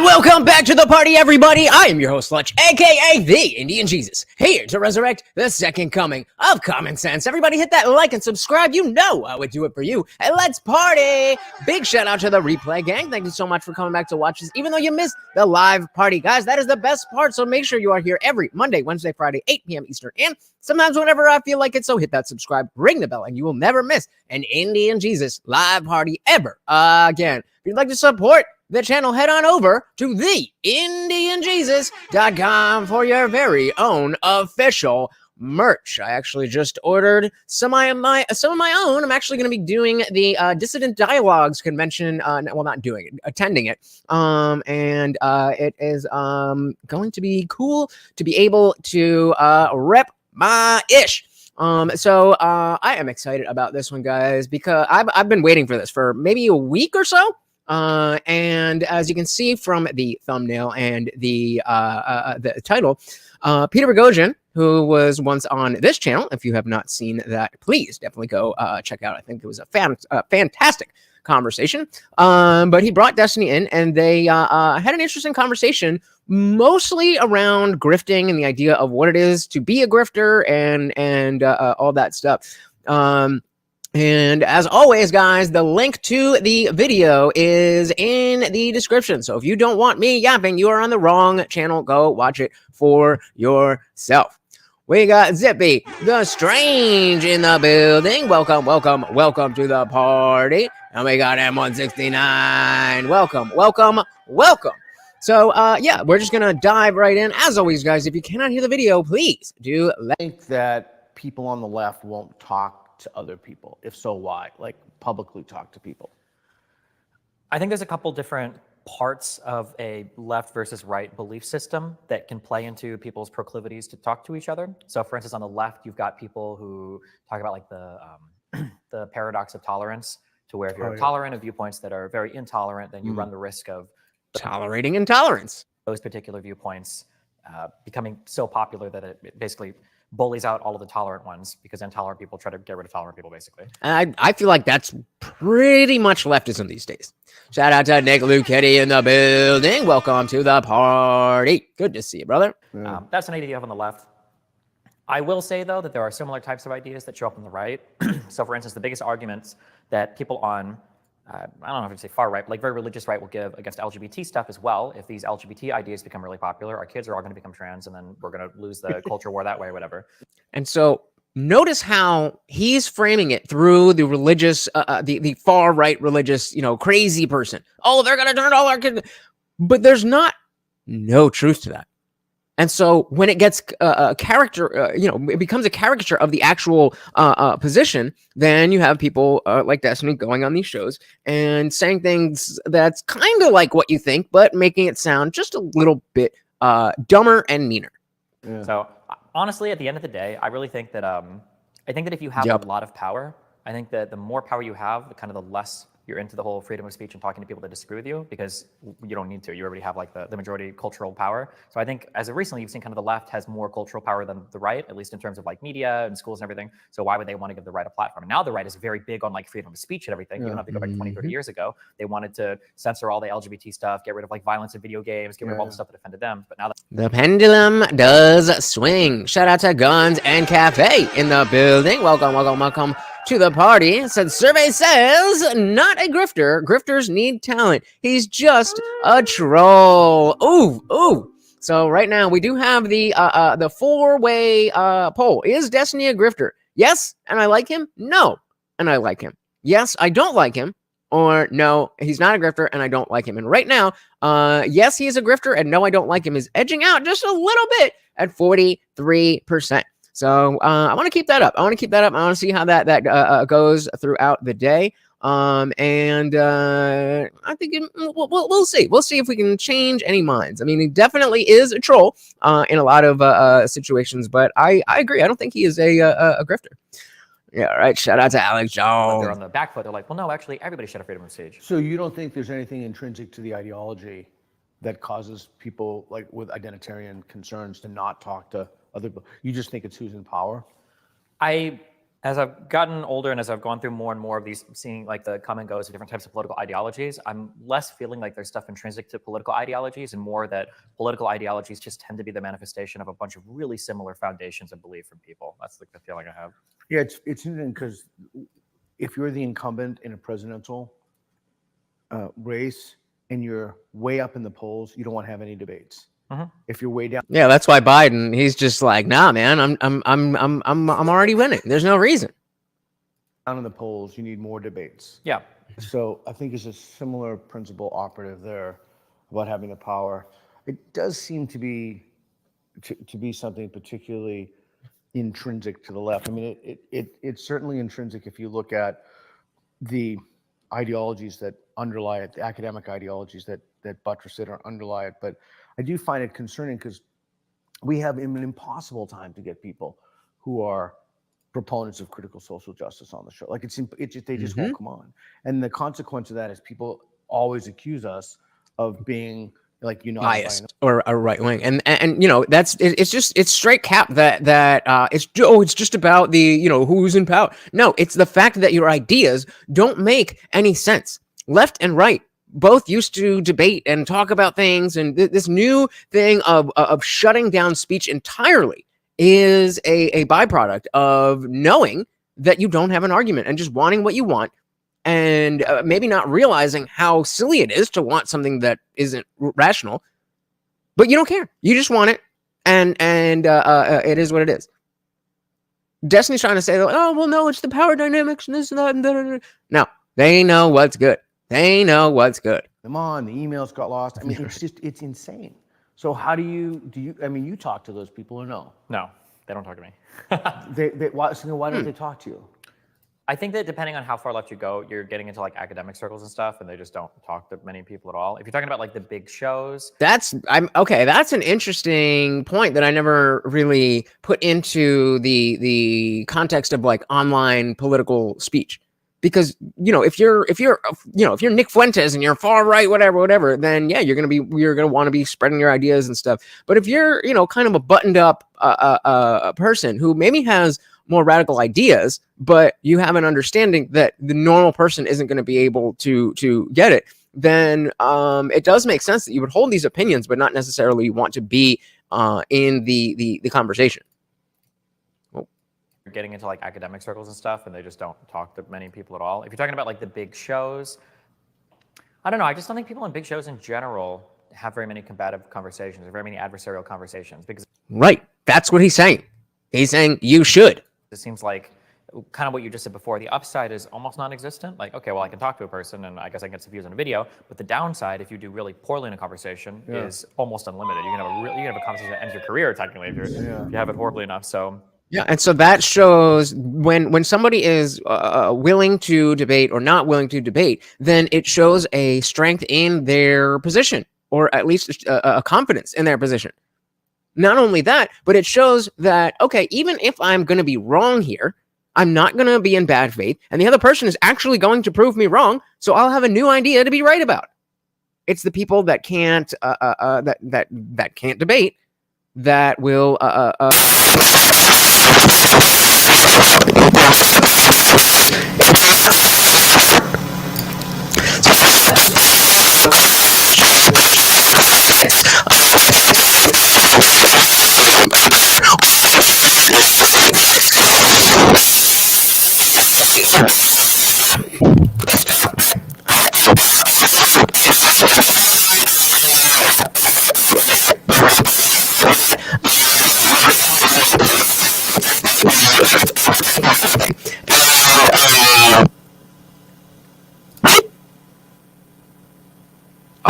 And welcome back to the party, everybody. I am your host, Lutch, aka the Indian Jesus, here to resurrect the second coming of common sense. Everybody hit that like and subscribe. You know I would do it for you. And let's party. Big shout out to the replay gang. Thank you so much for coming back to watch this, even though you missed the live party. Guys, that is the best part. So make sure you are here every Monday, Wednesday, Friday, 8 p.m. Eastern, and sometimes whenever I feel like it. So hit that subscribe, ring the bell, and you will never miss an Indian Jesus live party ever again. If you'd like to support the channel, head on over to theindianjesus.com for your very own official merch. I actually just ordered some of my own. I'm actually going to be doing the Dissident Dialogues convention. Well, not doing it, attending it. And it is going to be cool to be able to rep my ish. So I am excited about this one, guys, because I've been waiting for this for maybe a week or so. And as you can see from the thumbnail and the title, Peter Boghossian, who was once on this channel, if you have not seen that, please definitely go check out. I think it was a fantastic conversation. But he brought Destiny in, and they had an interesting conversation, mostly around grifting and the idea of what it is to be a grifter and all that stuff. And as always, guys, the link to the video is in the description. So if you don't want me yapping, you are on the wrong channel. Go watch it for yourself. We got Zippy the Strange in the building. Welcome, welcome, welcome to the party. And we got M169. Welcome, welcome, welcome. So, yeah, we're just going to dive right in. As always, guys, if you cannot hear the video, please do think that people on the left won't talk to other people. If so, why? Like, publicly talk to people. I think there's a couple different parts of a left versus right belief system that can play into people's proclivities to talk to each other. So for instance, on the left, you've got people who talk about like the paradox of tolerance, to where if you're tolerant of viewpoints that are very intolerant, then you run the risk of tolerating intolerance. Those particular viewpoints becoming so popular that it basically bullies out all of the tolerant ones, because intolerant people try to get rid of tolerant people, basically. And I feel like that's pretty much leftism these days. Shout out to Nick Luchetti in the building. Welcome to the party. Good to see you, brother. Yeah. That's an idea you have on the left. I will say, though, that there are similar types of ideas that show up on the right. So, for instance, the biggest arguments that people on I don't know if I'd say far right, but like very religious right will give against LGBT stuff as well. If these LGBT ideas become really popular, our kids are all going to become trans, and then we're going to lose the culture war that way or whatever. And so notice how he's framing it through the religious, the far right religious, crazy person. Oh, they're going to turn all our kids. But there's no truth to that. And so when it gets a character, it becomes a caricature of the actual position, then you have people like Destiny going on these shows and saying things that's kind of like what you think, but making it sound just a little bit dumber and meaner. Yeah. So honestly, at the end of the day, I really think that if you have a lot of power, I think that the more power you have, the less you're into the whole freedom of speech and talking to people that disagree with you, because you don't need to. You already have like the majority cultural power. So I think as of recently, you've seen the left has more cultural power than the right, at least in terms of like media and schools and everything. So why would they want to give the right a platform? And now the right is very big on like freedom of speech and everything. You don't have to go back 20, 30 years ago. They wanted to censor all the LGBT stuff, get rid of like violence in video games, get rid of all the stuff that offended them. But now the pendulum does swing. Shout out to Guns and Cafe in the building. Welcome, welcome, welcome to the party. Said survey says not a grifter. Grifters need talent. He's just a troll. Ooh. So right now we do have the four-way poll. Is Destiny a grifter? Yes, and I like him. No, and I like him. Yes, I don't like him. Or no, he's not a grifter and I don't like him. And right now, yes, he is a grifter, and no, I don't like him is edging out just a little bit at 43%. So I want to keep that up. I want to see how that goes throughout the day. And I think we'll see. We'll see if we can change any minds. I mean, he definitely is a troll in a lot of situations, but I agree. I don't think he is a grifter. Yeah, right. Shout out to Alex Jones. They're on the back foot. They're like, well, no, actually, everybody should have freedom of speech. So you don't think there's anything intrinsic to the ideology that causes people like with identitarian concerns to not talk to other people? You just think it's who's in power? I As I've gotten older and as I've gone through more and more of these, seeing like the come and goes of different types of political ideologies, I'm less feeling like there's stuff intrinsic to political ideologies and more that political ideologies just tend to be the manifestation of a bunch of really similar foundations of belief from people. That's like the feeling I have. Yeah, it's interesting because if you're the incumbent in a presidential race and you're way up in the polls, you don't want to have any debates. If you're way down, Yeah, that's why Biden, he's just like, nah, man, I'm already winning. There's no reason. down in the polls, you need more debates. Yeah. So I think it's a similar principle operative there about having the power. It does seem to be something particularly intrinsic to the left. I mean, it's certainly intrinsic if you look at the ideologies that underlie it, the academic ideologies that buttress it or underlie it. But I do find it concerning because we have an impossible time to get people who are proponents of critical social justice on the show. Like they just won't come on. And the consequence of that is people always accuse us of being like biased or a right wing, and you know it's straight cap that it's just about the who's in power. No, it's the fact that your ideas don't make any sense. Left and right both used to debate and talk about things, and this new thing of shutting down speech entirely is a byproduct of knowing that you don't have an argument and just wanting what you want, and maybe not realizing how silly it is to want something that isn't rational, but you don't care. You just want it, and it is what it is. Destiny's trying to say, oh, well, no, it's the power dynamics and this and that and that. No, they know what's good. They know what's good. Them on, the emails got lost. I mean, it's insane. So how do you, I mean, you talk to those people or no? No, they don't talk to me. Why don't they talk to you? I think that depending on how far left you go, you're getting into like academic circles and stuff, and they just don't talk to many people at all. If you're talking about like the big shows, that's an interesting point that I never really put into the context of like online political speech. Because if you're Nick Fuentes and you're far right, whatever, then yeah, you're gonna want to be spreading your ideas and stuff. But if you're kind of a buttoned up person who maybe has more radical ideas, but you have an understanding that the normal person isn't going to be able to get it, then it does make sense that you would hold these opinions, but not necessarily want to be in the conversation. You're getting into like academic circles and stuff, and they just don't talk to many people at all. If you're talking about like the big shows, I don't know. I just don't think people in big shows in general have very many combative conversations or very many adversarial conversations. Because right, that's what he's saying. He's saying you should. It seems like kind of what you just said before. The upside is almost non-existent. Like, okay, well, I can talk to a person, and I guess I can get some views on a video. But the downside, if you do really poorly in a conversation, is almost unlimited. You can have a conversation that ends your career technically if you have it horribly enough. So. Yeah, and so that shows when somebody is willing to debate or not willing to debate, then it shows a strength in their position, or at least a confidence in their position. Not only that, but it shows that, okay, even if I'm going to be wrong here, I'm not going to be in bad faith, and the other person is actually going to prove me wrong, so I'll have a new idea to be right about. It's the people that can't that can't debate that will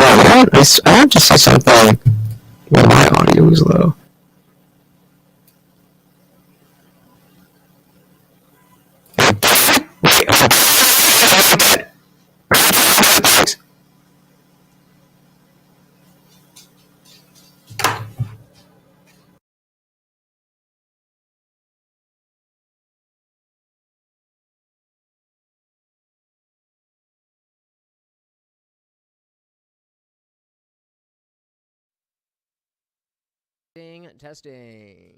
I have to say something. Well, my audio is low. Testing.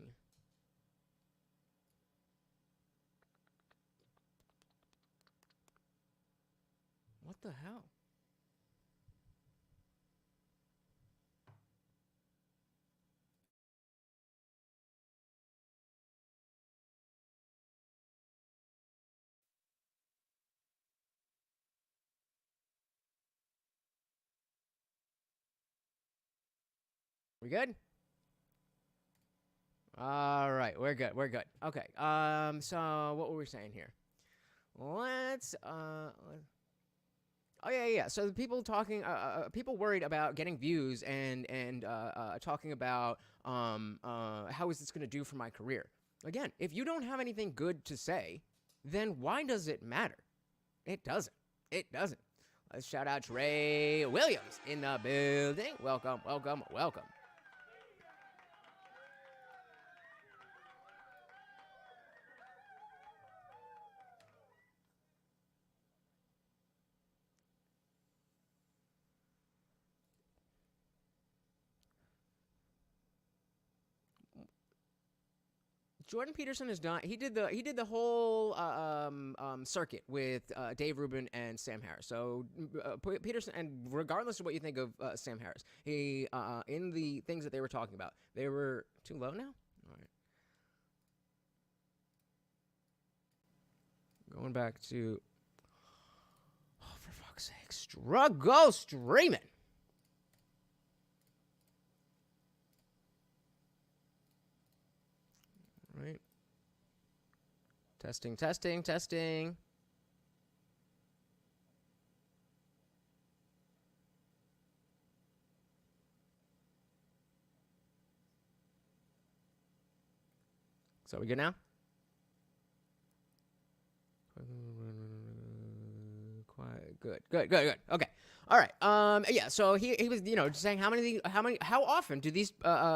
the hell? We good? All right, we're good. We're good. Okay. So what were we saying here? Let's oh yeah. So the people talking, people worried about getting views and talking about how is this going to do for my career? Again, if you don't have anything good to say, then why does it matter? It doesn't. It doesn't. Let's shout out Trey Williams in the building. Welcome, welcome, welcome. Jordan Peterson is done. He did the whole circuit with Dave Rubin and Sam Harris. So Peterson, and regardless of what you think of Sam Harris, he in the things that they were talking about, they were too low now. All right, going back to, oh, for fuck's sake, struggle streaming. Right. Testing, testing, testing. So we good now? Quiet. Good. Okay. All right. Yeah. So he was, just saying how often do these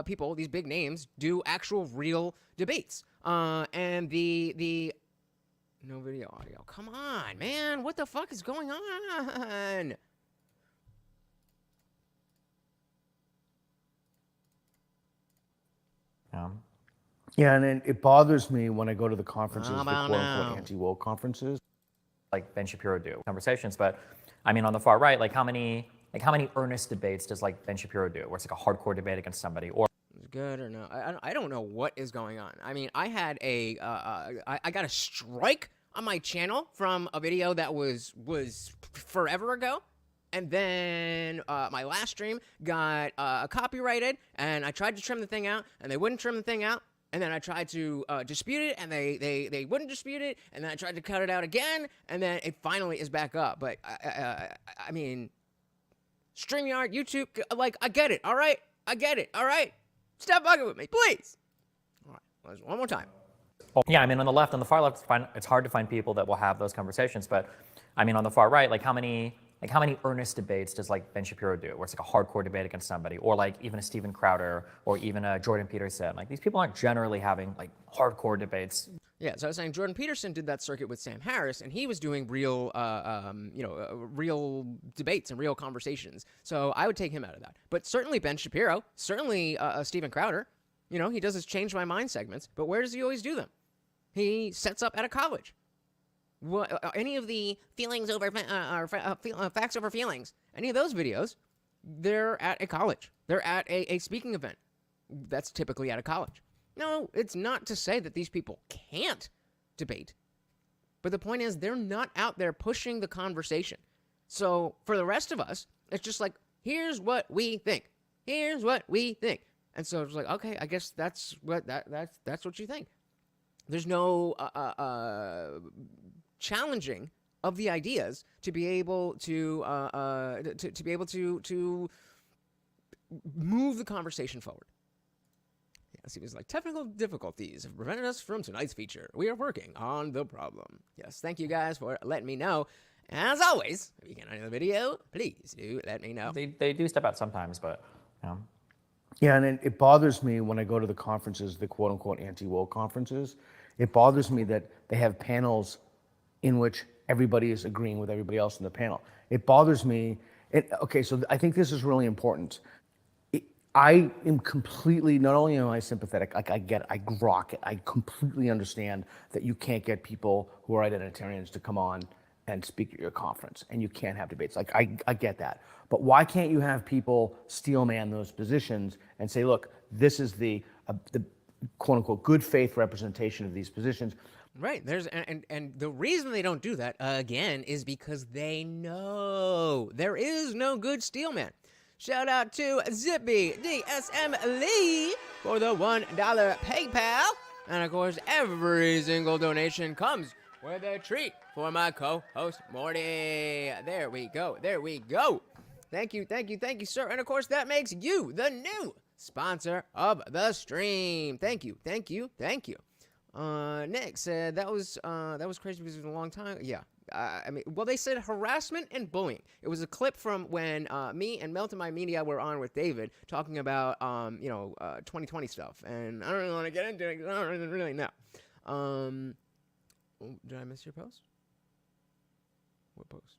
people, these big names, do actual real debates? And the no video audio. Come on, man. What the fuck is going on? Yeah, and it bothers me when I go to the conferences, the quote-unquote anti-woke conferences. Like Ben Shapiro do conversations, but I mean on the far right, how many earnest debates does Ben Shapiro do, where it's like a hardcore debate against somebody, or good or no? I don't know what is going on. I mean, I had I got a strike on my channel from a video that was forever ago. And then my last stream got copyrighted, and I tried to trim the thing out, and they wouldn't trim the thing out. And then I tried to dispute it, and they wouldn't dispute it. And then I tried to cut it out again, and then it finally is back up. But I mean, StreamYard, YouTube, I get it. All right, I get it. All right, stop bugging with me, please. All right, one more time. Yeah, I mean, on the far left, it's hard to find people that will have those conversations. But I mean, on the far right, how many earnest debates does Ben Shapiro do, where it's like a hardcore debate against somebody, or even a Steven Crowder, or even a Jordan Peterson? These people aren't generally having hardcore debates. Yeah, so I was saying Jordan Peterson did that circuit with Sam Harris, and he was doing real, real debates and real conversations. So I would take him out of that. But certainly Ben Shapiro, certainly Steven Crowder, he does his change my mind segments. But where does he always do them? He sets up at a college. Any of the feelings over facts over feelings, any of those videos, they're at a college. They're at a speaking event. That's typically at a college. No, it's not to say that these people can't debate. But the point is, they're not out there pushing the conversation. So for the rest of us, it's just here's what we think. Here's what we think. And so it's okay, I guess that's what you think. There's no challenging of the ideas to be able to move the conversation forward. Yes, he was technical difficulties have prevented us from tonight's feature. We are working on the problem. Yes, thank you guys for letting me know. As always, if you get another video, please do let me know. They do step out sometimes, but Yeah, and it bothers me when I go to the conferences, the quote-unquote anti-woke conferences. It bothers me that they have panels in which everybody is agreeing with everybody else in the panel. It bothers me. Okay, so I think this is really important. I am completely, not only am I sympathetic, I get it, I grok it, I completely understand that you can't get people who are identitarians to come on and speak at your conference, and you can't have debates. Like, I get that. But why can't you have people steelman those positions and say, look, this is the quote unquote good faith representation of these positions? Right. There's and the reason they don't do that again is because they know there is no good steelman. Shout out to Zippy DSM Lee for the $1 PayPal. And of course, every single donation comes with a treat for my co-host Morty. There we go. There we go. Thank you, sir. And of course, that makes you the new sponsor of the stream. Thank you. Nick said that was crazy because it was a long time. Yeah. I mean, well, they said harassment and bullying. It was a clip from when me and Melton My Media were on with David talking about 2020 stuff, and I don't really want to get into it because I don't really know. Did I miss your post? What post?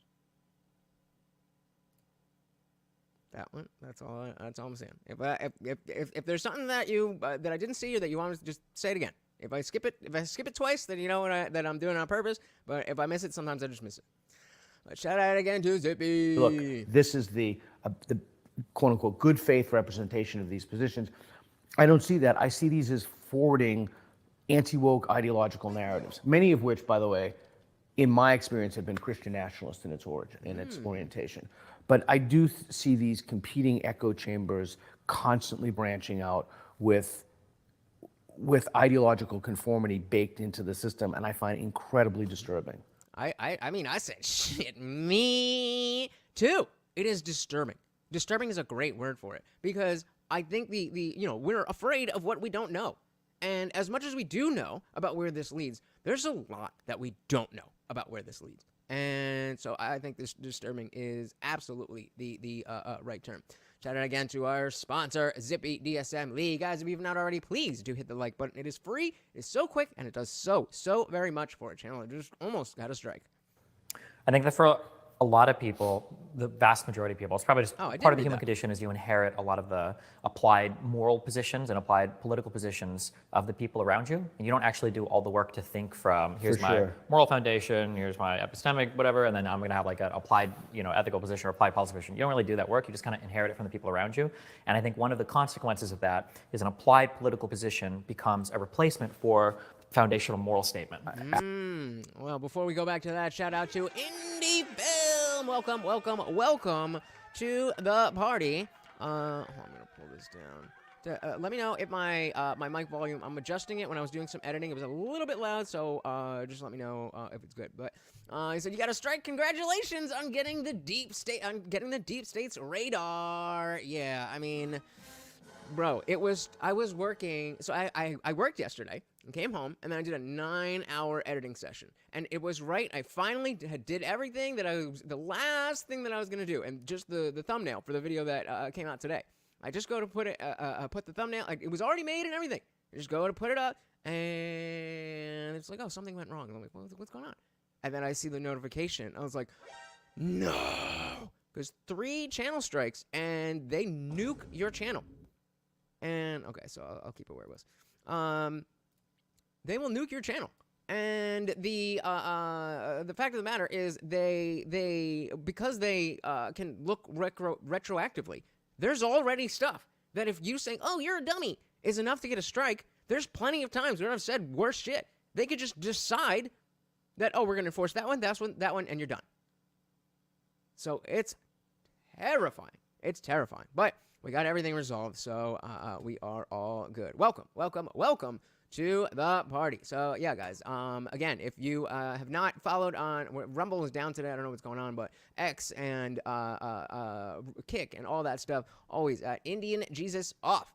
That one. That's all I'm saying. If there's something that you that I didn't see or that you want to just say it again. If I skip it twice, then you know that I'm doing it on purpose. But if I miss it, sometimes I just miss it. But shout out again to Zippy. Look, this is the quote unquote good faith representation of these positions. I don't see that. I see these as forwarding anti-woke ideological narratives, many of which, by the way, in my experience, have been Christian nationalist in its origin, in its orientation. But I do see these competing echo chambers constantly branching out with ideological conformity baked into the system, and I find incredibly disturbing. I mean, I said shit. Me too. It is disturbing. Disturbing is a great word for it because I think we're afraid of what we don't know, and as much as we do know about where this leads, there's a lot that we don't know about where this leads, and so I think this disturbing is absolutely the right term. Shout out again to our sponsor, Zippy DSM Lee. Guys, if you've not already, please do hit the like button. It is free, it is so quick, and it does so very much for a channel. It just almost got a strike. I think that for a lot of people, the vast majority of people, it's probably just part of the human condition is you inherit a lot of the applied moral positions and applied political positions of the people around you. And you don't actually do all the work to think from, here's my moral foundation, here's my epistemic, whatever, and then I'm going to have like an applied, ethical position or applied policy position. You don't really do that work. You just kind of inherit it from the people around you. And I think one of the consequences of that is an applied political position becomes a replacement for foundational moral statement. Well, before we go back to that, shout out to Indie Film. Welcome to the party. I'm gonna pull this down. Let me know if my my mic volume. I'm adjusting it when I was doing some editing. It was a little bit loud, so just let me know if it's good. But he said you got a strike. Congratulations on getting the deep state's radar. Yeah, I mean, bro, I was working. So I worked yesterday. Came home, and then I did a 9-hour editing session. And it was right, I finally did everything the last thing that I was going to do, and just the thumbnail for the video that came out today. I just go to put the thumbnail, it was already made and everything. I just go to put it up, and it's like, oh, something went wrong. I'm like, what's going on? And then I see the notification. I was like, no. Because 3 channel strikes, and they nuke your channel. And, okay, so I'll keep it where it was. They will nuke your channel, and the fact of the matter is because they can look retroactively. There's already stuff that if you saying, "Oh, you're a dummy," is enough to get a strike. There's plenty of times where I've said worse shit. They could just decide that, oh, we're gonna enforce that one, that one, and you're done. So it's terrifying. It's terrifying, but we got everything resolved, so we are all good. Welcome to the party. So yeah, guys, again, if you have not followed on, Rumble is down today, I don't know what's going on, but X and Kick and all that stuff, always at Indian Jesus Off.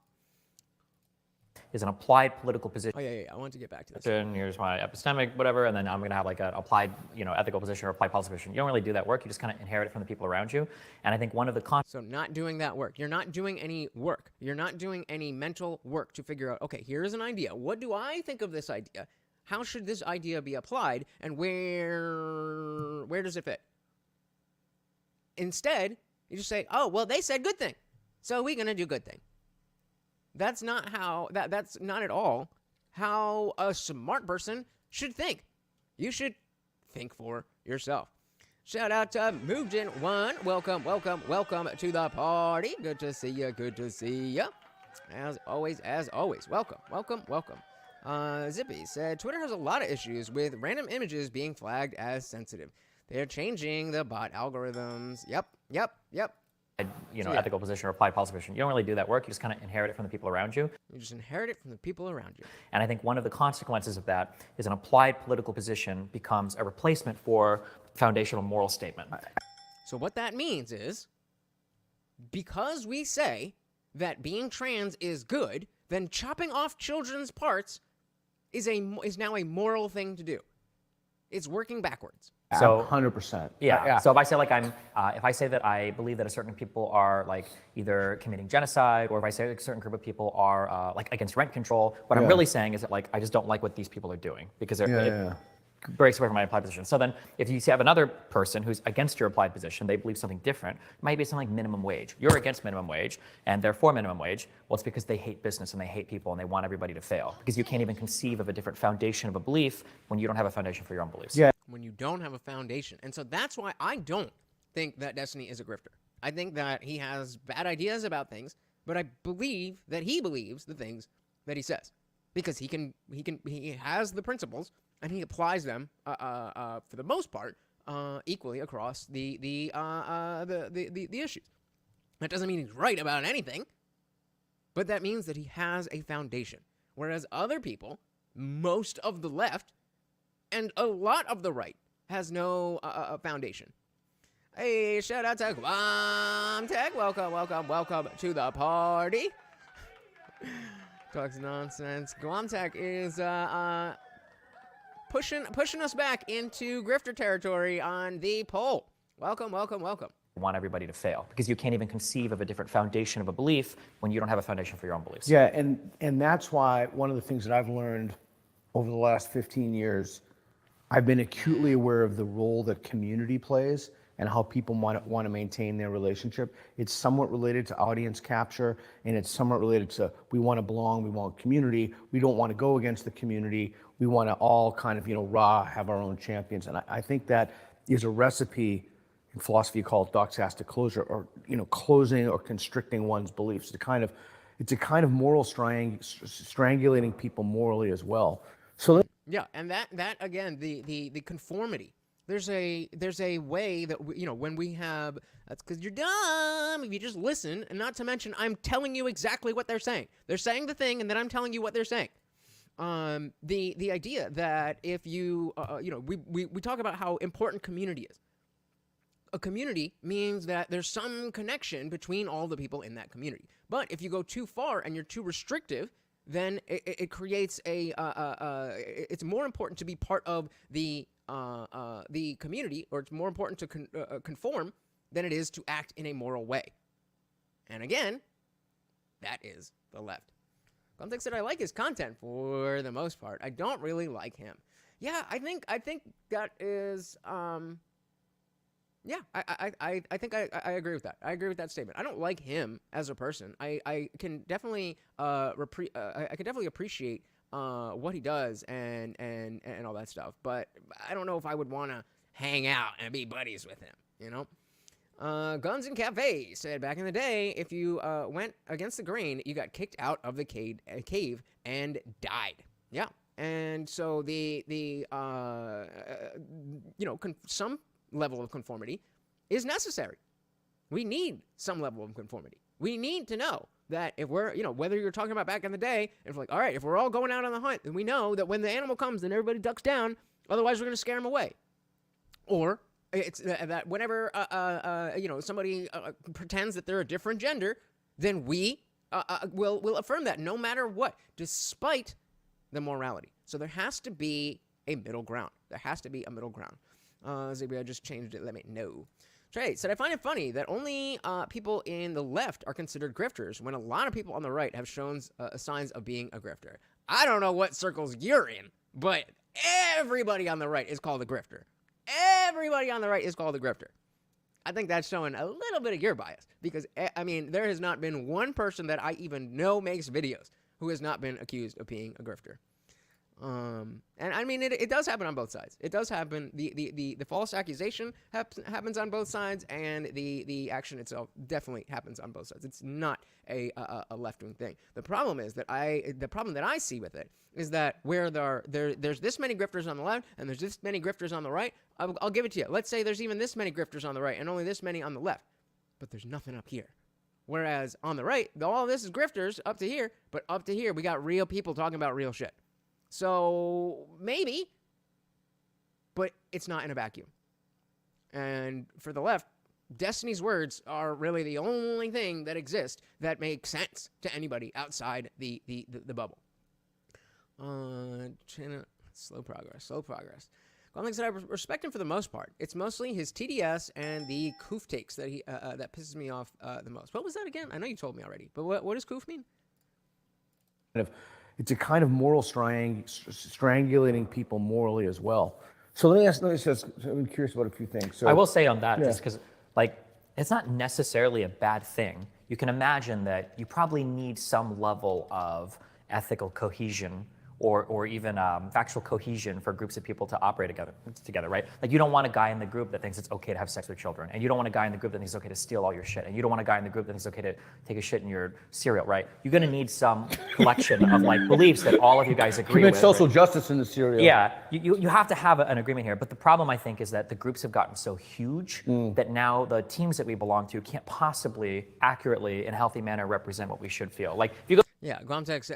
Is an applied political position. Oh yeah, I want to get back to this. Here's my epistemic, whatever, and then I'm going to have like an applied, ethical position or applied policy position. You don't really do that work. You just kind of inherit it from the people around you. And I think one of the So not doing that work. You're not doing any work. You're not doing any mental work to figure out, okay, here's an idea. What do I think of this idea? How should this idea be applied? And where does it fit? Instead, you just say, oh, well, they said good thing, so we're going to do good thing. That's not how, that's not at all how a smart person should think. You should think for yourself. Shout out to Mugen1. Welcome to the party. Good to see you. As always, welcome. Zippy said, Twitter has a lot of issues with random images being flagged as sensitive. They're changing the bot algorithms. Yep. Ethical position or applied policy position. You don't really do that work. You just kind of inherit it from the people around you. You just inherit it from the people around you. And I think one of the consequences of that is an applied political position becomes a replacement for foundational moral statement. So what that means is, because we say that being trans is good, then chopping off children's parts is now a moral thing to do. It's working backwards. So 100%. Yeah. So if I say if I say that I believe that a certain people are like either committing genocide, or if I say a certain group of people are like against rent control, what I'm really saying is that like I just don't like what these people are doing because it breaks away from my applied position. So then if you have another person who's against your applied position, they believe something different, it might be something like minimum wage. You're against minimum wage and they're for minimum wage. Well, it's because they hate business and they hate people and they want everybody to fail, because you can't even conceive of a different foundation of a belief when you don't have a foundation for your own beliefs. Yeah. When you don't have a foundation. And so that's why I don't think that Destiny is a grifter. I think that he has bad ideas about things, but I believe that he believes the things that he says, because he has the principles and he applies them for the most part equally across the issues. That doesn't mean he's right about anything, but that means that he has a foundation. Whereas other people, most of the left, and a lot of the right, has no foundation. Hey, shout out to Guam Tech. Welcome to the party. Talks nonsense. Guam Tech is pushing us back into grifter territory on the poll. Welcome. Want everybody to fail, because you can't even conceive of a different foundation of a belief when you don't have a foundation for your own beliefs. Yeah, and that's why one of the things that I've learned over the last 15 years, I've been acutely aware of the role that community plays and how people want to maintain their relationship. It's somewhat related to audience capture, and it's somewhat related to we want to belong, we want community, we don't want to go against the community, we want to all kind of, have our own champions. And I think that is a recipe in philosophy called Doxastic closure, or closing or constricting one's beliefs. It's a kind of moral strangulating people morally as well. So yeah, and that again, the conformity. There's a way that when we have, that's because you're dumb if you just listen, and not to mention I'm telling you exactly what they're saying. They're saying the thing, and then I'm telling you what they're saying. The idea that if you we talk about how important community is. A community means that there's some connection between all the people in that community. But if you go too far and you're too restrictive, then it creates it's more important to be part of the community, or it's more important to conform than it is to act in a moral way. And again, that is the left. Context that I like his content for the most part. I don't really like him. Yeah, I think that is yeah, I think I agree with that. I agree with that statement. I don't like him as a person. I can definitely I can definitely appreciate what he does and all that stuff, but I don't know if I would want to hang out and be buddies with him. Guns and Cafe said back in the day, if you went against the grain, you got kicked out of the cave and died. Yeah, and so some level of conformity is necessary. We need some level of conformity. We need to know that if we're, whether you're talking about back in the day, if all right, if we're all going out on the hunt, then we know that when the animal comes, then everybody ducks down, otherwise we're going to scare them away. Or it's that whenever, somebody pretends that they're a different gender, then we will affirm that no matter what, despite the morality. So there has to be a middle ground. There has to be a middle ground. Zigby, I just changed it. Let me know. Trey said, I find it funny that only people in the left are considered grifters when a lot of people on the right have shown signs of being a grifter. I don't know what circles you're in, but everybody on the right is called a grifter. Everybody on the right is called a grifter. I think that's showing a little bit of your bias, because, there has not been one person that I even know makes videos who has not been accused of being a grifter. And I mean, it does happen on both sides. It does happen. The false accusation happens on both sides, and the action itself definitely happens on both sides. It's not a left-wing thing. The problem that I see with it is that where there's this many grifters on the left and there's this many grifters on the right. I'll give it to you. Let's say there's even this many grifters on the right and only this many on the left, but there's nothing up here. Whereas on the right, all this is grifters up to here, but up to here we got real people talking about real shit. So maybe, but it's not in a vacuum. And for the left, Destiny's words are really the only thing that exists that makes sense to anybody outside the bubble. Slow progress. One thing that I respect him for the most part. It's mostly his TDS and the Koof takes that that pisses me off the most. What was that again? I know you told me already, but what does Koof mean? It's a kind of moral strangulating people morally as well. So let me ask, I'm curious about a few things. So I will say on that, just because, like, it's not necessarily a bad thing. You can imagine that you probably need some level of ethical cohesion or even factual cohesion for groups of people to operate together, right? Like, you don't want a guy in the group that thinks it's okay to have sex with children, and you don't want a guy in the group that thinks it's okay to steal all your shit, and you don't want a guy in the group that thinks it's okay to take a shit in your cereal, right? You're gonna need some collection of like beliefs that all of you guys agree with. Commit social justice in the cereal. Yeah, you have to have an agreement here, but the problem I think is that the groups have gotten so huge that now the teams that we belong to can't possibly accurately in a healthy manner represent what we should feel. Like, if you go Yeah, Gromtex,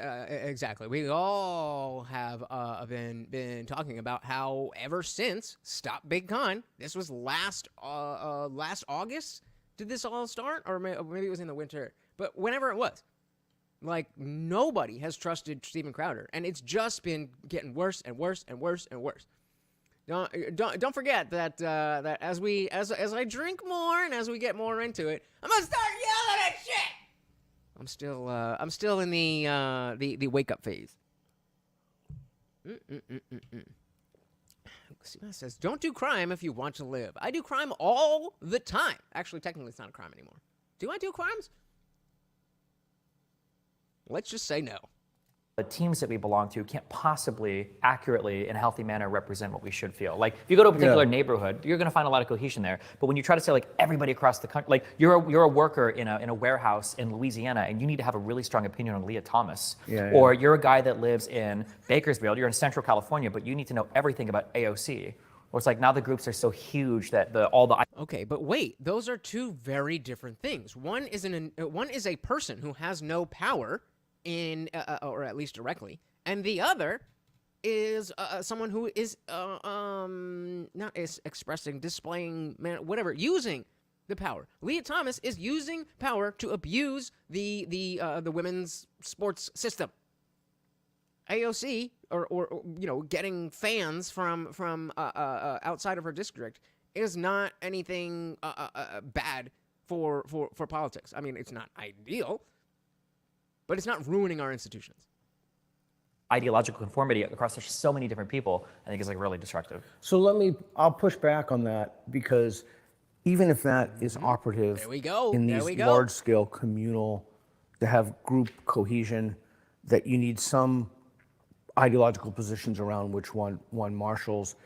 exactly. We all have been talking about how ever since Stop Big Con, this was last August, did this all start? Or maybe it was in the winter. But whenever it was, like, nobody has trusted Steven Crowder. And it's just been getting worse and worse and worse and worse. Don't forget that as I drink more and as we get more into it, I'm going to start yelling at shit! I'm still in the wake up phase. Stephen says, "Don't do crime if you want to live." I do crime all the time. Actually, technically, it's not a crime anymore. Do I do crimes? Let's just say no. The teams that we belong to can't possibly accurately in a healthy manner represent what we should feel. Like, if you go to a particular neighborhood, you're going to find a lot of cohesion there. But when you try to say, like, everybody across the country, like, you're a worker in a warehouse in Louisiana, and you need to have a really strong opinion on Leah Thomas. Or you're a guy that lives in Bakersfield, you're in Central California, but you need to know everything about AOC. Or it's like, now the groups are so huge that Okay, but wait, those are two very different things. One is a person who has no power or at least directly, and the other is someone who is not expressing, displaying, whatever, using the power. Leah Thomas is using power to abuse the women's sports system. AOC, or getting fans from outside of her district is not anything bad for politics. I mean, it's not ideal, but it's not ruining our institutions. Ideological conformity across so many different people, I think, is like really destructive. So I'll push back on that, because even if that is operative in these large-scale communal, to have group cohesion, that you need some ideological positions around which one marshals,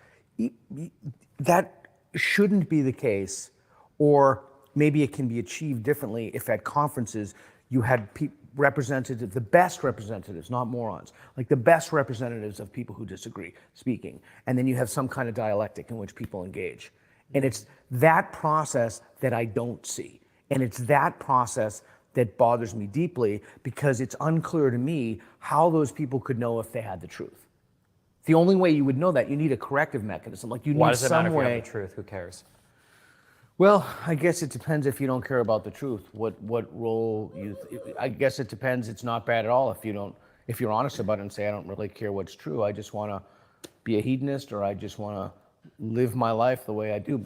that shouldn't be the case. Or maybe it can be achieved differently if at conferences you had representatives, the best representatives, not morons, like the best representatives of people who disagree speaking. And then you have some kind of dialectic in which people engage. And it's that process that I don't see. And it's that process that bothers me deeply, because it's unclear to me how those people could know if they had the truth. The only way you would know that, you need a corrective mechanism. Like, you need some way. Why does it matter if you have the truth? Who cares? Well, I guess it depends if you don't care about the truth. What role I guess it depends. It's not bad at all if you're honest about it and say, I don't really care what's true. I just want to be a hedonist, or I just want to live my life the way I do.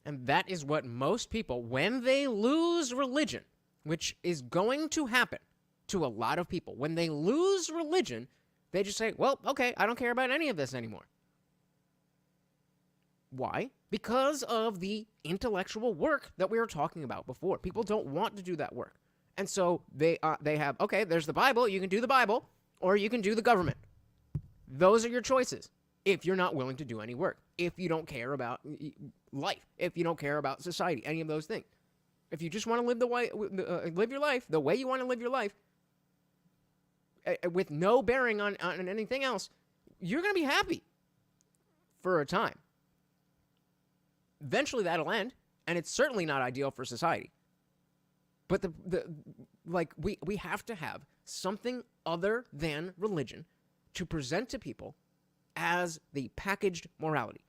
And that is what most people, when they lose religion, which is going to happen to a lot of people, when they lose religion, they just say, well, okay, I don't care about any of this anymore. Why? Because of the intellectual work that we were talking about before. People don't want to do that work. And so they have, okay, there's the Bible, you can do the Bible, or you can do the government. Those are your choices. If you're not willing to do any work, if you don't care about life, if you don't care about society, any of those things. If you just want to live live your life the way you want to live your life, with no bearing on anything else, you're going to be happy for a time. Eventually that'll end, and it's certainly not ideal for society. But we have to have something other than religion to present to people as the packaged morality.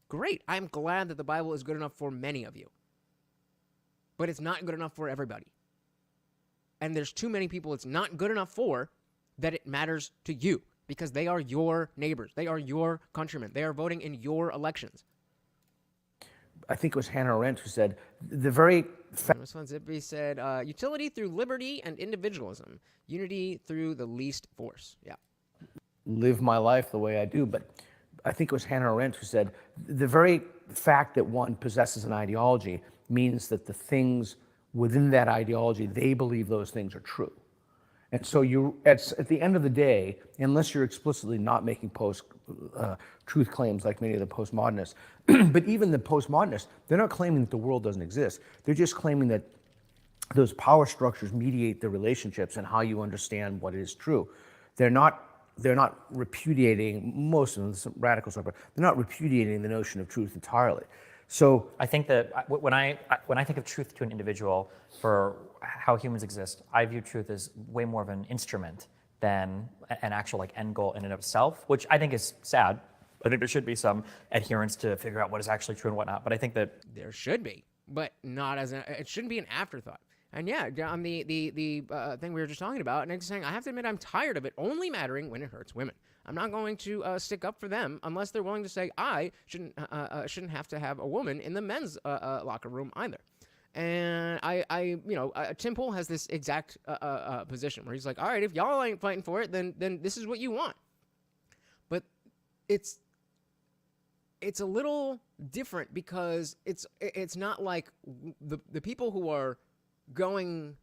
Great. I'm glad that the Bible is good enough for many of you. But it's not good enough for everybody. And there's too many people it's not good enough for that it matters to you, because they are your neighbors. They are your countrymen. They are voting in your elections. I think it was Hannah Arendt who said, the very Zippy said, utility through liberty and individualism. Unity through the least force. Yeah. live my life the way I do. But I think it was Hannah Arendt who said, the very fact that one possesses an ideology means that the things within that ideology, they believe those things are true. And so at the end of the day, unless you're explicitly not making truth claims like many of the postmodernists, but even the postmodernists, they're not claiming that the world doesn't exist. They're just claiming that those power structures mediate the relationships and how you understand what is true. They're not repudiating, most of them, some radicals are, but they're not repudiating the notion of truth entirely. So I think that when I think of truth to an individual for how humans exist, I view truth as way more of an instrument than an actual end goal in and of itself, which I think is sad. I think there should be some adherence to figure out what is actually true and whatnot. But I think that there should be, but not as it shouldn't be an afterthought. And yeah, on the thing we were just talking about, and I'm saying I have to admit I'm tired of it only mattering when it hurts women. I'm not going to stick up for them unless they're willing to say I shouldn't have to have a woman in the men's locker room either. And Tim Pool has this exact position where he's like, all right, if y'all ain't fighting for it, then this is what you want. But it's a little different because it's not like the people who are going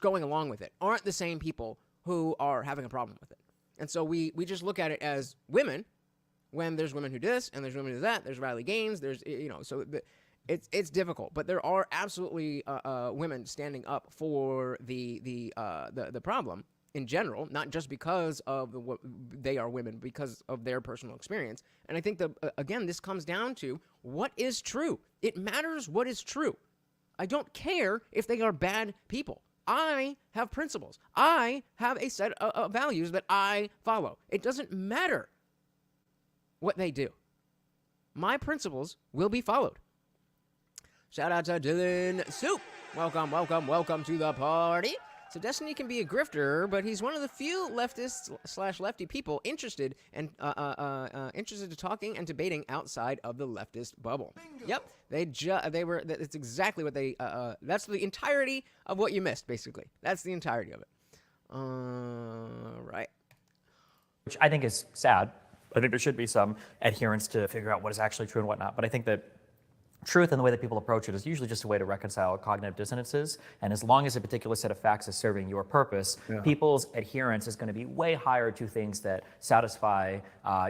along with it aren't the same people who are having a problem with it. And so we just look at it as women when there's women who do this and there's women who do that. There's Riley Gaines. There's so it's difficult, but there are absolutely women standing up for the problem in general, not just because of they are women, because of their personal experience. And I think again this comes down to what is true. It matters what is true. I don't care if they are bad people. I have principles. I have a set of values that I follow. It doesn't matter what they do. My principles will be followed. Shout out to Dylan Soup. Welcome to the party. So Destiny can be a grifter, but he's one of the few leftists/lefty people interested to talking and debating outside of the leftist bubble. Bingo. Yep, they were. That's exactly what they. That's the entirety of what you missed, basically. That's the entirety of it. Right. which I think is sad. I think there should be some adherence to figure out what is actually true and whatnot. But I think that truth and the way that people approach it is usually just a way to reconcile cognitive dissonances. And as long as a particular set of facts is serving your purpose, people's adherence is going to be way higher to things that satisfy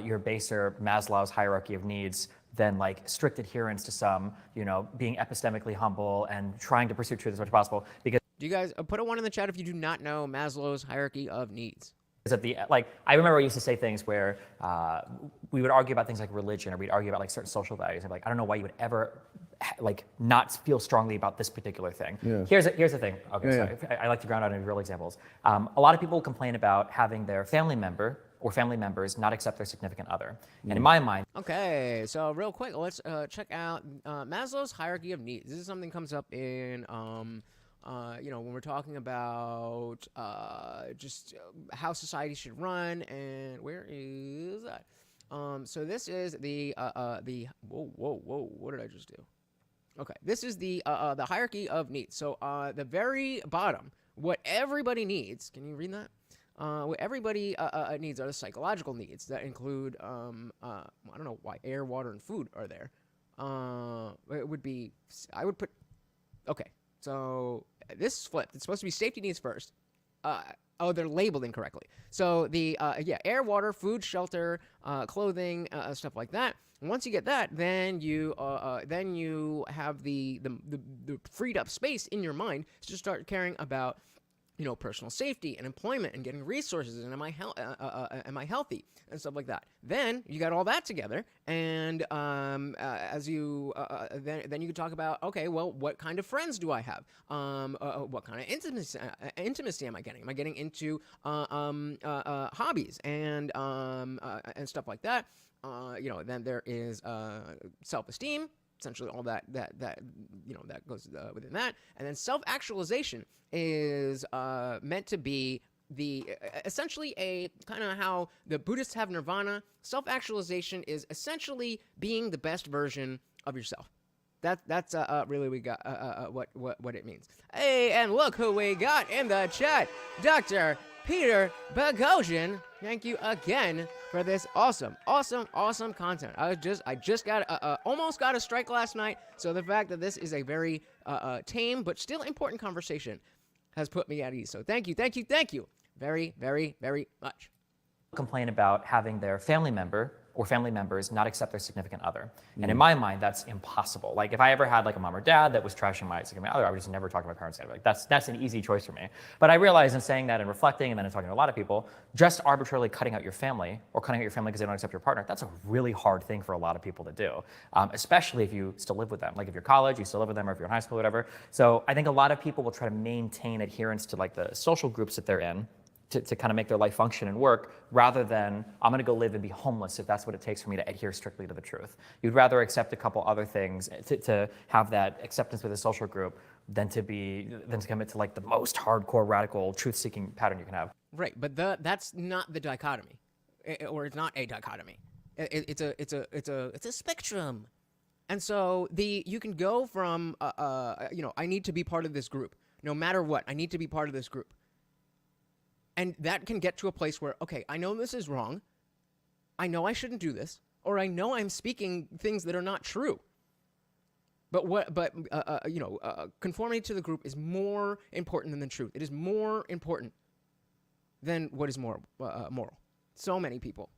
your baser Maslow's hierarchy of needs than like strict adherence to some, being epistemically humble and trying to pursue truth as much as possible. Because do you guys put a 1 in the chat if you do not know Maslow's hierarchy of needs? I remember I used to say things where we would argue about things like religion, or we'd argue about like certain social values. I'm like, I don't know why you would ever not feel strongly about this particular thing. Yeah. Here's the thing. Okay, sorry. I like to ground out in real examples. A lot of people complain about having their family member or family members not accept their significant other. And in my mind, okay, so real quick, let's check out Maslow's hierarchy of needs. This is something that comes up in when we're talking about just how society should run, and where is that? So this is the whoa, what did I just do? Okay, this is the hierarchy of needs. So the very bottom, what everybody needs. Can you read that? What everybody needs are the psychological needs that include I don't know why air, water, and food are there. It would be I would put okay. So this is flipped. It's supposed to be safety needs first. Oh, they're labeled incorrectly. So the air, water, food, shelter, clothing, stuff like that. And once you get that, then you have the freed up space in your mind to start caring about, personal safety and employment and getting resources, and am I healthy and stuff like that. Then you got all that together, and then you can talk about, okay, well, what kind of friends do I have? What kind of intimacy am I getting? Am I getting into hobbies and stuff like that? Then there is self-esteem. Essentially, all that goes within that, and then self-actualization is meant to be essentially a kind of how the Buddhists have nirvana. Self-actualization is essentially being the best version of yourself. That's really we got what it means. Hey, and look who we got in the chat, Dr. Peter Boghossian. Thank you again for this awesome content. I just got almost got a strike last night, so the fact that this is a very tame but still important conversation has put me at ease. So thank you very, very, very much. Complain about having their family member or family members not accept their significant other. And in my mind, that's impossible. Like if I ever had like a mom or dad that was trashing my significant other, I would just never talk to my parents again. Like that's an easy choice for me. But I realize in saying that and reflecting and then in talking to a lot of people, just arbitrarily cutting out your family or cutting out your family because they don't accept your partner, that's a really hard thing for a lot of people to do, especially if you still live with them. Like if you're college, you still live with them, or if you're in high school or whatever. So I think a lot of people will try to maintain adherence to like the social groups that they're in, to kind of make their life function and work, rather than I'm going to go live and be homeless if that's what it takes for me to adhere strictly to the truth. You'd rather accept a couple other things to have that acceptance with a social group than to commit to like the most hardcore radical truth-seeking pattern you can have. Right, but that's not the dichotomy, or it's not a dichotomy. It's a spectrum, and so you can go from I need to be part of this group no matter what. I need to be part of this group. And that can get to a place where, okay, I know this is wrong. I know I shouldn't do this, or I know I'm speaking things that are not true. But conformity to the group is more important than the truth. It is more important than what is moral. So many people,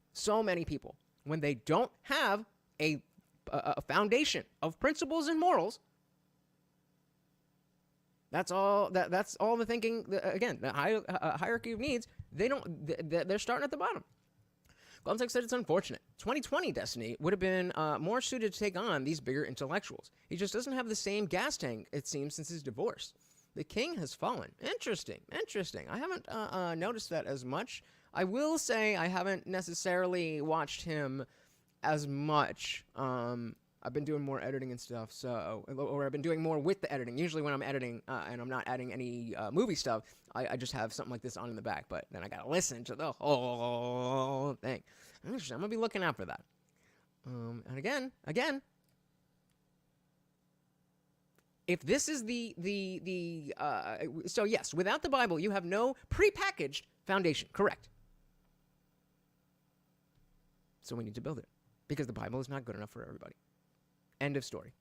when they don't have a foundation of principles and morals, that's all the thinking. Again, the hierarchy of needs. They're starting at the bottom. Glumtex said it's unfortunate. 2020 Destiny would have been more suited to take on these bigger intellectuals. He just doesn't have the same gas tank, it seems, since his divorce. The king has fallen. Interesting. I haven't noticed that as much. I will say I haven't necessarily watched him as much. I've been doing more editing and stuff, or I've been doing more with the editing. Usually when I'm editing and I'm not adding any movie stuff, I just have something like this on in the back, but then I gotta listen to the whole thing. Interesting. I'm gonna be looking out for that. And again, if this is so yes, without the Bible, you have no prepackaged foundation, correct? So we need to build it, because the Bible is not good enough for everybody. End of story.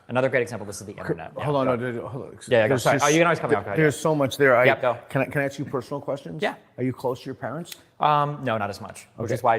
Another great example, this is the internet. Hold on. Yeah, go. Sorry. You can always come out. There's so much there. Go. Can I ask you personal questions? Yeah. Are you close to your parents? No, not as much. Which is why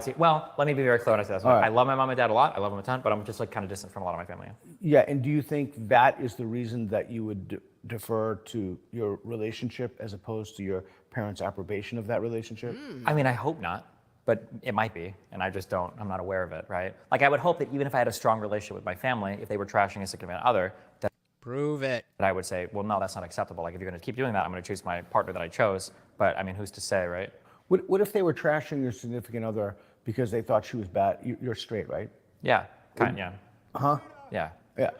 let me be very clear when I say this. Right. I love my mom and dad a lot. I love them a ton, but I'm just like kind of distant from a lot of my family. Yeah, and do you think that is the reason that you would defer to your relationship as opposed to your parents' approbation of that relationship? I mean, I hope not. But it might be, and I'm not aware of it, right? Like I would hope that even if I had a strong relationship with my family, if they were trashing a significant other, that prove it. That I would say, well, no, that's not acceptable. Like if you're gonna keep doing that, I'm gonna choose my partner that I chose. But I mean, who's to say, right? What if they were trashing your significant other because they thought she was bad? You're straight, right? Yeah, yeah. Huh? Yeah. Yeah.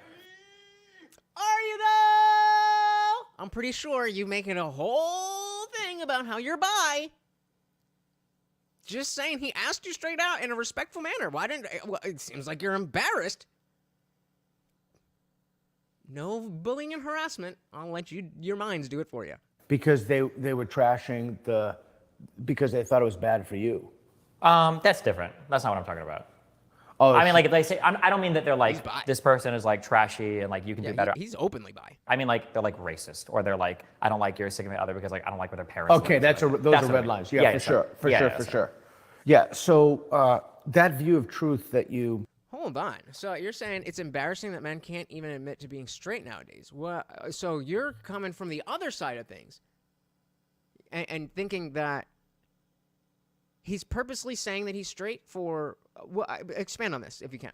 Are you though? I'm pretty sure you making a whole thing about how you're bi. Just saying, he asked you straight out in a respectful manner. Why didn't? Well, it seems like you're embarrassed. No bullying and harassment. I'll let your minds do it for you. Because they were trashing because they thought it was bad for you. That's different. That's not what I'm talking about. Oh, I mean, like if they say, I don't mean that they're like, bi. this person is like trashy and like you can do better. He's openly bi. I mean, like they're like racist, or they're like, I don't like your significant other because like I don't like what their parents. Okay, live, those are red lines. Yeah, for sure, for sure. Yeah. So that view of truth that you. Hold on. So you're saying it's embarrassing that men can't even admit to being straight nowadays. Well, so you're coming from the other side of things, and thinking that he's purposely saying that he's straight for. Well, expand on this if you can,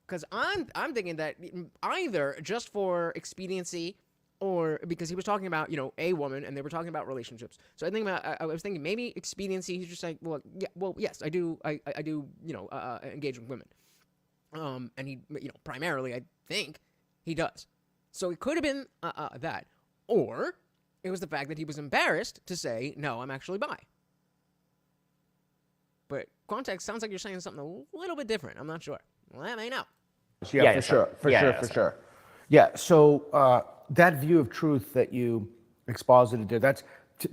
because I'm thinking that either just for expediency, or because he was talking about a woman and they were talking about relationships. So I was thinking maybe expediency. He's just like, well, yes, I do engage with women, and he primarily I think he does. So it could have been that, or it was the fact that he was embarrassed to say no, I'm actually bi. But context sounds like you're saying something a little bit different. I'm not sure. Well, that may know. Yeah, for sure. Yeah, so that view of truth that you exposited there, that's,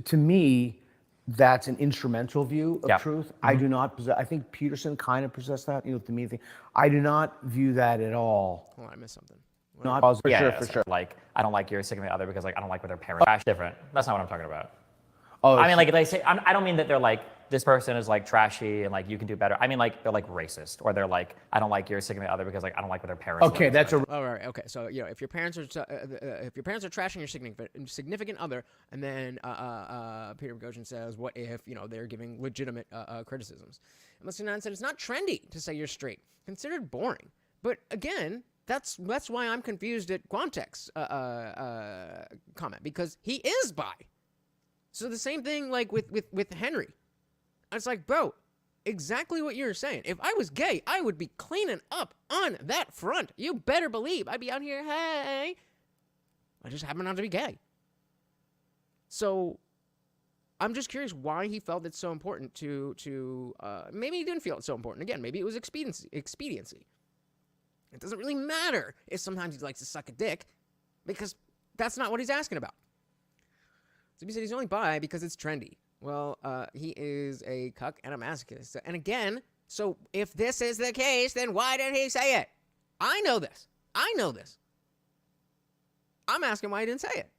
to me, that's an instrumental view of truth. Mm-hmm. I do not possess, I think Peterson kind of possessed that, the me thing. I do not view that at all. Oh, I missed something. Not for sure. Like, I don't like your significant other because like I don't like what their parents are. Different. That's not what I'm talking about. Oh, I mean, like if they say, I don't mean that they're like, this person is like trashy and like you can do better. I mean, like they're like racist, or they're like, I don't like your significant other because like I don't like what their parents. Okay, live. that's a. Oh, right. Okay, so if your parents are trashing your significant other, and then Peter Boghossian says, what if they're giving legitimate criticisms? And Mr. Nine said it's not trendy to say you're straight, considered boring. But again, that's why I'm confused at Quantex's comment, because he is bi. So the same thing like with Henry. It's like, bro, exactly what you're saying. If I was gay, I would be cleaning up on that front. You better believe I'd be out here, hey. I just happen not to be gay. So I'm just curious why he felt it's so important to maybe he didn't feel it so important. Again, maybe it was expediency. It doesn't really matter if sometimes he likes to suck a dick, because that's not what he's asking about. So he said he's only bi because it's trendy. Well, he is a cuck and a masochist. And again, so if this is the case, then why did he say it? I know this. I'm asking why he didn't say it.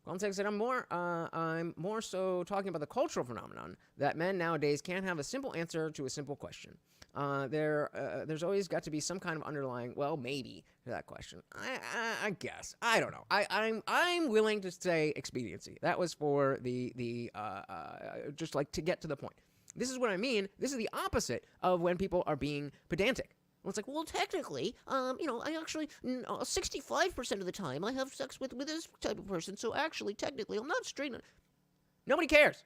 Context said, I'm more so talking about the cultural phenomenon that men nowadays can't have a simple answer to a simple question. There's always got to be some kind of underlying, well, maybe, to that question. I guess. I don't know. I'm willing to say expediency. That was for the just like to get to the point. This is what I mean. This is the opposite of when people are being pedantic. Well, it's like, well, technically, I actually, 65% of the time I have sex with this type of person, so actually, technically, I'm not straight. Nobody cares.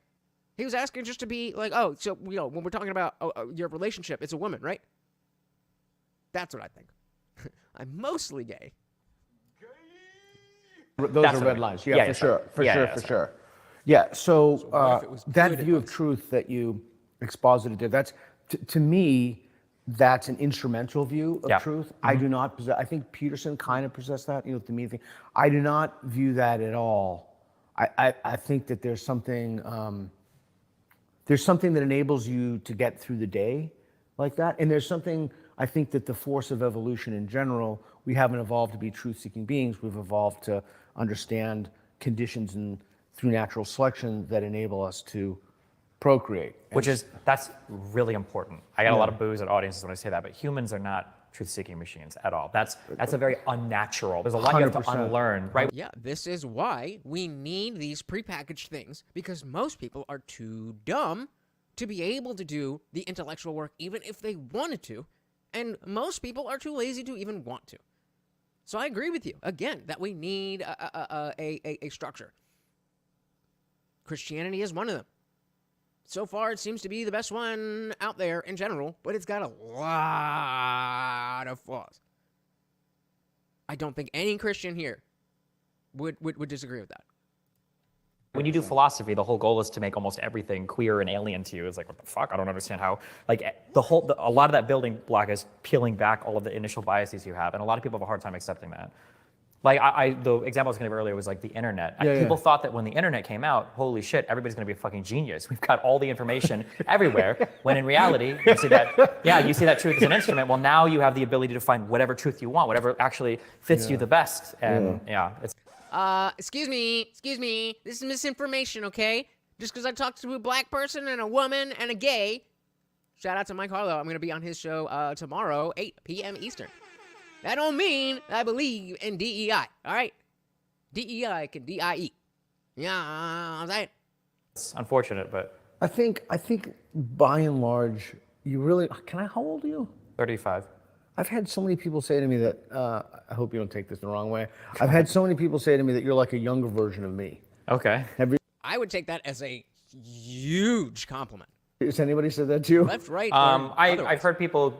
He was asking just to be like, oh, so, when we're talking about your relationship, it's a woman, right? That's what I think. I'm mostly gay. Those are red lines. Yeah, for sure. Yeah, so that view of truth that you exposited there, that's, to me, that's an instrumental view of truth. Mm-hmm. I do not possess, I think Peterson kind of possessed that, the me thing. I do not view that at all. I think that there's something that enables you to get through the day like that. And there's something, I think that the force of evolution in general, we haven't evolved to be truth-seeking beings. We've evolved to understand conditions and through natural selection that enable us to procreate. That's really important. I got a lot of boos at audiences when I say that, but humans are not truth-seeking machines at all. That's a very unnatural. There's a lot you have to unlearn, right? Yeah, this is why we need these prepackaged things, because most people are too dumb to be able to do the intellectual work even if they wanted to, and most people are too lazy to even want to. So I agree with you, again, that we need a structure. Christianity is one of them. So far, it seems to be the best one out there in general, but it's got a lot of flaws. I don't think any Christian here would disagree with that. When you do philosophy, the whole goal is to make almost everything queer and alien to you. It's like, what the fuck? I don't understand how, like, a lot of that building block is peeling back all of the initial biases you have, and a lot of people have a hard time accepting that. Like the example I was going to give earlier was like the internet. People thought that when the internet came out, holy shit, everybody's going to be a fucking genius. We've got all the information everywhere. When in reality, you see that truth as an instrument. Well, now you have the ability to find whatever truth you want, whatever actually fits you the best. And it's. Excuse me, this is misinformation, okay? Just because I talked to a black person and a woman and a gay, shout out to Mike Harlow. I'm going to be on his show tomorrow, 8 p.m. Eastern. That don't mean I believe in DEI, all right? DEI can D-I-E. Yeah, I'm saying. It's unfortunate, but. I think by and large, you really, how old are you? 35. I've had so many people say to me that, I hope you don't take this the wrong way. I've had so many people say to me that you're like a younger version of me. Okay. I would take that as a huge compliment. Has anybody said that to you? Left, right, I've heard people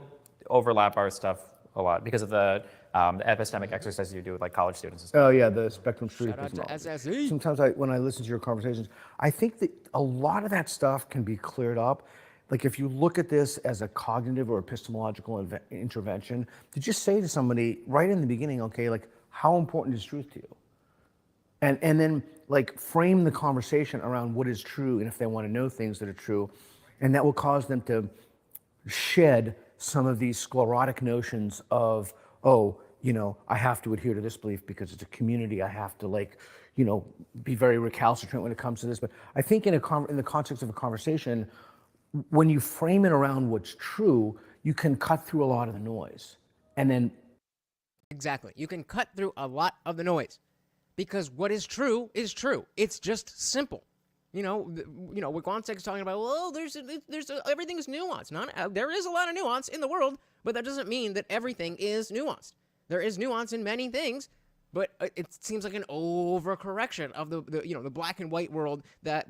overlap our stuff a lot because of the epistemic exercises you do with like college students and stuff. Oh yeah, the spectrum street Shout out to epistemology. SSE. Sometimes when I listen to your conversations, I think that a lot of that stuff can be cleared up. Like if you look at this as a cognitive or epistemological intervention, to just say to somebody right in the beginning, okay, like how important is truth to you? And then like frame the conversation around what is true and if they want to know things that are true. And that will cause them to shed some of these sclerotic notions of, oh, I have to adhere to this belief because it's a community. I have to be very recalcitrant when it comes to this. But I think in the context of a conversation, when you frame it around what's true, you can cut through a lot of the noise. And then. Exactly. You can cut through a lot of the noise because what is true is true. It's just simple. What Gonzag's talking about, well, everything is nuanced. There is a lot of nuance in the world, but that doesn't mean that everything is nuanced. There is nuance in many things, but it seems like an overcorrection of the black and white world that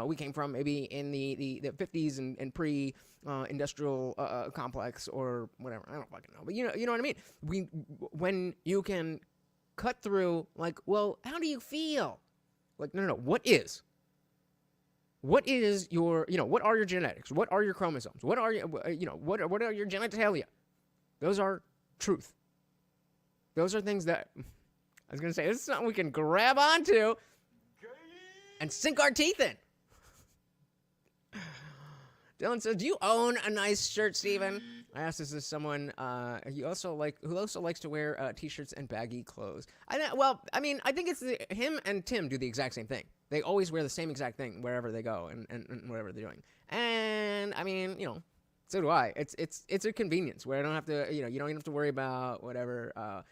we came from maybe in the 50s and pre-industrial complex or whatever. I don't fucking know, but you know what I mean. When you can cut through, like, well, how do you feel? Like, no, what is? What is your, what are your genetics? What are your chromosomes? What are what are your genitalia? Those are truth. Those are things that, I was going to say, this is something we can grab onto and sink our teeth in. Dylan says, do you own a nice shirt, Stephen? I asked this as someone who also likes to wear t-shirts and baggy clothes. I think it's him and Tim do the exact same thing. They always wear the same exact thing wherever they go and whatever they're doing. And I mean, so do I. It's a convenience where I don't have to, you don't even have to worry about whatever. I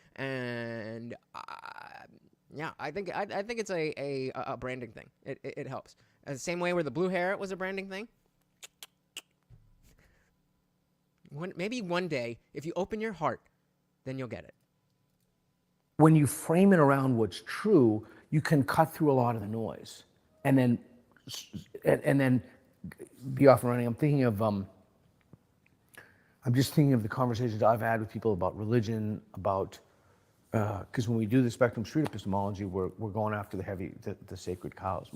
think it's a branding thing. It helps. The same way where the blue hair was a branding thing. Maybe one day, if you open your heart, then you'll get it. When you frame it around what's true, you can cut through a lot of the noise, and then be off and running. I'm just thinking of the conversations I've had with people about religion, about because when we do the spectrum street epistemology, we're going after the sacred cows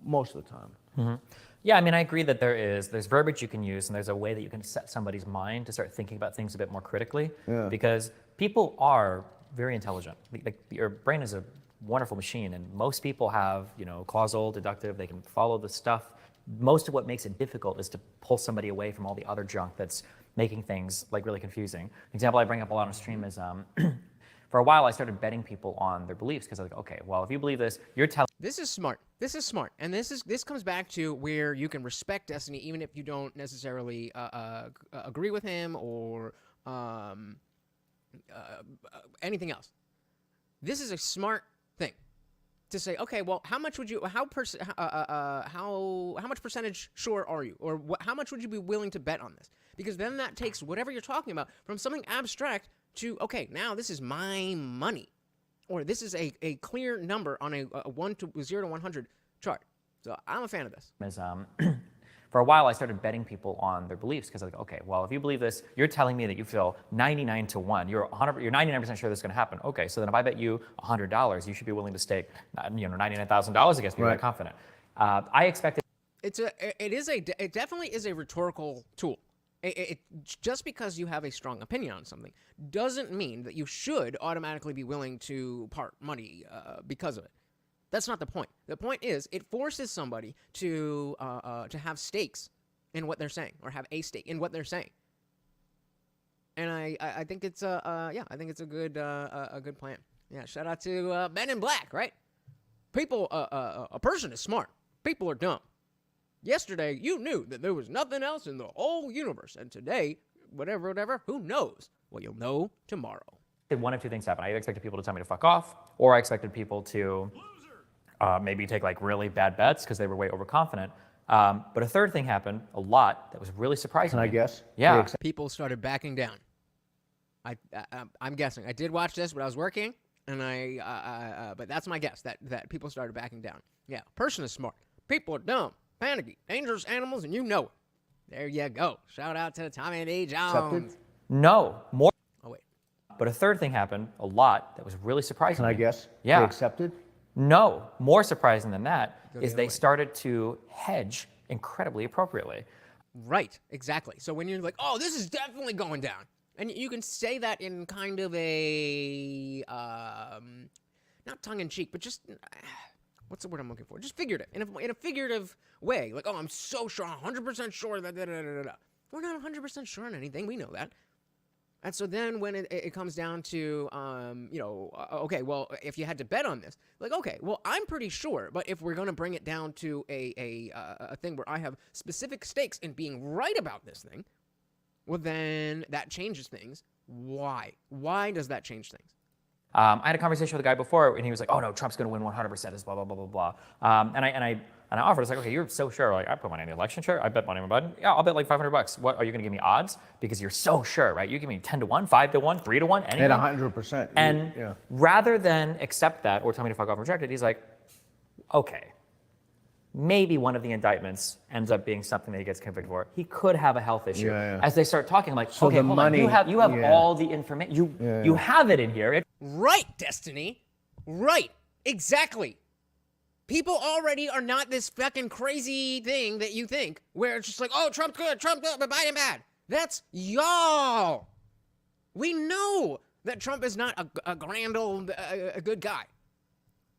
most of the time. Mm-hmm. Yeah, I mean, I agree that there's verbiage you can use and there's a way that you can set somebody's mind to start thinking about things a bit more critically. Yeah. Because people are very intelligent. Like your brain is a wonderful machine, and most people have, causal, deductive. They can follow the stuff. Most of what makes it difficult is to pull somebody away from all the other junk that's making things like really confusing. An example I bring up a lot on stream is for a while I started betting people on their beliefs because I was like, okay, well, if you believe this, you're telling. This is smart. And this comes back to where you can respect Destiny even if you don't necessarily agree with him or anything else. This is a smart thing to say, okay, well, how much percentage sure are you, or how much would you be willing to bet on this? Because then that takes whatever you're talking about from something abstract to, okay, now this is my money. Or this is a clear number on a 0 to 100 chart. So I'm a fan of this. For a while, I started betting people on their beliefs because I was like, okay, well, if you believe this, you're telling me that you feel 99 to 1. You're 99% sure this is going to happen. Okay, so then if I bet you $100, you should be willing to stake, $99,000 against me. Right. That confident. I expected. It definitely is a rhetorical tool. Just because you have a strong opinion on something doesn't mean that you should automatically be willing to part money because of it. That's not the point. The point is it forces somebody to have stakes in what they're saying, or have a stake in what they're saying. And I think it's I think it's a good plan. Yeah, shout out to Men in Black, right? People, a person is smart. People are dumb. Yesterday, you knew that there was nothing else in the whole universe. And today, whatever, who knows? Well, you'll know tomorrow. One of two things happened. I either expected people to tell me to fuck off, or I expected people to maybe take like really bad bets because they were way overconfident. But a third thing happened a lot that was really surprising. Can I guess? Yeah. People started backing down. I'm guessing. I did watch this, but I was working, and but that's my guess, that people started backing down. Yeah, person is smart. People are dumb, panicky, dangerous animals, and you know it. There you go. Shout out to Tommy Lee Jones. Accepted? No, more. Oh, wait. But a third thing happened a lot that was really surprising. Can I guess? Yeah. They accepted? No, more surprising than that Go is the they other way. started to hedge incredibly appropriately. Right, exactly. So when you're like, oh, this is definitely going down. And you can say that in kind of a, not tongue-in-cheek, but just, what's the word I'm looking for? Just figurative, in a figurative way. Like, oh, I'm so sure, 100% sure that, da-da-da-da-da. We're not 100% sure on anything, we know that. And so then when it comes down to, okay, well, if you had to bet on this, like, okay, well, I'm pretty sure, but if we're going to bring it down to a thing where I have specific stakes in being right about this thing, well, then that changes things. Why? Why does that change things? I had a conversation with a guy before, and he was like, "Oh no, Trump's going to win 100%." Is blah blah blah blah blah. And I offered. I was like, "Okay, you're so sure." Like, I put money in the election. Sure, I bet money on Biden. Yeah, I'll bet like $500. What are you going to give me odds? Because you're so sure, right? You give me 10 to 1, 5 to 1, 3 to 1, anything. At 100%. And yeah. rather than accept that or tell me to fuck off and reject it, he's like, "Okay, maybe one of the indictments ends up being something that he gets convicted for. He could have a health issue." Yeah. As they start talking, I'm like, So okay, the hold money- on. You have yeah. all the information. You have it in here. Right, Destiny. Right. Exactly. People already are not this fucking crazy thing that you think, where it's just like, oh, Trump's good, but Biden bad. That's y'all. We know that Trump is not a grand old a good guy.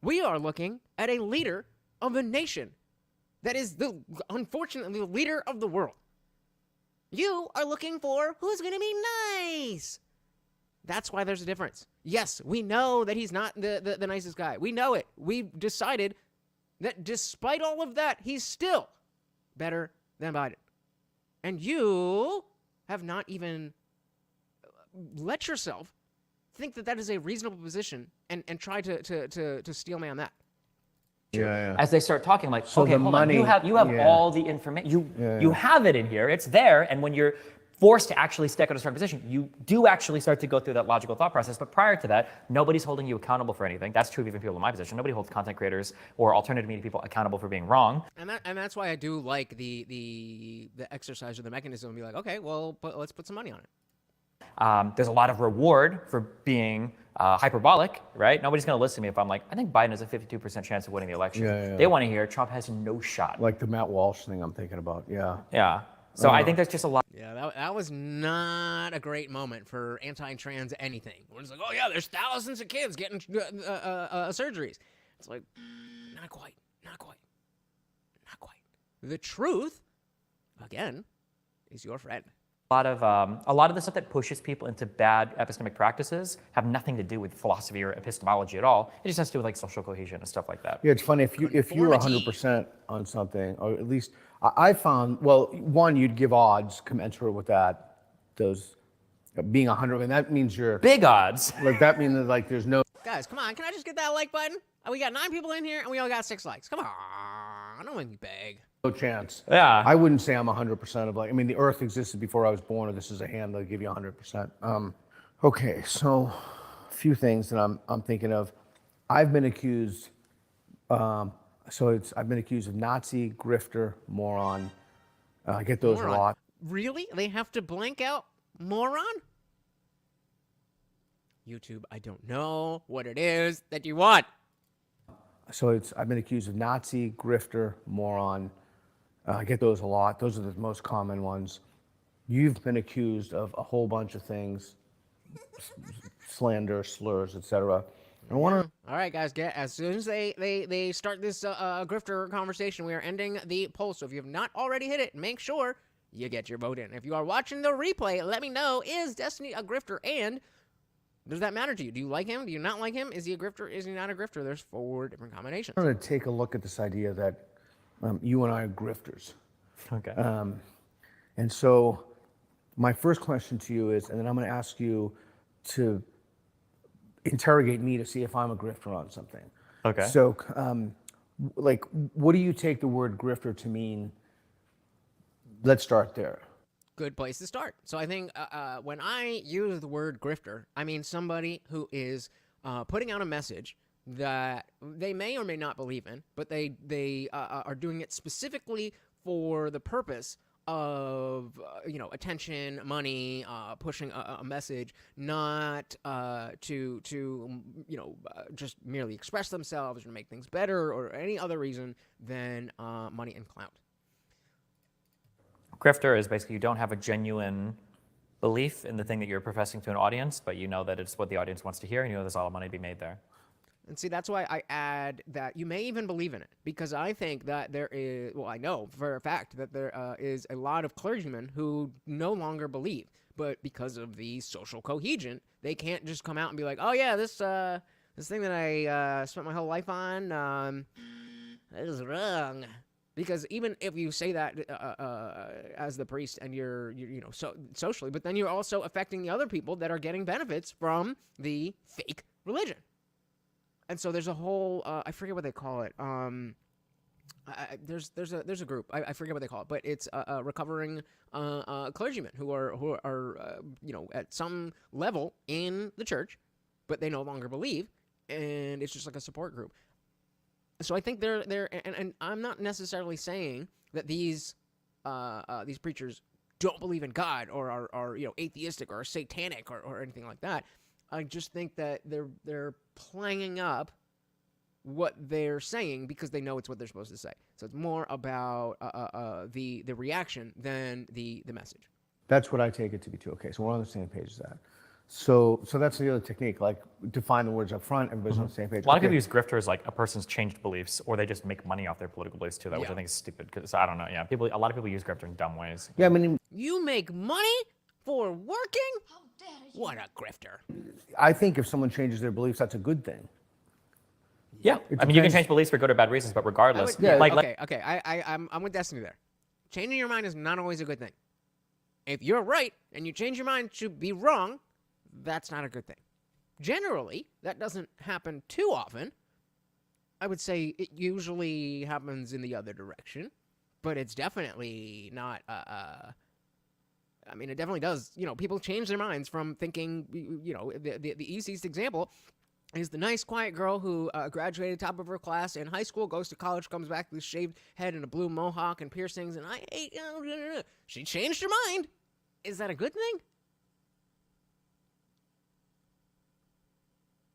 We are looking at a leader of a nation that is, unfortunately, the leader of the world. You are looking for who's going to be nice. That's why there's a difference. Yes, we know that he's not the nicest guy. We know it. We've decided that despite all of that, he's still better than Biden. And you have not even let yourself think that that is a reasonable position and try to steelman that. Yeah. As they start talking, like, So okay, the hold money- on, you have yeah. all the information. You have it in here. It's there. And when you're forced to actually stick at a certain position, you do actually start to go through that logical thought process. But prior to that, nobody's holding you accountable for anything. That's true of even people in my position. Nobody holds content creators or alternative media people accountable for being wrong. And that's why I do like the exercise or the mechanism and be like, okay, well, let's put some money on it. There's a lot of reward for being hyperbolic, right? Nobody's going to listen to me if I'm like, I think Biden has a 52% chance of winning the election. Yeah. They want to hear Trump has no shot. Like the Matt Walsh thing I'm thinking about. Yeah. Yeah. So I think there's just a lot. Yeah, that was not a great moment for anti-trans anything. Where it's like, oh yeah, there's thousands of kids getting surgeries. It's like, not quite. The truth, again, is your friend. A lot of the stuff that pushes people into bad epistemic practices have nothing to do with philosophy or epistemology at all. It just has to do with like social cohesion and stuff like that. Yeah, it's funny if you're Conformity. 100% on something, or at least I found, well, one, you'd give odds commensurate with that. Those being 100, and that means you're Big odds. like that means that like there's no Guys, come on, can I just get that like button? We got 9 people in here and we all got 6 likes. Come on, I don't want to beg. chance. Yeah. I wouldn't say I'm 100% of like. I mean, the Earth existed before I was born, or this is a hand that'll give you 100%. Okay, so a few things that I'm thinking of. I've been accused. I've been accused of Nazi, grifter, moron. I get those Moron. a lot. Really? They have to blank out moron? YouTube, I don't know what it is that you want. I've been accused of Nazi, grifter, moron. I get those a lot. Those are the most common ones. you've been accused of a whole bunch of things, slander, slurs, etc. I want to. All right, guys, as soon as they start this grifter conversation, we are ending the poll. So if you have not already hit it, make sure you get your vote in. If you are watching the replay, let me know, is Destiny a grifter, and does that matter to you? Do you like him? Do you not like him? Is he a grifter? Is he not a grifter? There's 4 different combinations. I'm going to take a look at this idea that you and I are grifters. Okay. And so my first question to you is, and then I'm going to ask you to interrogate me to see if I'm a grifter on something. Okay. So, like, what do you take the word grifter to mean? Let's start there. Good place to start. So I think when I use the word grifter, I mean somebody who is putting out a message that they may or may not believe in, but they are doing it specifically for the purpose of attention, money, pushing a message, not to just merely express themselves or make things better or any other reason than money and clout. Grifter is basically you don't have a genuine belief in the thing that you're professing to an audience, but you know that it's what the audience wants to hear, and you know there's a lot of money to be made there. And see, that's why I add that you may even believe in it, because I think that there is, well, I know for a fact that there is a lot of clergymen who no longer believe, but because of the social cohesion, they can't just come out and be like, oh yeah, this thing that I spent my whole life on, that is wrong. Because even if you say that as the priest and you're so socially, but then you're also affecting the other people that are getting benefits from the fake religion. And so there's a whole I forget what they call it. There's a group I forget what they call it, but it's recovering clergymen who are at some level in the church, but they no longer believe, and it's just like a support group. So I think they're and I'm not necessarily saying that these preachers don't believe in God or are atheistic or satanic or anything like that. I just think that they're playing up what they're saying because they know it's what they're supposed to say. So it's more about the reaction than the message. That's what I take it to be too. Okay, so we're on the same page as that. So that's the other technique, like define the words up front, everybody's on the same page. A lot of people use grifter as like a person's changed beliefs, or they just make money off their political beliefs too, which I think is stupid, because I don't know, a lot of people use grifter in dumb ways. Yeah, I mean, you make money for working? How dare you? What a grifter. I think if someone changes their beliefs, that's a good thing. Yeah, I mean, you can change beliefs for good or bad reasons, but regardless. I'm with Destiny there. Changing your mind is not always a good thing. If you're right and you change your mind to be wrong, that's not a good thing. Generally, that doesn't happen too often. I would say it usually happens in the other direction, but it's definitely not, I mean, it definitely does. People change their minds from thinking, the easiest example is the nice, quiet girl who graduated top of her class in high school, goes to college, comes back with a shaved head and a blue mohawk and piercings, and she changed her mind. Is that a good thing?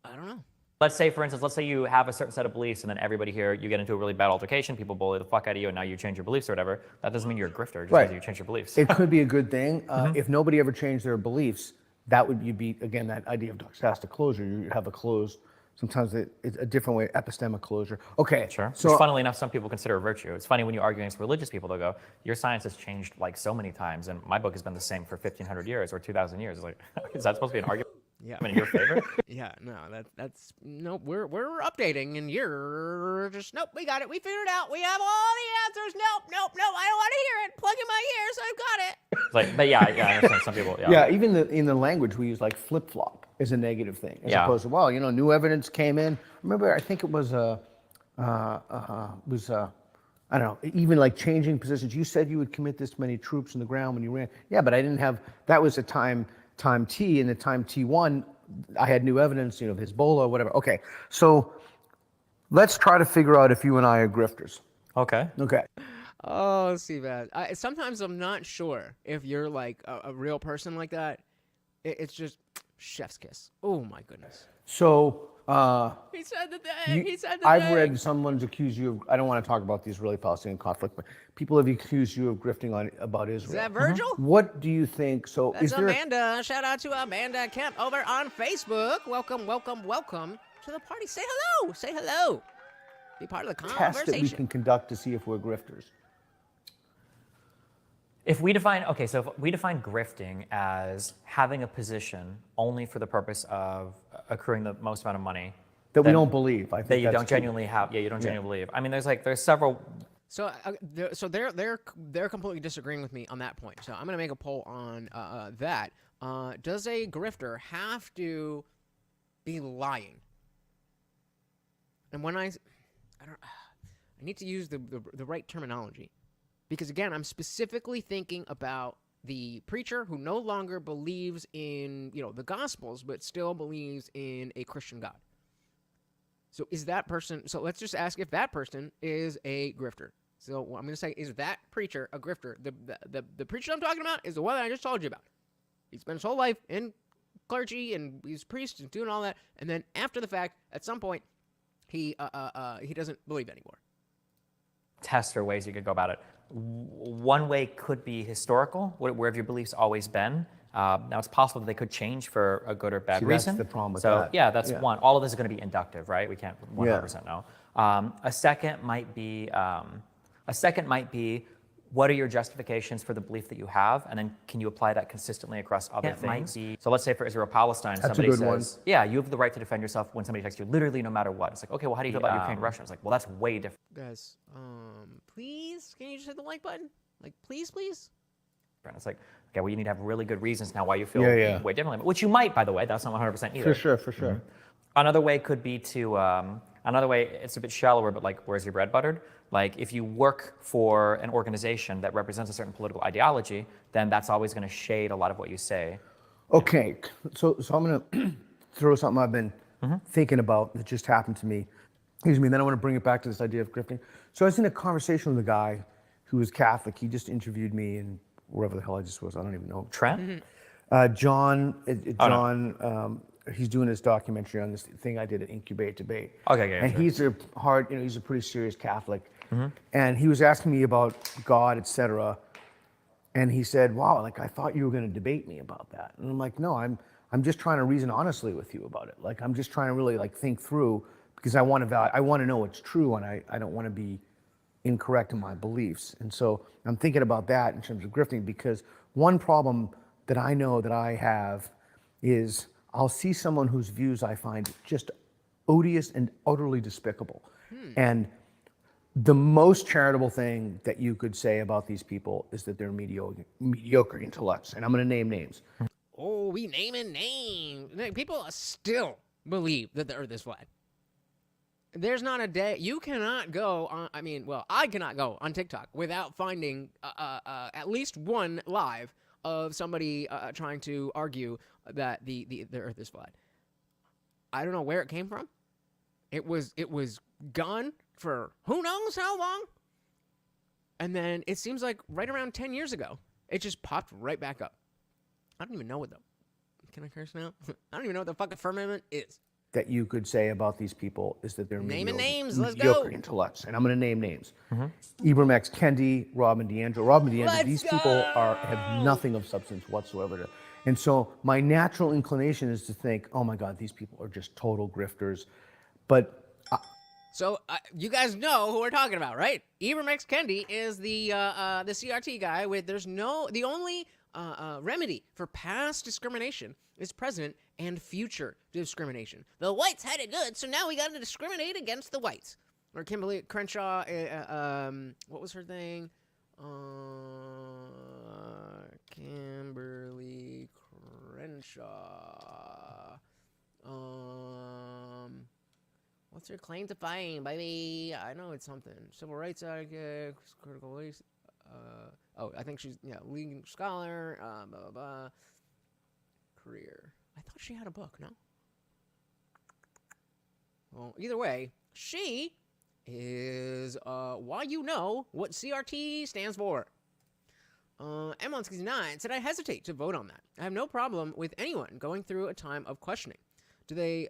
I don't know. Let's say, for instance, let's say you have a certain set of beliefs, and then everybody here, you get into a really bad altercation, people bully the fuck out of you, and now you change your beliefs or whatever. That doesn't mean you're a grifter, it just means you change your beliefs. It could be a good thing. If nobody ever changed their beliefs, that would be, again, that idea of doxastic closure. You have a closed, sometimes it's a different way, epistemic closure. Okay. Sure. So, which, funnily enough, some people consider a virtue. It's funny when you argue against religious people, they'll go, your science has changed like so many times, and my book has been the same for 1,500 years or 2,000 years. It's like, is that supposed to be an argument? Yeah. I mean, in your favor? Yeah, no, that's nope. We're updating, and you're just nope. We got it. We figured it out. We have all the answers. Nope. I don't want to hear it. Plug in my ears. I've got it. It's like, but yeah, I understand some people. Yeah, even in the language we use, like flip flop is a negative thing, as opposed to new evidence came in. Remember, I think it was I don't know, even like changing positions. You said you would commit this many troops in the ground when you ran. Yeah, but I didn't have. That was a time T, and the time T1, I had new evidence, Hezbollah, whatever. Okay, so let's try to figure out if you and I are grifters. Okay. Oh, see, man. Sometimes I'm not sure if you're like a real person like that. It's just chef's kiss. Oh my goodness. So He said that. I've read someone's accused you of. I don't want to talk about these really Palestinian conflict, but people have accused you of grifting about Israel. Is that Virgil? What do you think? So That's is there? Amanda. Shout out to Amanda Kemp over on Facebook. Welcome to the party. Say hello. Say hello. Be part of the Test conversation. that we can conduct to see if we're grifters? If we define grifting as having a position only for the purpose of accruing the most amount of money That we don't believe. I think that you that's don't genuinely have. Yeah, you don't genuinely believe. I mean, there's several. So, they're completely disagreeing with me on that point. So I'm gonna make a poll on that. Does a grifter have to be lying? And when I need to use the right terminology, because again, I'm specifically thinking about the preacher who no longer believes in the Gospels, but still believes in a Christian God. So is that person? So let's just ask if that person is a grifter. So what I'm going to say is that preacher a grifter. The preacher I'm talking about is the one that I just told you about. He spent his whole life in clergy and he's a priest and doing all that, and then after the fact, at some point, he doesn't believe anymore. Tests or ways you could go about it. One way could be historical. Where have your beliefs always been? Now it's possible that they could change for a good or bad reason. That's the problem with so that. yeah, that's one. All of this is going to be inductive, right? We can't 100% know. A second might be what are your justifications for the belief that you have, and then can you apply that consistently across other things? So let's say for Israel-Palestine, somebody says, yeah, you have the right to defend yourself when somebody attacks you, literally no matter what. It's like, okay, well, how do you feel about Ukraine-Russia? It's like, well, that's way different. Guys, please, can you just hit the like button? Like, please? It's like, okay, well, you need to have really good reasons now why you feel Yeah. way differently, which you might, by the way. That's not 100% either. For sure. Another way could be to, another way, it's a bit shallower, but like, where's your bread buttered? Like, if you work for an organization that represents a certain political ideology, then that's always going to shade a lot of what you say. Okay, so I'm going to throw something I've been thinking about that just happened to me. Excuse me, and then I want to bring it back to this idea of grifting. So I was in a conversation with a guy who was Catholic. He just interviewed me and wherever the hell I just was. I don't even know. Trent? John, he's doing this documentary on this thing I did at Incubate Debate. Okay, and he's a he's a pretty serious Catholic. And he was asking me about God, etc. And he said, wow, like I thought you were going to debate me about that. And I'm like, no, I'm just trying to reason honestly with you about it. Like I'm just trying to really like think through, because I want to know what's true, and I don't want to be incorrect in my beliefs. And so I'm thinking about that in terms of grifting, because one problem that I know that I have is I'll see someone whose views I find just odious and utterly despicable. And the most charitable thing that you could say about these people is that they're mediocre intellects. And I'm going to name names. Oh, we naming names. People still believe that the earth is flat. There's not a day you cannot go on. I cannot go on TikTok without finding at least one live of somebody trying to argue that the earth is flat. I don't know where it came from. It was gone for who knows how long. And then it seems like right around 10 years ago, it just popped right back up. I don't even know can I curse now? I don't even know what the fucking firmament is. That you could say about these people is that they're naming names. Let's mediocre go. intellects, and I'm going to name names. Ibram X. Kendi, Robin DeAndre. These people have nothing of substance whatsoever. And so my natural inclination is to think, oh my God, these people are just total grifters. But so you guys know who we're talking about, right? Ibram X. Kendi is the CRT guy with the only remedy for past discrimination is present and future discrimination. The whites had it good, so now we got to discriminate against the whites. Or Kimberly Crenshaw, what was her thing? Kimberly Crenshaw. What's her claim to fame, baby? I know it's something. Civil rights advocate, critical race. I think she's leading scholar. Blah blah blah. Career. I thought she had a book. No. Well, either way, she is why you know what CRT stands for. M169 said, I hesitate to vote on that. I have no problem with anyone going through a time of questioning. Do they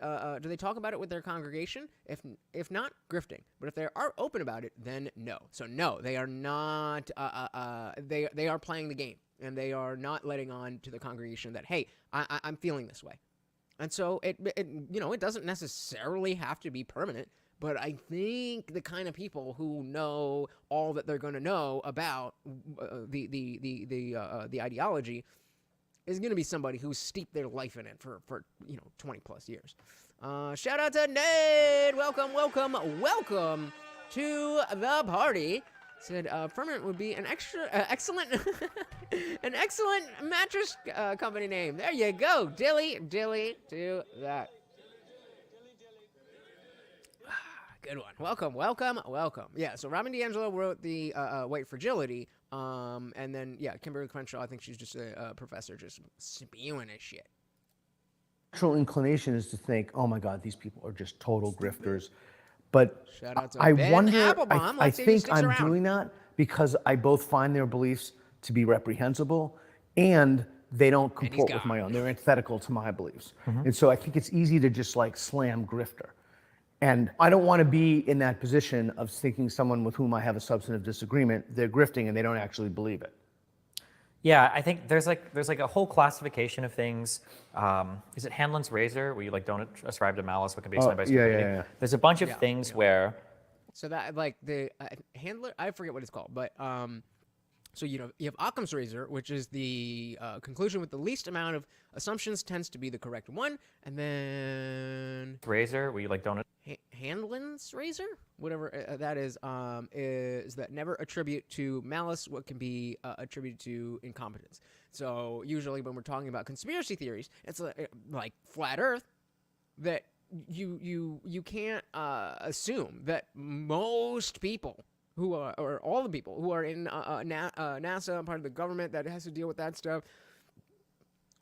talk about it with their congregation? If not, grifting. But if they are open about it, then no. So no, they are not. They are playing the game, and they are not letting on to the congregation that, hey, I'm feeling this way. And so it doesn't necessarily have to be permanent. But I think the kind of people who know all that they're going to know about the ideology is going to be somebody who's steeped their life in it for 20 plus years. Shout out to Nate! Welcome to the party. Said Firmament would be an excellent an excellent mattress company name. There you go, Dilly to that. Good one. Welcome. Yeah, so Robin DiAngelo wrote the White Fragility, and then, yeah, Kimberly Crenshaw, I think she's just a professor just spewing his shit. Natural inclination is to think, oh my God, these people are just total grifters. But Shout out to I Ben wonder, Applebaum. I Let's see if he think sticks I'm around. doing that because I both find their beliefs to be reprehensible and they don't comport with my own. They're antithetical to my beliefs. And so I think it's easy to just like slam grifter. And I don't want to be in that position of thinking someone with whom I have a substantive disagreement, they're grifting and they don't actually believe it. Yeah, I think there's like a whole classification of things. Is it Hanlon's razor, where you like don't ascribe to malice what can be explained by stupidity? Yeah. There's a bunch of things where. So that like the handler, I forget what it's called, but so you have Occam's razor, which is the conclusion with the least amount of assumptions tends to be the correct one, and then Razor, where you like don't. Hanlon's razor, whatever that is that never attribute to malice what can be attributed to incompetence. So usually when we're talking about conspiracy theories, it's like flat Earth, that you can't assume that most people who are, or all the people who are in NASA, part of the government that has to deal with that stuff,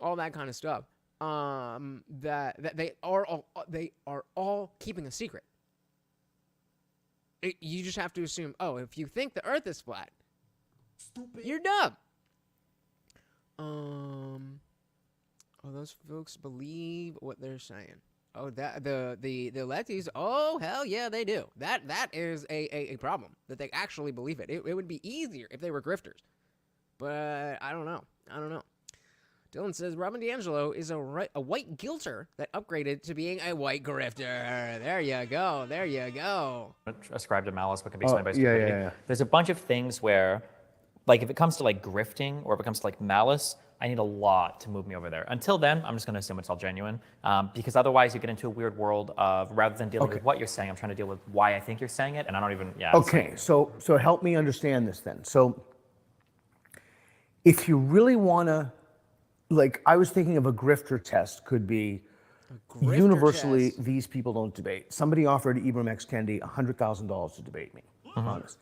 all that kind of stuff, that they are all keeping a secret. You just have to assume, oh, if you think the Earth is flat, stupid, you're dumb. Those folks believe what they're saying. Oh, that the lefties. Oh, hell yeah, they do. That is a problem, that they actually believe it. It would be easier if they were grifters, but I don't know. Dylan says Robin DiAngelo is a white guilter that upgraded to being a white grifter. There you go. Ascribe to malice what can be explained by stupidity. Yeah. There's a bunch of things where, like, if it comes to like grifting or if it comes to like malice, I need a lot to move me over there. Until then, I'm just going to assume it's all genuine, because otherwise you get into a weird world of, rather than dealing with what you're saying, I'm trying to deal with why I think you're saying it, and I don't even. Yeah. Okay, so help me understand this then. So if you really want to, like, I was thinking of a grifter test could be universally test. These people don't debate. Somebody offered Ibram X. Kendi $100,000 to debate me. Honest.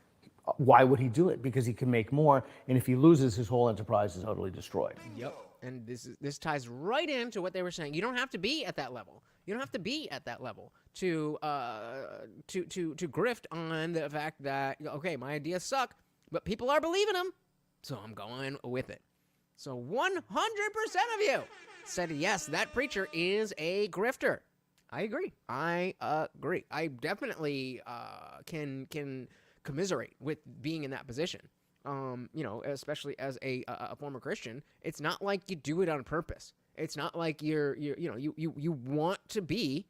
Why would he do it? Because he can make more, and if he loses, his whole enterprise is utterly destroyed. Yep. And this ties right into what they were saying. You don't have to be at that level. You don't have to be at that level to grift on the fact that, okay, my ideas suck, but people are believing them, so I'm going with it. So 100% of you said yes, that preacher is a grifter. I agree. I definitely can commiserate with being in that position. Especially as a former Christian, it's not like you do it on purpose. It's not like you want to be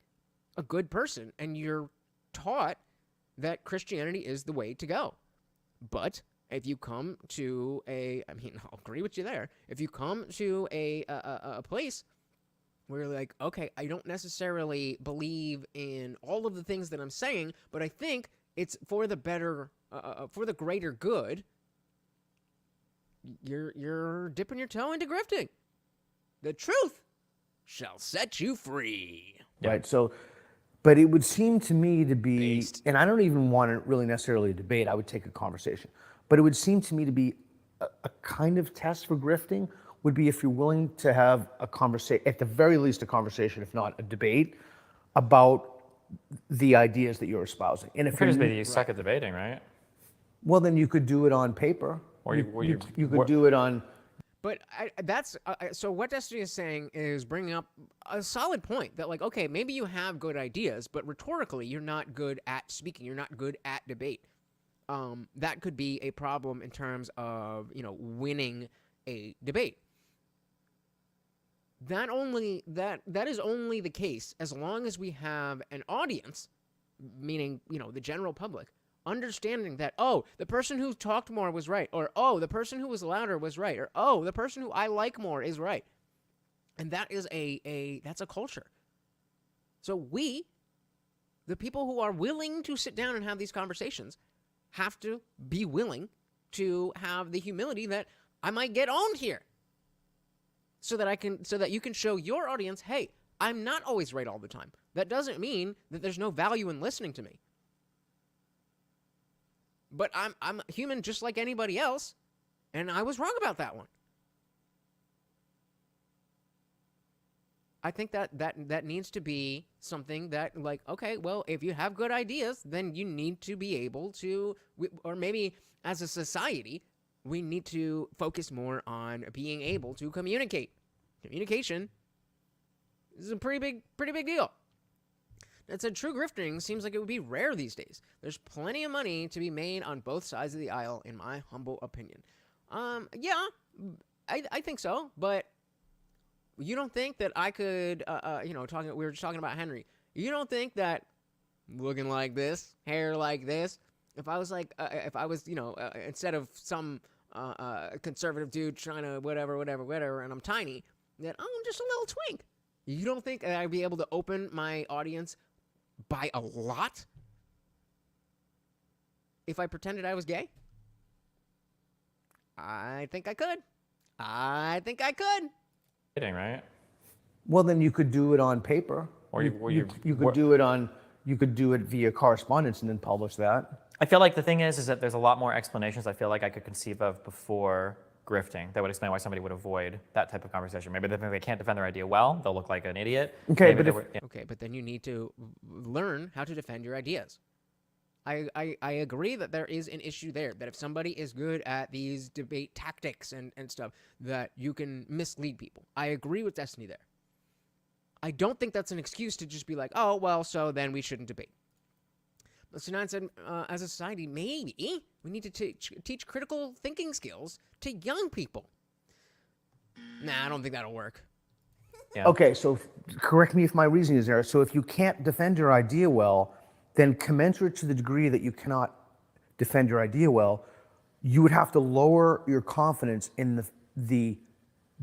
a good person, and you're taught that Christianity is the way to go. But if you come to I'll agree with you there. If you come to a place where you're like, okay, I don't necessarily believe in all of the things that I'm saying, but I think it's for the better, for the greater good, you're dipping your toe into grifting. The truth shall set you free. Right. So, but it would seem to me to be, Based. and I don't even want to really necessarily debate. I would take a conversation, but it would seem to me to be a kind of test for grifting would be if you're willing to have a conversation, at the very least a conversation, if not a debate, about the ideas that you're espousing. And if You suck at debating, right? well, then you could do it on paper. Or you could do it on. But that's so what Destiny is saying is bringing up a solid point that, like, okay, maybe you have good ideas, but rhetorically you're not good at speaking. You're not good at debate. That could be a problem in terms of, you know, winning a debate. That is only the case as long as we have an audience, meaning, you know, the general public, understanding that, oh, the person who talked more was right, or, oh, the person who was louder was right, or, oh, the person who I like more is right. And that is that's a culture. So we, the people who are willing to sit down and have these conversations, have to be willing to have the humility that I might get owned here. So that you can show your audience, hey, I'm not always right all the time. That doesn't mean that there's no value in listening to me. But I'm human just like anybody else, and I was wrong about that one. I think that needs to be something that, like, okay, well, if you have good ideas, then you need to be able to, or maybe as a society, we need to focus more on being able to communicate. Communication is a pretty big deal. That said, true grifting seems like it would be rare these days. There's plenty of money to be made on both sides of the aisle, in my humble opinion. Yeah, I think so, but you don't think that I could, you know, we were just talking about Henry. You don't think that looking like this, hair like this, if I was, you know, instead of some conservative dude trying to whatever, and I'm tiny, that I'm just a little twink. You don't think that I'd be able to open my audience by a lot if I pretended I was gay? I think I could. Kidding, right? Well, then you could do it on paper. Or you could do it via correspondence and then publish that. I feel like the thing is that there's a lot more explanations I feel like I could conceive of before grifting that would explain why somebody would avoid that type of conversation. Maybe they can't defend their idea well, they'll look like an idiot. Okay, okay, but then you need to learn how to defend your ideas. I agree that there is an issue there, that if somebody is good at these debate tactics and stuff, that you can mislead people. I agree with Destiny there. I don't think that's an excuse to just be like, oh, well, so then we shouldn't debate. But Sinan said, as a society, maybe we need to teach critical thinking skills to young people. Nah, I don't think that'll work. Yeah. Okay, so correct me if my reasoning is there. So if you can't defend your idea well, then commensurate to the degree that you cannot defend your idea well, you would have to lower your confidence in the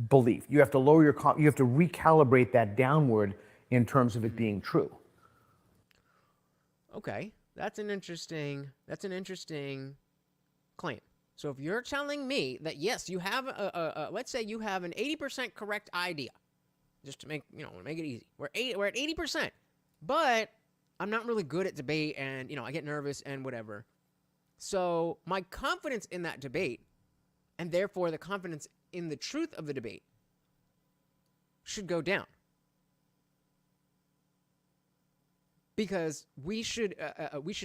belief. You have to lower you have to recalibrate that downward in terms of it being true. Okay, that's an interesting claim. So if you're telling me that yes, you have let's say you have an 80% correct idea, just to make it easy. We're at 80%, but I'm not really good at debate, and I get nervous and whatever. So my confidence in that debate, and therefore the confidence in the truth of the debate, should go down. Because we should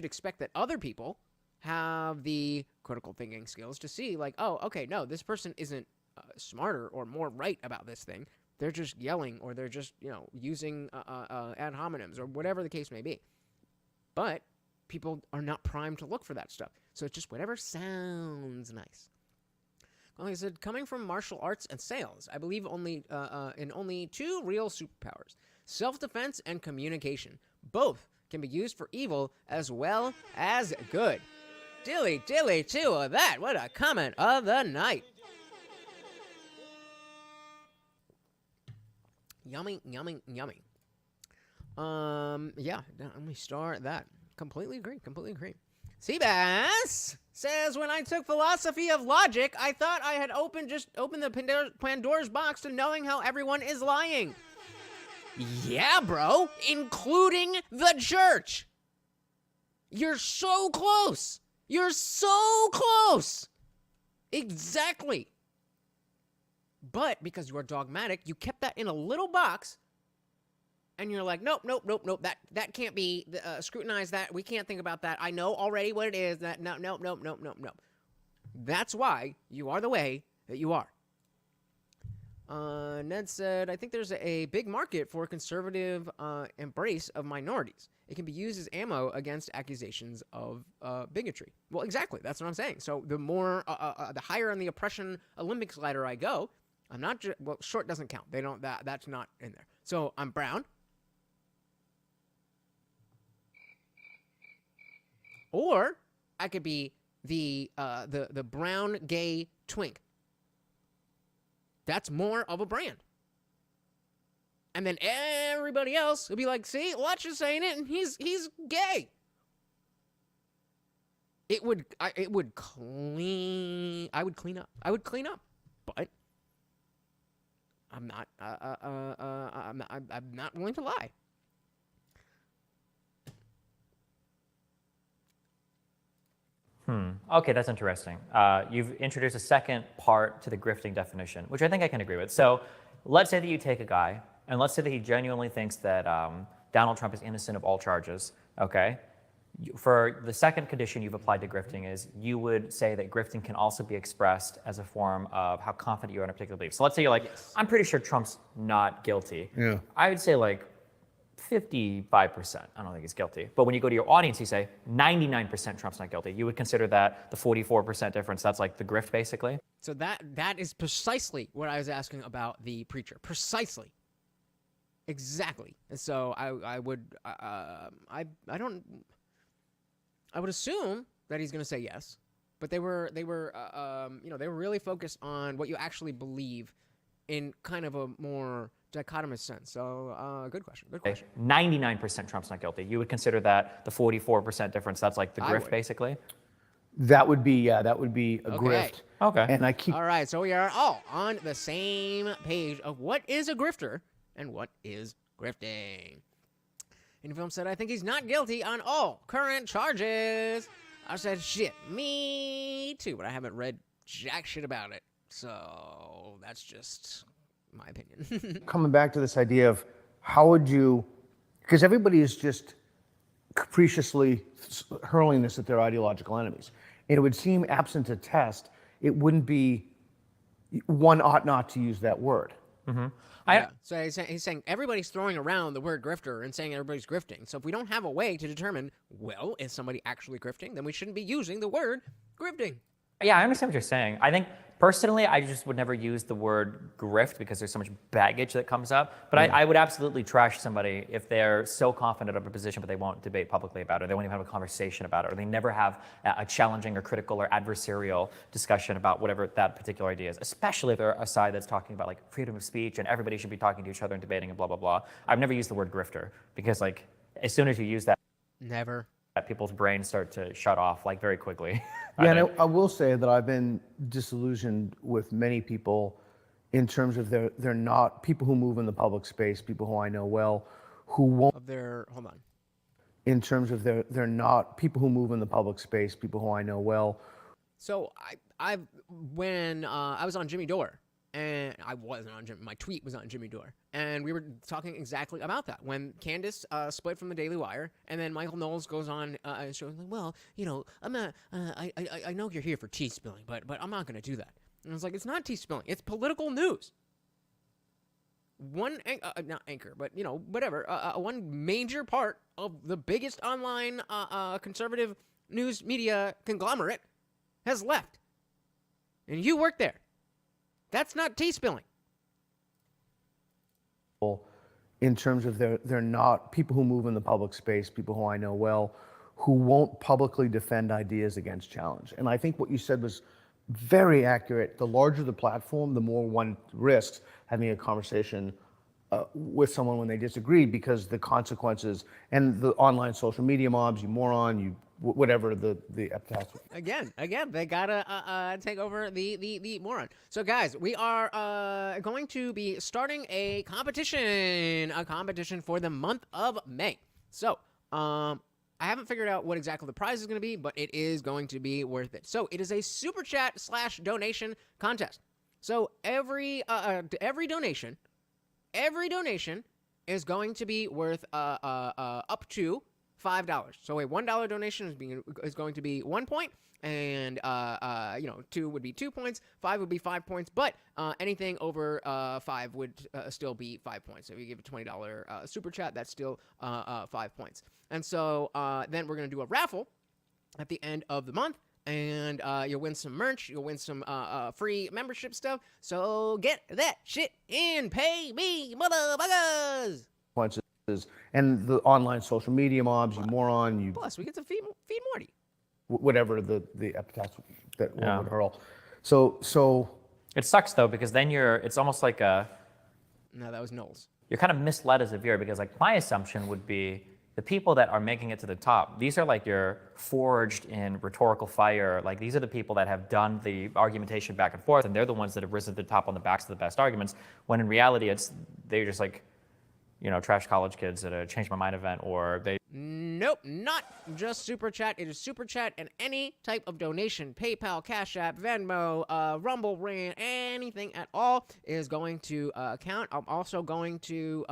expect that other people have the critical thinking skills to see, like, oh, okay, no, this person isn't smarter or more right about this thing. They're just yelling, or they're just using ad hominems, or whatever the case may be. But people are not primed to look for that stuff. So it's just whatever sounds nice. Like I said, coming from martial arts and sales, I believe in only two real superpowers: self-defense and communication. Both can be used for evil as well as good. Dilly two of that. What a comment of the night. Yummy. Yeah, let me start that. Completely agree. Seabass says, when I took philosophy of logic, I thought I had opened the Pandora's box to knowing how everyone is lying. Yeah, bro, including the church. You're so close. Exactly. But because you are dogmatic, you kept that in a little box, and you're like, nope. That can't be scrutinize that. We can't think about that. I know already what it is. Nope. That's why you are the way that you are. Ned said, I think there's a big market for conservative embrace of minorities. It can be used as ammo against accusations of bigotry. Well, exactly. That's what I'm saying. So the more, the higher on the oppression Olympics ladder I go, I'm not just, well, short doesn't count. They don't, that's not in there. So I'm brown. Or I could be the brown gay twink. That's more of a brand. And then everybody else would be like, see, Lutch is saying it, and he's gay. I would clean up. But I'm not I'm not willing to lie. Okay, that's interesting. You've introduced a second part to the grifting definition, which I think I can agree with. So let's say that you take a guy, and let's say that he genuinely thinks that Donald Trump is innocent of all charges, okay? For the second condition you've applied to grifting is you would say that grifting can also be expressed as a form of how confident you are in a particular belief. So let's say you're like, yes, I'm pretty sure Trump's not guilty. Yeah. I would say like 55%. I don't think he's guilty. But when you go to your audience, you say 99% Trump's not guilty. You would consider that the 44% difference, that's like the grift, basically? So that is precisely what I was asking about the preacher. Precisely. Exactly. And so I would assume that he's going to say yes, but they were really focused on what you actually believe in kind of a more dichotomous sense. So good question. 99% Trump's not guilty. You would consider that the 44% difference, that's like the grift, basically? That would be a grift. Okay. And all right, so we are all on the same page of what is a grifter and what is grifting. Infilm said, I think he's not guilty on all current charges. I said, shit, me too, but I haven't read jack shit about it. So that's just my opinion. Coming back to this idea of how would you, because everybody is just capriciously hurling this at their ideological enemies. And it would seem, absent a test, it wouldn't be, one ought not to use that word. Mm-hmm. So he's saying everybody's throwing around the word grifter and saying everybody's grifting. So if we don't have a way to determine, well, is somebody actually grifting, then we shouldn't be using the word grifting. Yeah, I understand what you're saying. I think, personally, I just would never use the word grift because there's so much baggage that comes up. But I would absolutely trash somebody if they're so confident of a position, but they won't debate publicly about it, or they won't even have a conversation about it, or they never have a challenging or critical or adversarial discussion about whatever that particular idea is, especially if they're a side that's talking about like freedom of speech and everybody should be talking to each other and debating and blah, blah, blah. I've never used the word grifter because like as soon as you use that, never. People's brains start to shut off like very quickly. Yeah, and I will say that I've been disillusioned with many people in terms of they're not people who move in the public space, people who I know well, who won't. Hold on. In terms of they're not people who move in the public space, people who I know well. So when I was on Jimmy Dore, and I wasn't on Jimmy, my tweet was on Jimmy Dore, and we were talking exactly about that. When Candace split from the Daily Wire, and then Michael Knowles goes on and showing like, well, you know, I'm not, I know you're here for tea spilling, but I'm not going to do that. And I was like, it's not tea spilling, it's political news. One, not anchor, but you know, whatever. One major part of the biggest online conservative news media conglomerate has left, and you work there. That's not tea spilling. In terms of they're not people who move in the public space, people who I know well, who won't publicly defend ideas against challenge. And I think what you said was very accurate. The larger the platform, the more one risks having a conversation with someone when they disagree, because the consequences and the online social media mobs, you moron, you whatever the epithet. Again, they gotta take over the moron. So guys, we are going to be starting a competition for the month of May. So I haven't figured out what exactly the prize is going to be, but it is going to be worth it. So it is a super chat / donation contest. So every donation is going to be worth up to $5. So a $1 donation is going to be 1 point, and 2 would be 2 points, 5 would be 5 points, but anything over 5 would still be 5 points. So if you give a $20 super chat, that's still 5 points. And so then we're going to do a raffle at the end of the month. And you'll win some merch. You'll win some free membership stuff. So get that shit in. Pay me, motherfuckers. And the online social media mobs, you moron, you Plus, we get to feed Morty. whatever the epithets that one would hurl. So It sucks though, because then it's almost like No, that was Knowles. you're kind of misled as a viewer, because like my assumption would be the people that are making it to the top, these are like your forged in rhetorical fire. Like these are the people that have done the argumentation back and forth, and they're the ones that have risen to the top on the backs of the best arguments, when in reality they're just like, trash college kids at a Change My Mind event, or they... Nope, not just Super Chat. It is Super Chat and any type of donation, PayPal, Cash App, Venmo, Rumble, Rant, anything at all is going to count. I'm also going to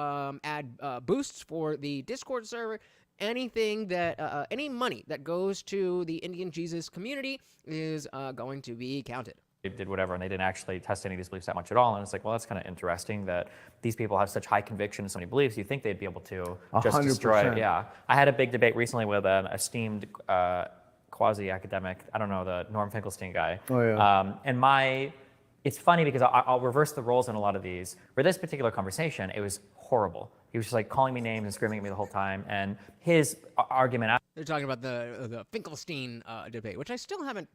add boosts for the Discord server. Anything that, any money that goes to the Indian Jesus community is going to be counted. They did whatever, and they didn't actually test any of these beliefs that much at all. And it's like, well, that's kind of interesting that these people have such high conviction in so many beliefs. You think they'd be able to just 100%. destroy it. Yeah. I had a big debate recently with an esteemed quasi-academic, I don't know, the Norm Finkelstein guy. Oh, yeah. And it's funny because I'll reverse the roles in a lot of these. For this particular conversation, it was horrible. He was just like calling me names and screaming at me the whole time. And his argument... They're talking about the Finkelstein debate, which I still haven't,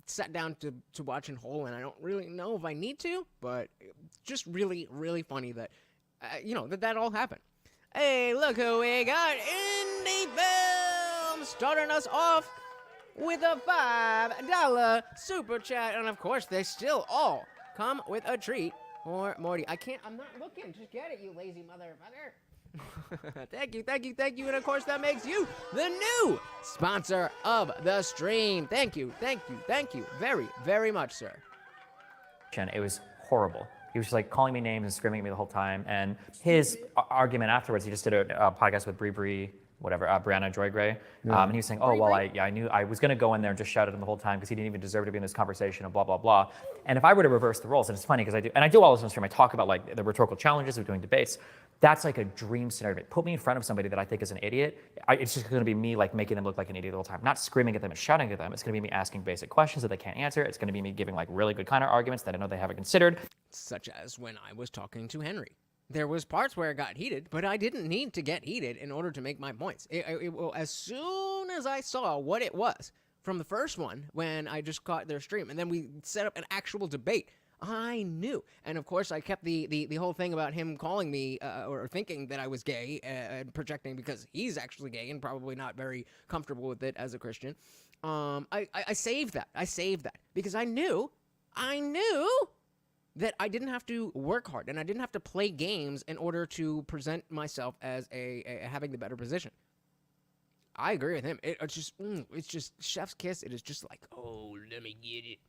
sat down to watch in whole, and I don't really know if I need to, but just really, really funny that, that all happened. Hey, look who we got! Indie Film! Starting us off with a $5 super chat, and of course, they still all come with a treat for Morty. I'm not looking, just get it, you lazy motherfucker. Thank you, and of course that makes you the new sponsor of the stream. Thank you very, very much, sir. It was horrible. He was just like calling me names and screaming at me the whole time. And his argument afterwards, he just did a podcast with Brianna Joy Gray, and he was saying, "Oh well, I knew I was going to go in there and just shout at him the whole time because he didn't even deserve to be in this conversation and blah blah blah." And if I were to reverse the roles, and it's funny because I do all this on stream. I talk about like the rhetorical challenges of doing debates. That's like a dream scenario. Put me in front of somebody that I think is an idiot. It's just going to be me like making them look like an idiot the whole time, not screaming at them and shouting at them. It's going to be me asking basic questions that they can't answer. It's going to be me giving like really good counter arguments that I know they haven't considered. Such as when I was talking to Henry. There was parts where it got heated, but I didn't need to get heated in order to make my points. As soon as I saw what it was from the first one, when I just caught their stream, and then we set up an actual debate, I knew. And of course, I kept the whole thing about him calling me or thinking that I was gay and projecting because he's actually gay and probably not very comfortable with it as a Christian. I saved that. I saved that because I knew that I didn't have to work hard and I didn't have to play games in order to present myself as a having the better position. I agree with him. It's just chef's kiss. It is just like, oh, let me get it.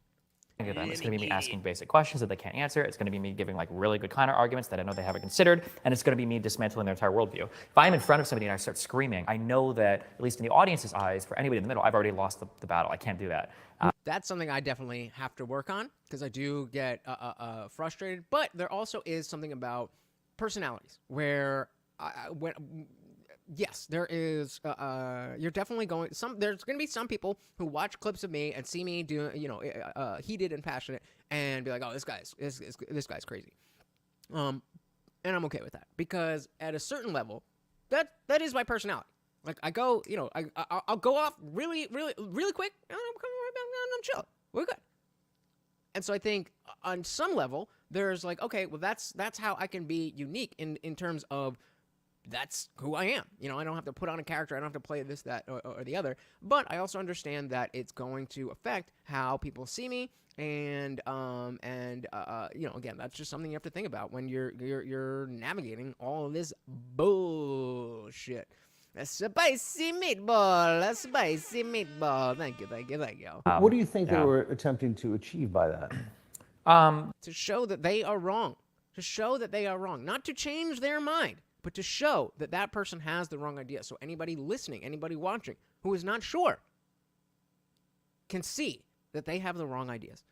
It's going to be me asking basic questions that they can't answer. It's going to be me giving like really good counter arguments that I know they haven't considered, and it's going to be me dismantling their entire worldview. If I'm in front of somebody and I start screaming, I know that at least in the audience's eyes, for anybody in the middle, I've already lost the battle. I can't do that. That's something I definitely have to work on because I do get frustrated. But there also is something about personalities where yes, there is. You're definitely going. There's going to be some people who watch clips of me and see me do, heated and passionate, and be like, "Oh, this guy's crazy," and I'm okay with that because at a certain level, that is my personality. Like I go, I'll go off really, really, really quick, and I'm coming right back down and chill. We're good. And so I think on some level, there's like, okay, well, that's how I can be unique in terms of. That's who I am. I don't have to put on a character. I don't have to play this, that, or the other. But I also understand that it's going to affect how people see me. And again, that's just something you have to think about when you're navigating all of this bullshit. A spicy meatball. Thank you. What do you think they were attempting to achieve by that? To show that they are wrong. Not to change their mind. But to show that that person has the wrong idea. So anybody listening, anybody watching who is not sure can see that they have the wrong ideas.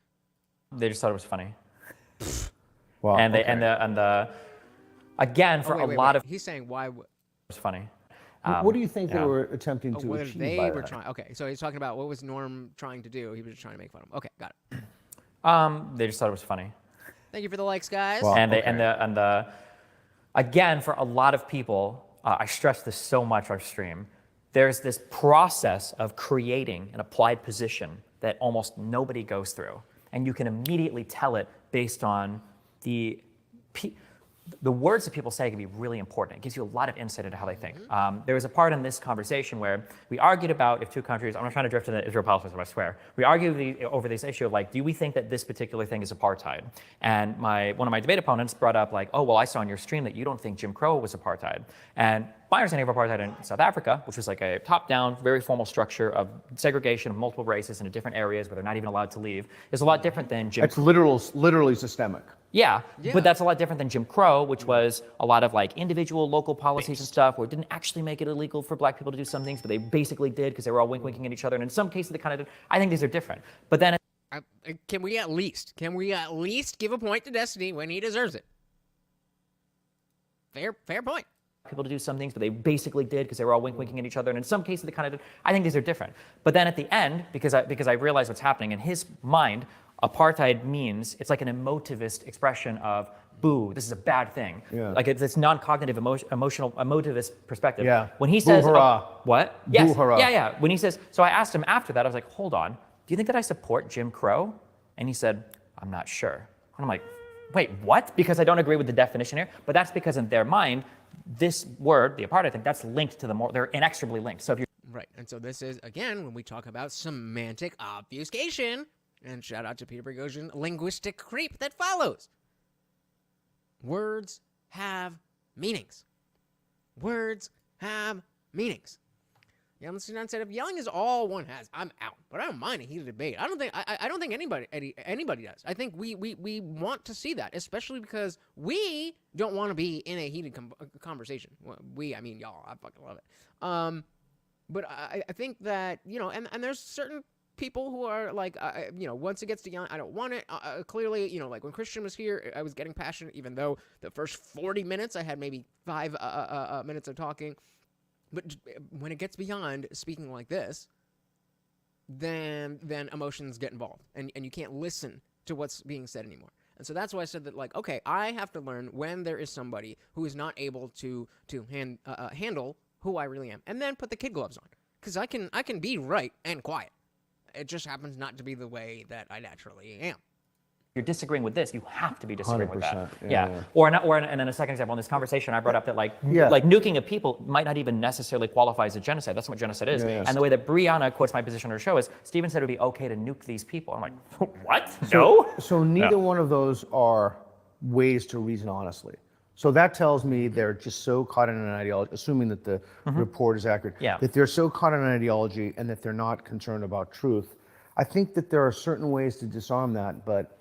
They just thought it was funny. Wow. And they okay. and the again for a lot of He's saying why. it's funny. What do you think they yeah. were attempting to Whether achieve they by were that? trying. Okay, so he's talking about what was Norm trying to do. He was just trying to make fun of him. Okay, got it. They just thought it was funny. Thank you for the likes, guys. Wow. And they okay. and the again for a lot of people, I stress this so much on stream. There's this process of creating an applied position that almost nobody goes through, and you can immediately tell it based on the words that people say can be really important. It gives you a lot of insight into how they think. There was a part in this conversation where we argued about if two countries, I'm not trying to drift into Israel-Palestine, I swear. We argued over this issue of like, do we think that this particular thing is apartheid? And one of my debate opponents brought up like, oh, well, I saw on your stream that you don't think Jim Crow was apartheid. And my understanding of apartheid in South Africa, which was like a top-down, very formal structure of segregation of multiple races into different areas where they're not even allowed to leave, is a lot different than Jim It's literally systemic. Yeah, but that's a lot different than Jim Crow, which was a lot of like individual local policies and stuff where it didn't actually make it illegal for black people to do some things, but they basically did because they were all winking at each other. And in some cases, they kind of did. I think these are different. But then Can we at least give a point to Destiny when he deserves it? Fair point. people to do some things, but they basically did because they were all winking at each other. And in some cases, they kind of did. I think these are different. But then at the end, because I realized what's happening in his mind, apartheid means it's like an emotivist expression of boo, this is a bad thing. Yeah. Like it's this non-cognitive emotivist perspective. Yeah. When he Boo says, hurrah. what? Yes. Boo hurrah. Yeah. When he says, so I asked him after that, I was like, hold on, do you think that I support Jim Crow? And he said, I'm not sure. And I'm like, wait, what? Because I don't agree with the definition here. But that's because in their mind, this word, the apartheid thing, that's linked to the more, they're inexorably linked. So if you're Right, and so this is, again, when we talk about semantic obfuscation, and shout out to Peter Boghossian, linguistic creep that follows. Words have meanings. Words have meanings. Yeah, Mr. Nunn said, if yelling is all one has, I'm out. But I don't mind a heated debate. I don't think anybody does. I think we want to see that, especially because we don't want to be in a heated conversation. Well, I mean y'all. I fucking love it. But I think that, you know, and there's certain people who are like, you know, once it gets to yelling, I don't want it. Clearly, you know, like when Christian was here, I was getting passionate, even though the first 40 minutes I had maybe 5 minutes of talking. But when it gets beyond speaking like this, then emotions get involved, and you can't listen to what's being said anymore. And so that's why I said that, like, okay, I have to learn when there is somebody who is not able to handle who I really am, and then put the kid gloves on, because I can be right and quiet. It just happens not to be the way that I naturally am. you're disagreeing with this, you have to be disagreeing with that. 100%, Yeah. And then a second example, in this conversation, I brought up that like nuking of people might not even necessarily qualify as a genocide. That's what genocide is. And the way that Brianna quotes my position on her show is, Stephen said it would be okay to nuke these people. I'm like, what? No? So neither one of those are ways to reason honestly. So that tells me they're just so caught in an ideology, assuming that the report is accurate, that they're so caught in an ideology and that they're not concerned about truth. I think that there are certain ways to disarm that, but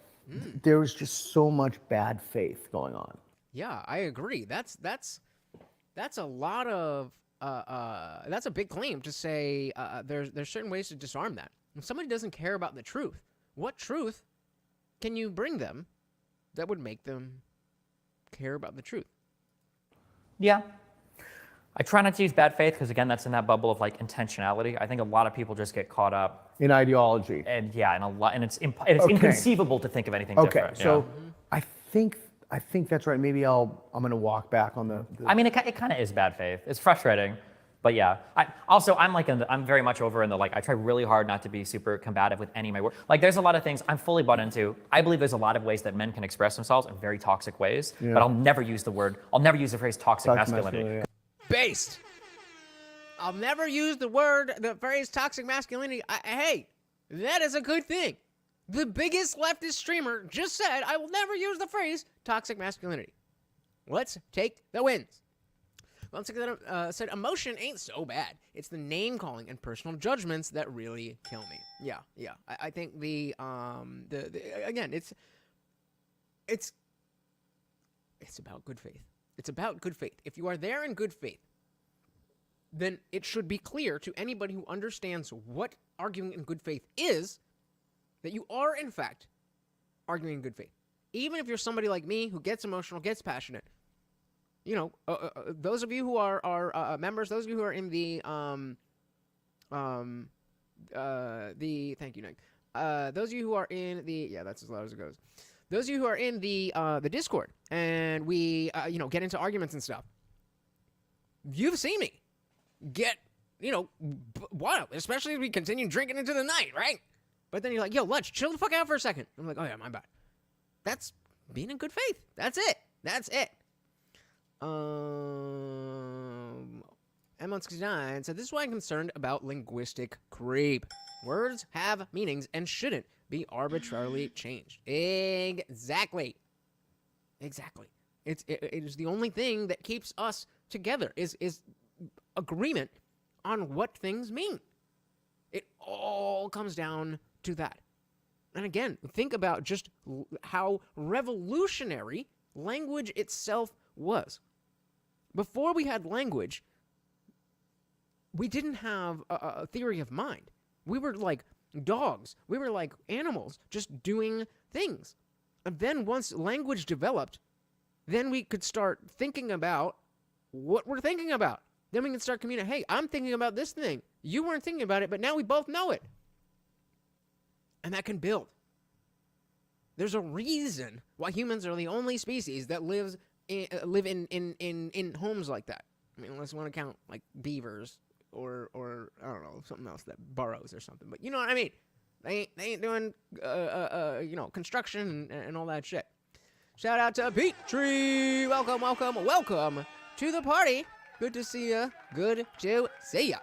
there is just so much bad faith going on. Yeah, I agree. That's a lot of that's a big claim to say there's certain ways to disarm that. If somebody doesn't care about the truth, what truth can you bring them that would make them care about the truth? Yeah. I try not to use bad faith because, again, that's in that bubble of like intentionality. I think a lot of people just get caught up in ideology. And it's inconceivable to think of anything different. Okay, so I think that's right. Maybe I'm going to walk back on the I mean, it kind of is bad faith. It's frustrating, but yeah. I'm very much over in the like. I try really hard not to be super combative with any of my work. Like, there's a lot of things I'm fully bought into. I believe there's a lot of ways that men can express themselves in very toxic ways. But I'll never use the phrase toxic masculinity. Based. I'll never use the phrase toxic masculinity. Hey, that is a good thing. The biggest leftist streamer just said, I will never use the phrase toxic masculinity. Let's take the wins. Once again, said emotion ain't so bad. It's the name calling and personal judgments that really kill me. Yeah. I think again, it's about good faith. It's about good faith. If you are there in good faith, then it should be clear to anybody who understands what arguing in good faith is that you are, in fact, arguing in good faith. Even if you're somebody like me who gets emotional, gets passionate, you know, those of you who are members, those of you who are in the thank you, Nick. Those of you who are in the, yeah, that's as loud as it goes. Those of you who are in the Discord and we, you know, get into arguments and stuff, you've seen me get, you know, wild, especially as we continue drinking into the night, right? But then you're like, yo, Lutch, chill the fuck out for a second. I'm like, oh yeah, my bad. That's being in good faith. That's it. That's it. M169 said, this is why I'm concerned about linguistic creep. Words have meanings and shouldn't be arbitrarily changed. Exactly. Exactly. It is the only thing that keeps us together is agreement on what things mean. It all comes down to that. And again, think about just how revolutionary language itself was. Before we had language, we didn't have a theory of mind. We were like dogs. We were like animals, just doing things. And then once language developed, then we could start thinking about what we're thinking about. Then we can start communicating, hey, I'm thinking about this thing. You weren't thinking about it, but now we both know it. And that can build. There's a reason why humans are the only species that live in homes like that. I mean, unless you want to count like beavers or I don't know, something else that burrows or something. But you know what I mean? They ain't doing you know, construction and all that shit. Shout out to Petrie. Welcome to the party. Good to see ya. Good to see ya.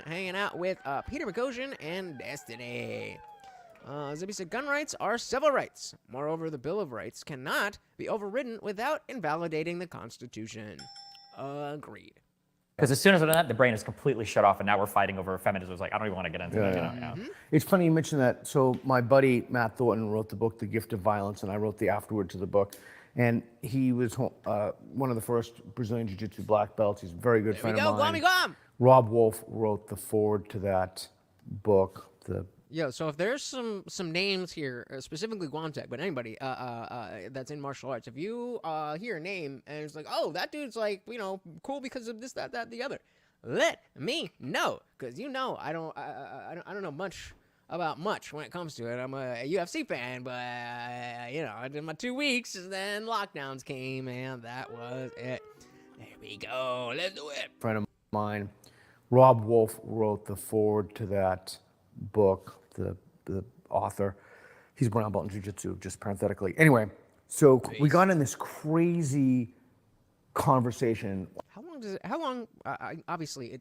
Hanging out with Peter Boghossian and Destiny. Zippy said, gun rights are civil rights. Moreover, the Bill of Rights cannot be overridden without invalidating the Constitution. Agreed. Because as soon as I done that, the brain is completely shut off, and now we're fighting over feminism. It's like, I don't even want to get into it. You know? Mm-hmm. It's funny you mentioned that. So my buddy Matt Thornton wrote the book, The Gift of Violence, and I wrote the afterword to the book. And he was one of the first Brazilian Jiu-Jitsu black belts. He's a very good friend of mine. Guam. Rob Wolf wrote the foreword to that book. Yo, so if there's some names here, specifically Guamtech, but anybody that's in martial arts, if you hear a name and it's like, oh, that dude's like, you know, cool because of this, that, the other, let me know, because you know I don't know much about much when it comes to it. I'm a UFC fan, but you know, I did my 2 weeks, and then lockdowns came, and that was it. There we go. Let's do it. Friend of mine, Rob Wolf wrote the foreword to that book. The author, he's a brown belt in jiu-jitsu, just parenthetically. Anyway, so we got in this crazy conversation. How long, obviously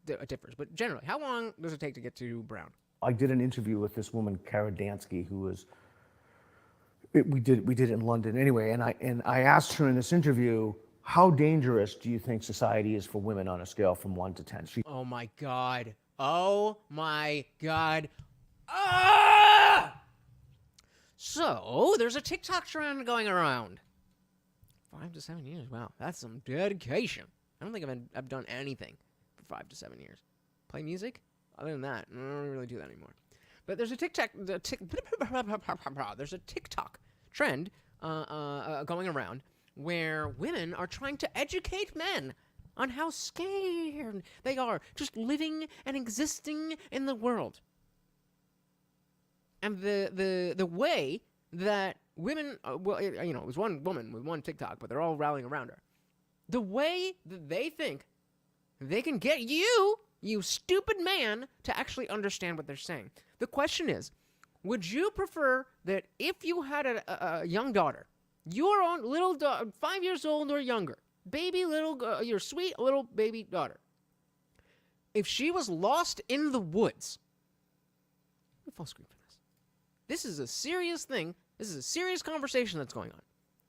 it differs, but generally, how long does it take to get to brown? I did an interview with this woman, Kara Dansky, who was, we did it in London anyway, and I asked her in this interview, how dangerous do you think society is for women on a scale from 1 to 10? Oh my God. Oh my God. Ah! So, there's a TikTok trend going around. 5 to 7 years. Wow, that's some dedication. I don't think I've done anything for 5 to 7 years. Play music? Other than that, I don't really do that anymore. But there's a TikTok trend going around where women are trying to educate men on how scared they are just living and existing in the world. And the way that women, well, you know, it was one woman with one TikTok, but they're all rallying around her. The way that they think they can get you stupid man, to actually understand what they're saying. The question is, would you prefer that if you had a young daughter, your own little daughter, 5 years old or younger, baby little, your sweet little baby daughter, if she was lost in the woods, full screen for this. This is a serious thing. This is a serious conversation that's going on.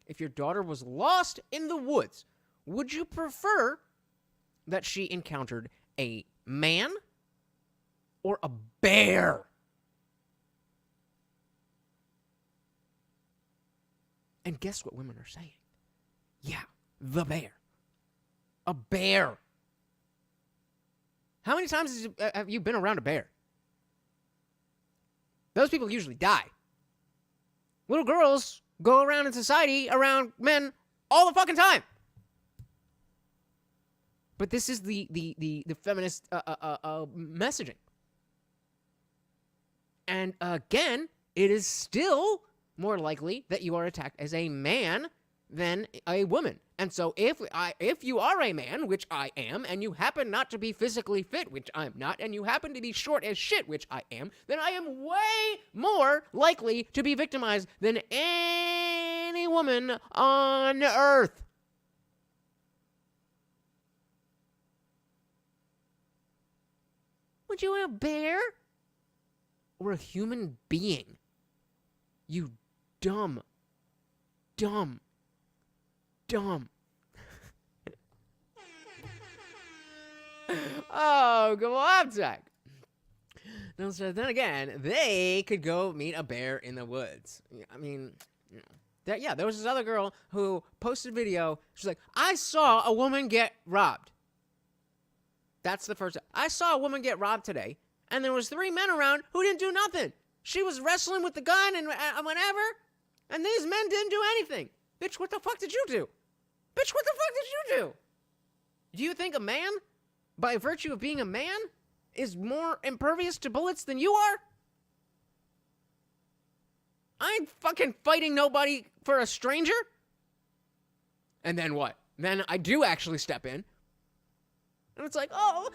If your daughter was lost in the woods, would you prefer that she encountered a man or a bear? And guess what women are saying? Yeah, the bear. A bear. How many times have you been around a bear? those people usually die. Little girls go around in society around men all the fucking time. But this is the feminist messaging. And again, it is still more likely that you are attacked as a man than a woman. And so if you are a man, which I am, and you happen not to be physically fit, which I'm not, and you happen to be short as shit, which I am, then I am way more likely to be victimized than any woman on earth. Would you want a bear or a human being? You dumb. Oh, go on, Zach. Now, so then again, they could go meet a bear in the woods. I mean, you know, there was this other girl who posted a video. She's like, I saw a woman get robbed. That's the first. I saw a woman get robbed today, and there was 3 men around who didn't do nothing. She was wrestling with the gun and whatever, and these men didn't do anything. Bitch, what the fuck did you do? Bitch, what the fuck did you do? Do you think a man, by virtue of being a man, is more impervious to bullets than you are? I ain't fucking fighting nobody for a stranger. And then what? Then I do actually step in. And it's like, oh,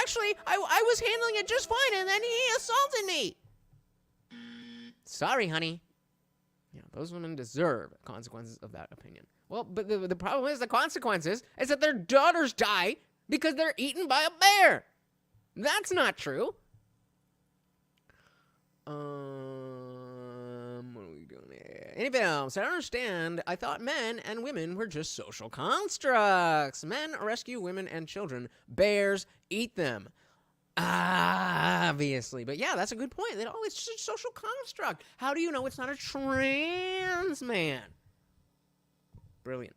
actually, I was handling it just fine, and then he assaulted me. Sorry, honey. Yeah, those women deserve consequences of that opinion. Well, but the problem is the consequences is that their daughters die because they're eaten by a bear. That's not true. What are we doing here? Anything else? I don't understand. I thought men and women were just social constructs. Men rescue women and children. Bears eat them. Obviously. But yeah, that's a good point. It's just a social construct. How do you know it's not a trans man? Brilliant.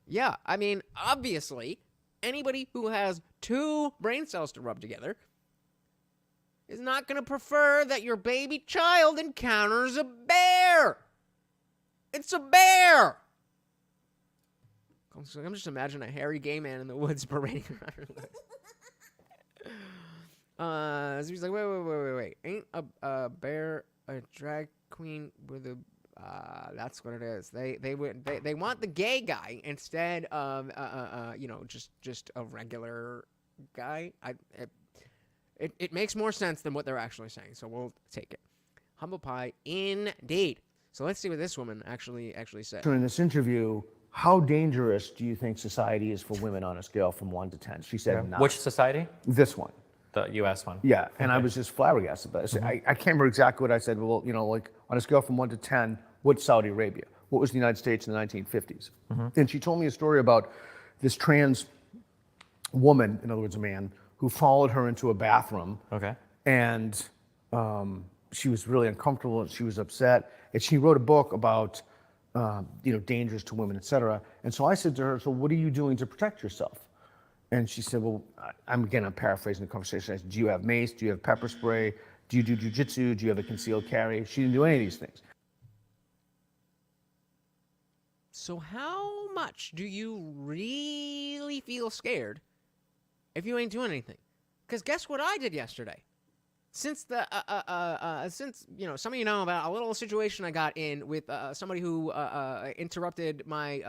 Yeah, I mean, obviously, anybody who has 2 brain cells to rub together is not going to prefer that your baby child encounters a bear. It's a bear. I'm just imagining a hairy gay man in the woods parading around. So he's like, wait. Ain't a bear a drag queen with a... that's what it is. They want the gay guy instead of just a regular guy. It makes more sense than what they're actually saying, so we'll take it. Humble pie, indeed. So let's see what this woman actually said. So in this interview, how dangerous do you think society is for women on a scale from 1 to 10? She said 9. Which society? This one. The U.S. one. Yeah, and I was just flabbergasted by it. I can't remember exactly what I said. Well, like on a scale from 1 to 10, what's Saudi Arabia? What was the United States in the 1950s? And she told me a story about this trans woman, in other words, a man, who followed her into a bathroom. Okay. And she was really uncomfortable and she was upset. And she wrote a book about, dangers to women, etc. And so I said to her, so what are you doing to protect yourself? And she said, well, I'm paraphrasing the conversation. I said, do you have mace? Do you have pepper spray? Do you do jiu-jitsu? Do you have a concealed carry? She didn't do any of these things. So how much do you really feel scared if you ain't doing anything? Because guess what I did yesterday? Since some of you know about a little situation I got in with somebody who interrupted my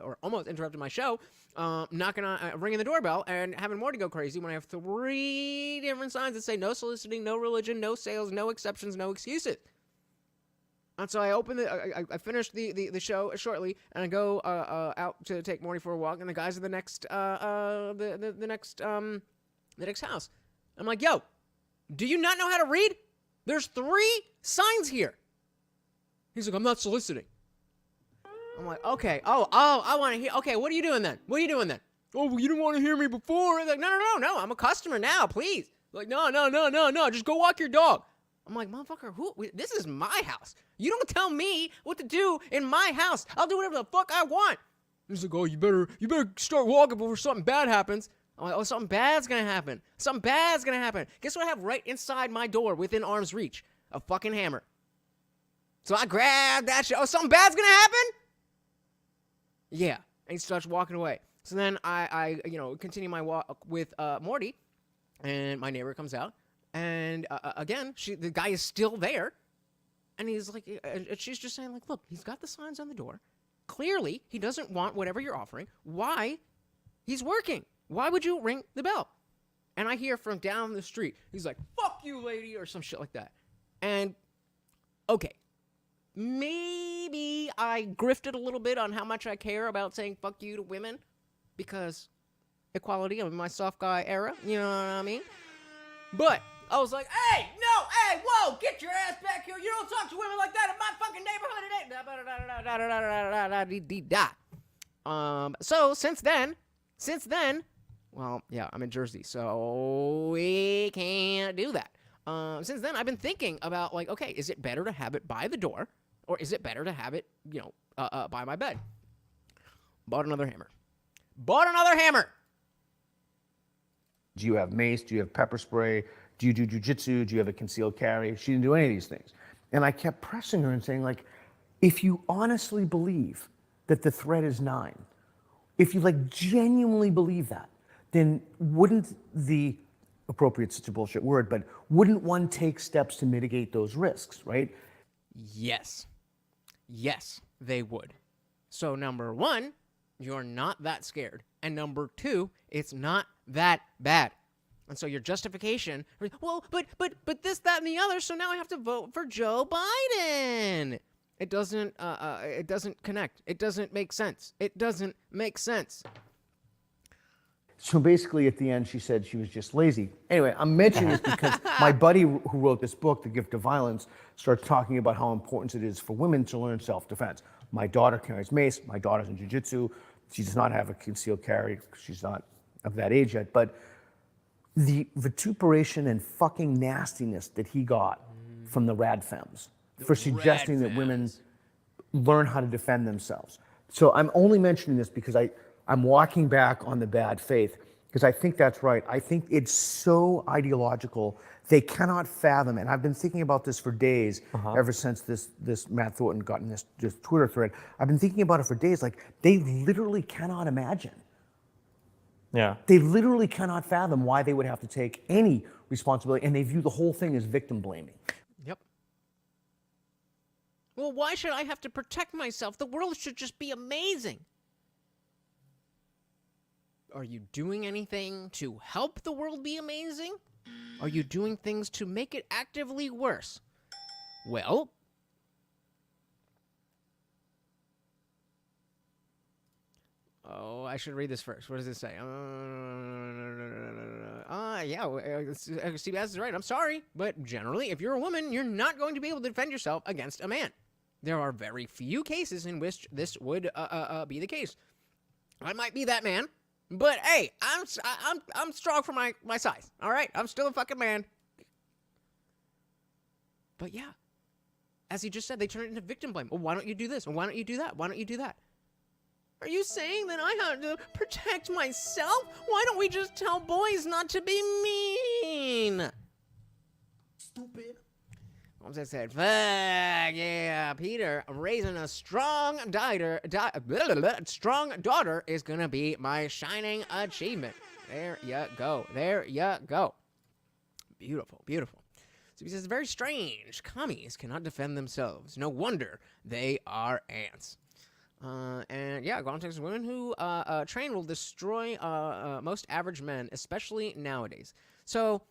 or almost interrupted my show, ringing the doorbell and having more to go crazy when I have 3 different signs that say no soliciting, no religion, no sales, no exceptions, no excuses. And so I finished the show shortly, and I go out to take Morty for a walk, and the guys at the next house. I'm like, yo, do you not know how to read? There's 3 signs here. He's like, I'm not soliciting. I'm like, okay. Oh, I want to hear. Okay, what are you doing then? Oh, well, you didn't want to hear me before. I'm like, no. I'm a customer now, please. Like, no. Just go walk your dog. I'm like, motherfucker, this is my house. You don't tell me what to do in my house. I'll do whatever the fuck I want. He's like, oh, you better start walking before something bad happens. I'm like, oh, something bad's gonna happen. Something bad's gonna happen. Guess what I have right inside my door within arm's reach? A fucking hammer. So I grab that shit. Oh, something bad's gonna happen? Yeah. And he starts walking away. So then I continue my walk with Morty, and my neighbor comes out, and again, the guy is still there, and he's like, she's just saying like, look, he's got the signs on the door. Clearly, he doesn't want whatever you're offering. Why? He's working. Why would you ring the bell? And I hear from down the street, he's like, fuck you, lady, or some shit like that. And, okay, maybe I grifted a little bit on how much I care about saying fuck you to women, because equality, I'm in my soft guy era, you know what I mean? But I was like, hey, no, hey, whoa, get your ass back here. You don't talk to women like that in my fucking neighborhood. So since then, well, yeah, I'm in Jersey, so we can't do that. Since then, I've been thinking about, like, okay, is it better to have it by the door, or is it better to have it, by my bed? Bought another hammer. Do you have mace? Do you have pepper spray? Do you do jiu-jitsu? Do you have a concealed carry? She didn't do any of these things. And I kept pressing her and saying, like, if you honestly believe that the threat is 9, if you, like, genuinely believe that, then wouldn't the, appropriate such a bullshit word, but wouldn't one take steps to mitigate those risks, right? Yes. Yes, they would. So number 1, you're not that scared. And number 2, it's not that bad. And so your justification, well, but this, that, and the other, so now I have to vote for Joe Biden. It doesn't connect. It doesn't make sense. So basically at the end, she said she was just lazy. Anyway, I'm mentioning this because my buddy who wrote this book, The Gift of Violence, starts talking about how important it is for women to learn self-defense. My daughter carries mace. My daughter's in jiu-jitsu. She does not have a concealed carry because she's not of that age yet. But the vituperation and fucking nastiness that he got from the rad femmes for suggesting that women learn how to defend themselves. So I'm only mentioning this because I'm walking back on the bad faith, because I think that's right. I think it's so ideological, they cannot fathom, and I've been thinking about this for days, ever since this Matt Thornton got in this Twitter thread. I've been thinking about it for days, like, they literally cannot imagine. Yeah. They literally cannot fathom why they would have to take any responsibility, and they view the whole thing as victim blaming. Yep. Well, why should I have to protect myself? The world should just be amazing. Are you doing anything to help the world be amazing? Are you doing things to make it actively worse? Well, oh, I should read this first. What does it say? Steve is right. I'm sorry. But generally, if you're a woman, you're not going to be able to defend yourself against a man. There are very few cases in which this would be the case. I might be that man, but hey, I'm strong for my size. All right, I'm still a fucking man. But yeah, as he just said, they turn it into victim blame. Well, why don't you do this? Well, why don't you do that? Why don't you do that? Are you saying that I have to protect myself? Why don't we just tell boys not to be mean? Stupid. What I said, fuck yeah, Peter, raising a strong daughter is gonna be my shining achievement. There you go. There you go. Beautiful, beautiful. So he says, very strange. Commies cannot defend themselves. No wonder they are ants. And yeah, context of women who train will destroy most average men, especially nowadays. So,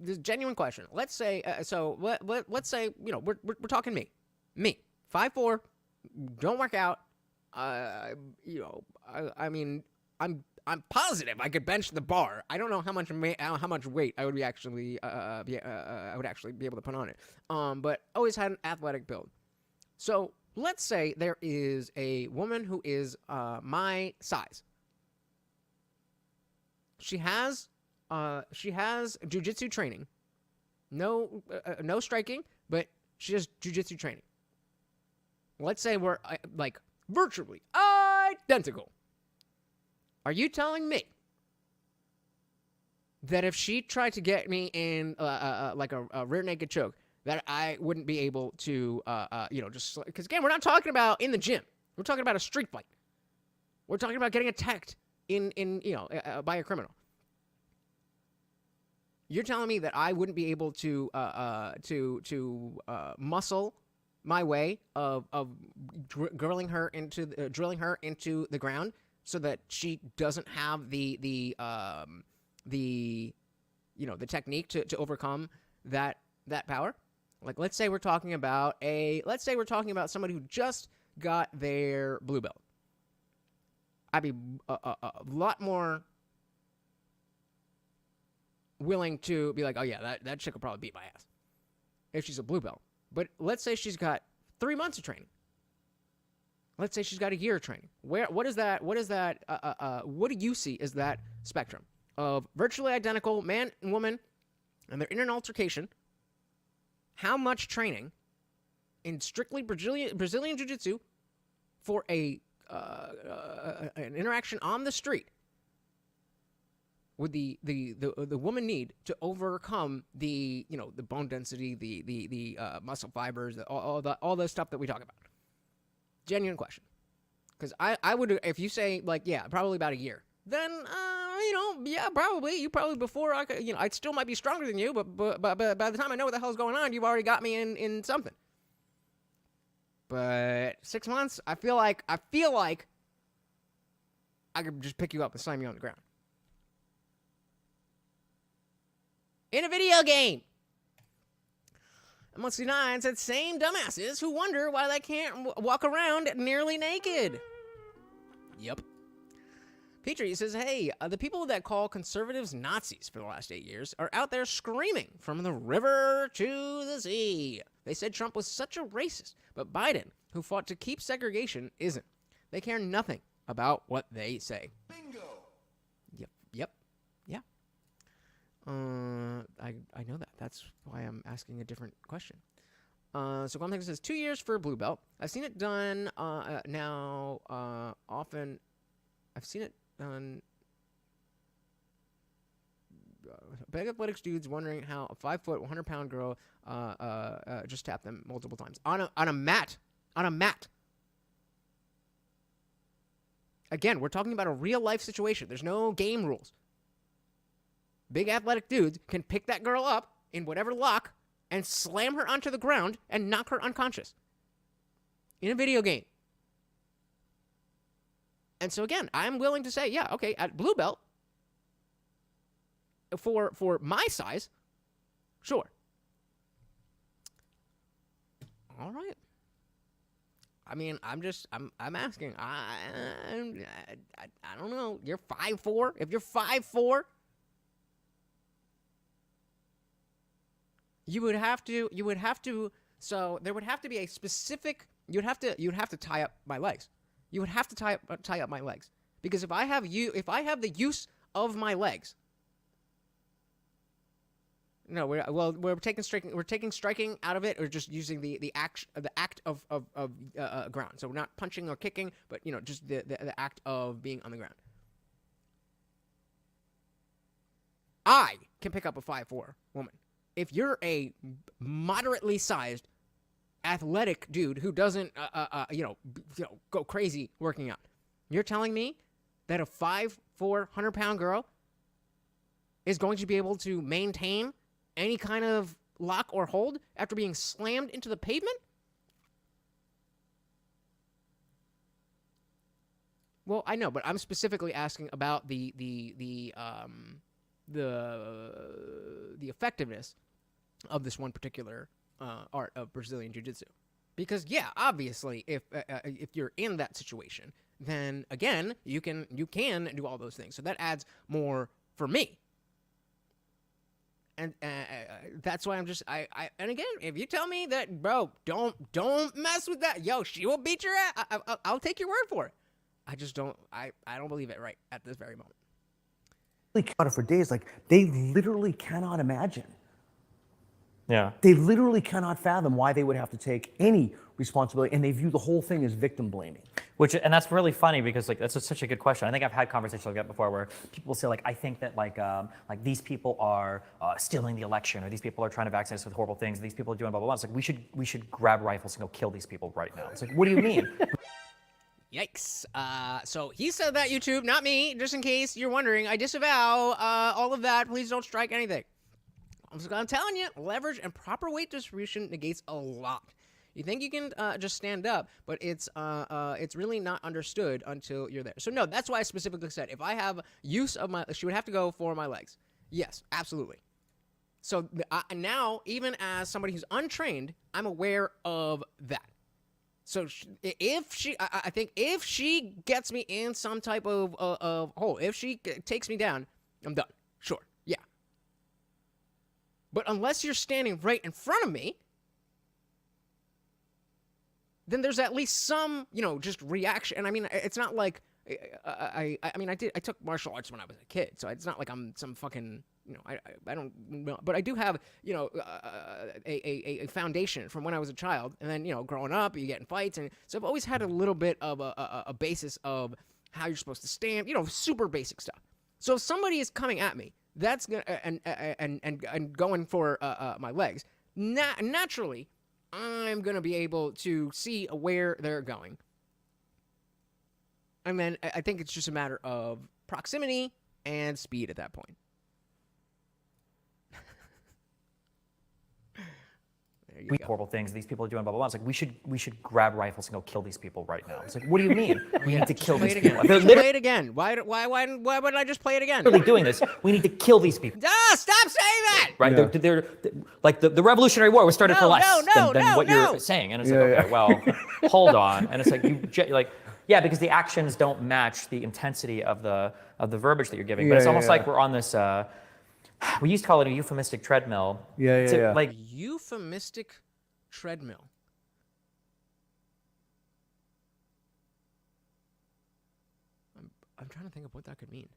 this genuine question. Let's say, let's say, we're talking me, 5'4", don't work out. I mean, I'm positive I could bench the bar. I don't know how much weight I would be actually I would actually be able to put on it. But always had an athletic build. So let's say there is a woman who is my size. She has jiu-jitsu training. No striking, but she has jiu-jitsu training. Let's say we're like virtually identical. Are you telling me that if she tried to get me in like a rear naked choke, that I wouldn't be able to, just because again, we're not talking about in the gym. We're talking about a street fight. We're talking about getting attacked by a criminal. You're telling me that I wouldn't be able to muscle my way of drilling her into the ground so that she doesn't have the technique to overcome that power? Like, let's say we're talking about somebody who just got their blue belt. I'd be a lot more willing to be like, oh yeah, that chick will probably beat my ass if she's a blue belt. But let's say she's got 3 months of training. Let's say she's got a year of training. What do you see as that spectrum of virtually identical man and woman, and they're in an altercation? How much training in strictly Brazilian Jiu-jitsu for an interaction on the street would the woman need to overcome the bone density, the muscle fibers, all the stuff that we talk about? Genuine question. Because I would, if you say like, yeah, probably about a year, then yeah, probably you before I could, I still might be stronger than you, but by the time I know what the hell's going on, you've already got me in something. But 6 months, I feel like I could just pick you up and slam you on the ground. In a video game. M169 said, same dumbasses who wonder why they can't walk around nearly naked. Yep. Petrie says, hey, the people that call conservatives Nazis for the last 8 years are out there screaming from the river to the sea. They said Trump was such a racist, but Biden, who fought to keep segregation, isn't. They care nothing about what they say. Bingo. Yep. Yeah. I know that. That's why I'm asking a different question. So Glumthing says 2 years for a blue belt. I've seen it done now often. I've seen it done. Big athletics dudes wondering how a 5 foot, 100-pound girl just tapped them multiple times on a mat. On a mat. Again, we're talking about a real life situation. There's no game rules. Big athletic dudes can pick that girl up in whatever lock and slam her onto the ground and knock her unconscious in a video game. And so again, I'm willing to say, yeah, okay, at blue belt, for my size, sure. All right. I mean, I'm asking. I don't know. You're 5'4". If you're 5'4", you would have to. So there would have to be a specific. You'd have to tie up my legs. You would have to tie up my legs, because if I have the use of my legs. No, we're taking striking out of it, or just using the act of ground. So we're not punching or kicking, but just the act of being on the ground. I can pick up a 5'4" woman. If you're a moderately sized athletic dude who doesn't go crazy working out, you're telling me that a 5'4", 100-pound girl is going to be able to maintain any kind of lock or hold after being slammed into the pavement? Well, I know, but I'm specifically asking about the effectiveness of this one particular art of Brazilian Jiu-Jitsu. Because yeah, obviously, if you're in that situation, then again, you can do all those things. So that adds more for me. And that's why I'm just and again, if you tell me that, bro, don't mess with that, yo, she will beat your ass, I'll take your word for it. I just don't believe it right at this very moment. About it for days, like they literally cannot imagine. Yeah. They literally cannot fathom why they would have to take any responsibility, and they view the whole thing as victim blaming. And that's really funny because like that's such a good question. I think I've had conversations like that before where people say like, I think that like these people are stealing the election, or these people are trying to vaccinate us with horrible things, these people are doing blah blah blah. It's like we should grab rifles and go kill these people right now. It's like, what do you mean? Yikes. So he said that, YouTube, not me, just in case you're wondering. I disavow all of that. Please don't strike anything. I'm telling you, leverage and proper weight distribution negates a lot. You think you can just stand up, but it's really not understood until you're there. So no, that's why I specifically said if I have use of my, she would have to go for my legs. Yes, absolutely. So now, even as somebody who's untrained, I'm aware of that. So I think if she gets me in some type of hole, if she takes me down, I'm done. Sure, yeah. But unless you're standing right in front of me, then there's at least some, just reaction. And I mean, it's not like I took martial arts when I was a kid, so it's not like I'm some fucking, I don't know, but I do have, a foundation from when I was a child, and then, growing up, you get in fights, and so I've always had a little bit of a basis of how you're supposed to stand, super basic stuff. So if somebody is coming at me, that's gonna and going for my legs, naturally, I'm gonna be able to see where they're going. And then I think it's just a matter of proximity and speed at that point. Horrible things, these people are doing blah blah blah. It's like we should grab rifles and go kill these people right now. It's like, what do you mean? We need to kill these people. Play it again. Why would I just play it again? Literally doing this. We need to kill these people. Stop saying that. Right? Yeah. They're like the Revolutionary War was started for less than what you're saying, and it's like, okay, well, hold on, and it's like yeah, because the actions don't match the intensity of the verbiage that you're giving. But it's almost like we're on this. We used to call it a euphemistic treadmill. Like euphemistic treadmill. I'm trying to think of what that could mean.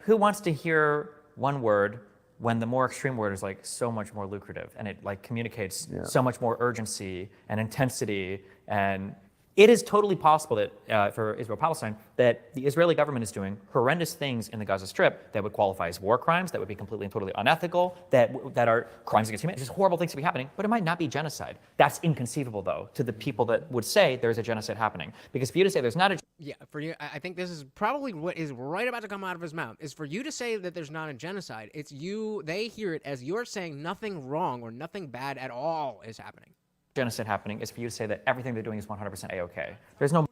Who wants to hear one word when the more extreme word is like so much more lucrative, and it like communicates so much more urgency and intensity? And it is totally possible that for Israel-Palestine, that the Israeli government is doing horrendous things in the Gaza Strip that would qualify as war crimes, that would be completely and totally unethical, that are crimes against humanity. Just horrible things to be happening, but it might not be genocide. That's inconceivable, though, to the people that would say there's a genocide happening. Because for you to say there's not a... Yeah, for you, I think this is probably what is right about to come out of his mouth, is for you to say that there's not a genocide. It's you, they hear it as you're saying nothing wrong or nothing bad at all is happening. Genocide happening is for you to say that everything they're doing is 100% A-okay. There's no...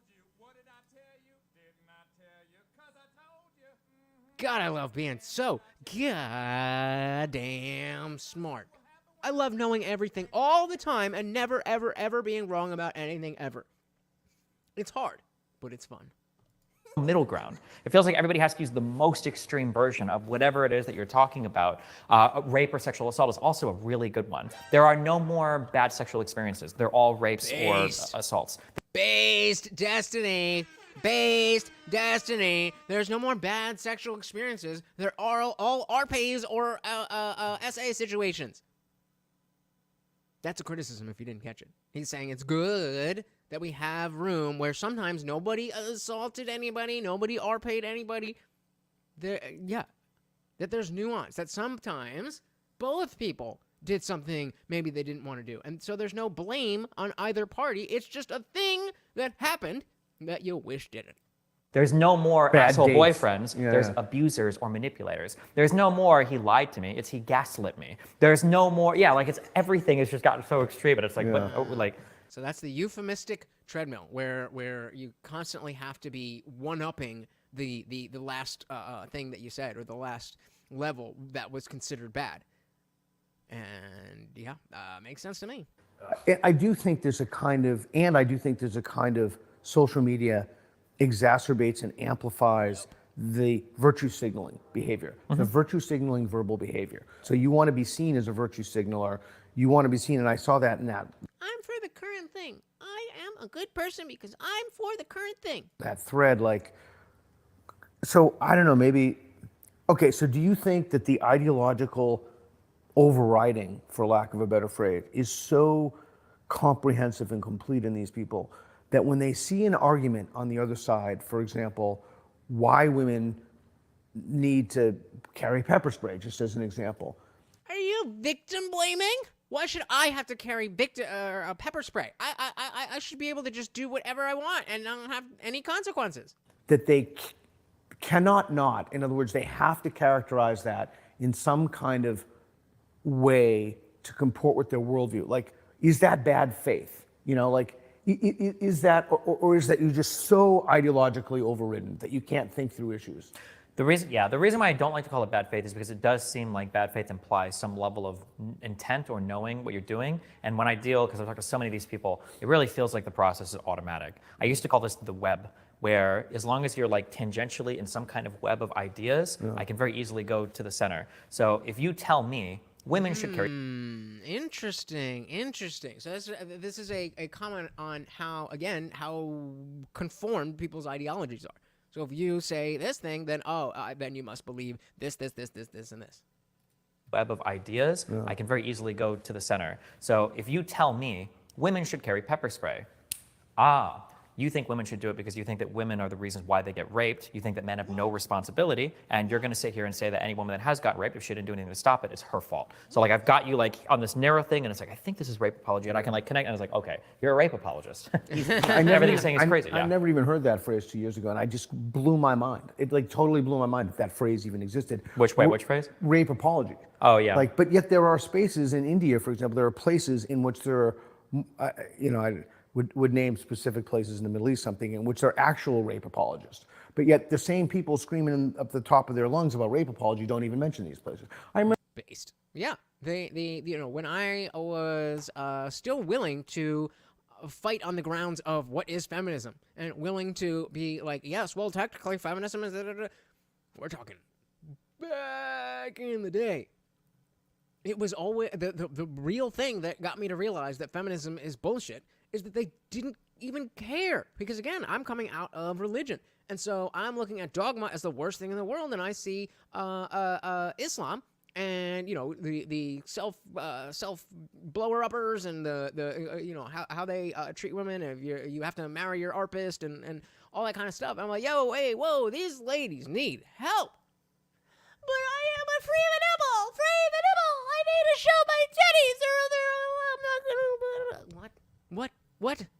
God, I love being so goddamn smart. I love knowing everything all the time and never, ever, ever being wrong about anything ever. It's hard, but it's fun. Middle ground. It feels like everybody has to use the most extreme version of whatever it is that you're talking about. Rape or sexual assault is also a really good one. There are no more bad sexual experiences. They're all rapes or assaults. Based destiny. Based destiny. There's no more bad sexual experiences. There are all RPs or SA situations. That's a criticism if you didn't catch it. He's saying it's good that we have room where sometimes nobody assaulted anybody, nobody RP'd anybody. That there's nuance, that sometimes both people did something maybe they didn't want to do. And so there's no blame on either party. It's just a thing that happened that you wish didn't. There's no more Bad asshole dates. boyfriends. There's abusers or manipulators. There's no more he lied to me. It's he gaslit me. There's no more, it's everything has just gotten so extreme. And it's like, So that's the euphemistic treadmill where you constantly have to be one-upping the last thing that you said, or the last level that was considered bad. And makes sense to me. I do think there's a kind of social media exacerbates and amplifies the virtue signaling behavior, the virtue signaling verbal behavior. So you want to be seen as a virtue signaler. You want to be seen, and I saw that in that. I'm for the current thing. I am a good person because I'm for the current thing. That thread, so I don't know, maybe, okay, so do you think that the ideological overriding, for lack of a better phrase, is so comprehensive and complete in these people that when they see an argument on the other side, for example, why women need to carry pepper spray, just as an example. Are you victim blaming? Why should I have to carry pepper spray? I should be able to just do whatever I want and not have any consequences. That they cannot not, in other words, they have to characterize that in some kind of way to comport with their worldview. Like, is that bad faith? You know, like, is that, or is that you're just so ideologically overridden that you can't think through issues? The reason why I don't like to call it bad faith is because it does seem like bad faith implies some level of intent or knowing what you're doing. And when I deal, because I've talked to so many of these people, it really feels like the process is automatic. I used to call this the web, where as long as you're like tangentially in some kind of web of ideas, I can very easily go to the center. So if you tell me women should carry... Interesting. So this is a comment on how conformed people's ideologies are. So if you say this thing, then then you must believe this, and this. Web of ideas, I can very easily go to the center. So if you tell me women should carry pepper spray, you think women should do it because you think that women are the reasons why they get raped. You think that men have no responsibility, and you're going to sit here and say that any woman that has got raped, if she didn't do anything to stop it, it's her fault. So like I've got you like on this narrow thing, and it's like I think this is rape apology, and I can like connect, and it's like okay, you're a rape apologist. Everything you're saying is crazy. I never even heard that phrase 2 years ago, and I just blew my mind. It like totally blew my mind that phrase even existed. Which way? Which phrase? Rape apology. Oh yeah. Like, but yet there are spaces in India, for example, there are places in which there are, I would name specific places in the Middle East something in which they're actual rape apologists. But yet the same people screaming up the top of their lungs about rape apology don't even mention these places. I remember Based. Yeah. When I was still willing to fight on the grounds of what is feminism and willing to be like, yes, well, technically feminism is, we're talking back in the day. It was always the real thing that got me to realize that feminism is bullshit is that they didn't even care. Because again, I'm coming out of religion. And so I'm looking at dogma as the worst thing in the world. And I see Islam and, the self blower uppers and how they treat women. If you have to marry your arpist and all that kind of stuff. I'm like, whoa, these ladies need help. But I am a free the nipple. I need to show my titties or I'm not gonna.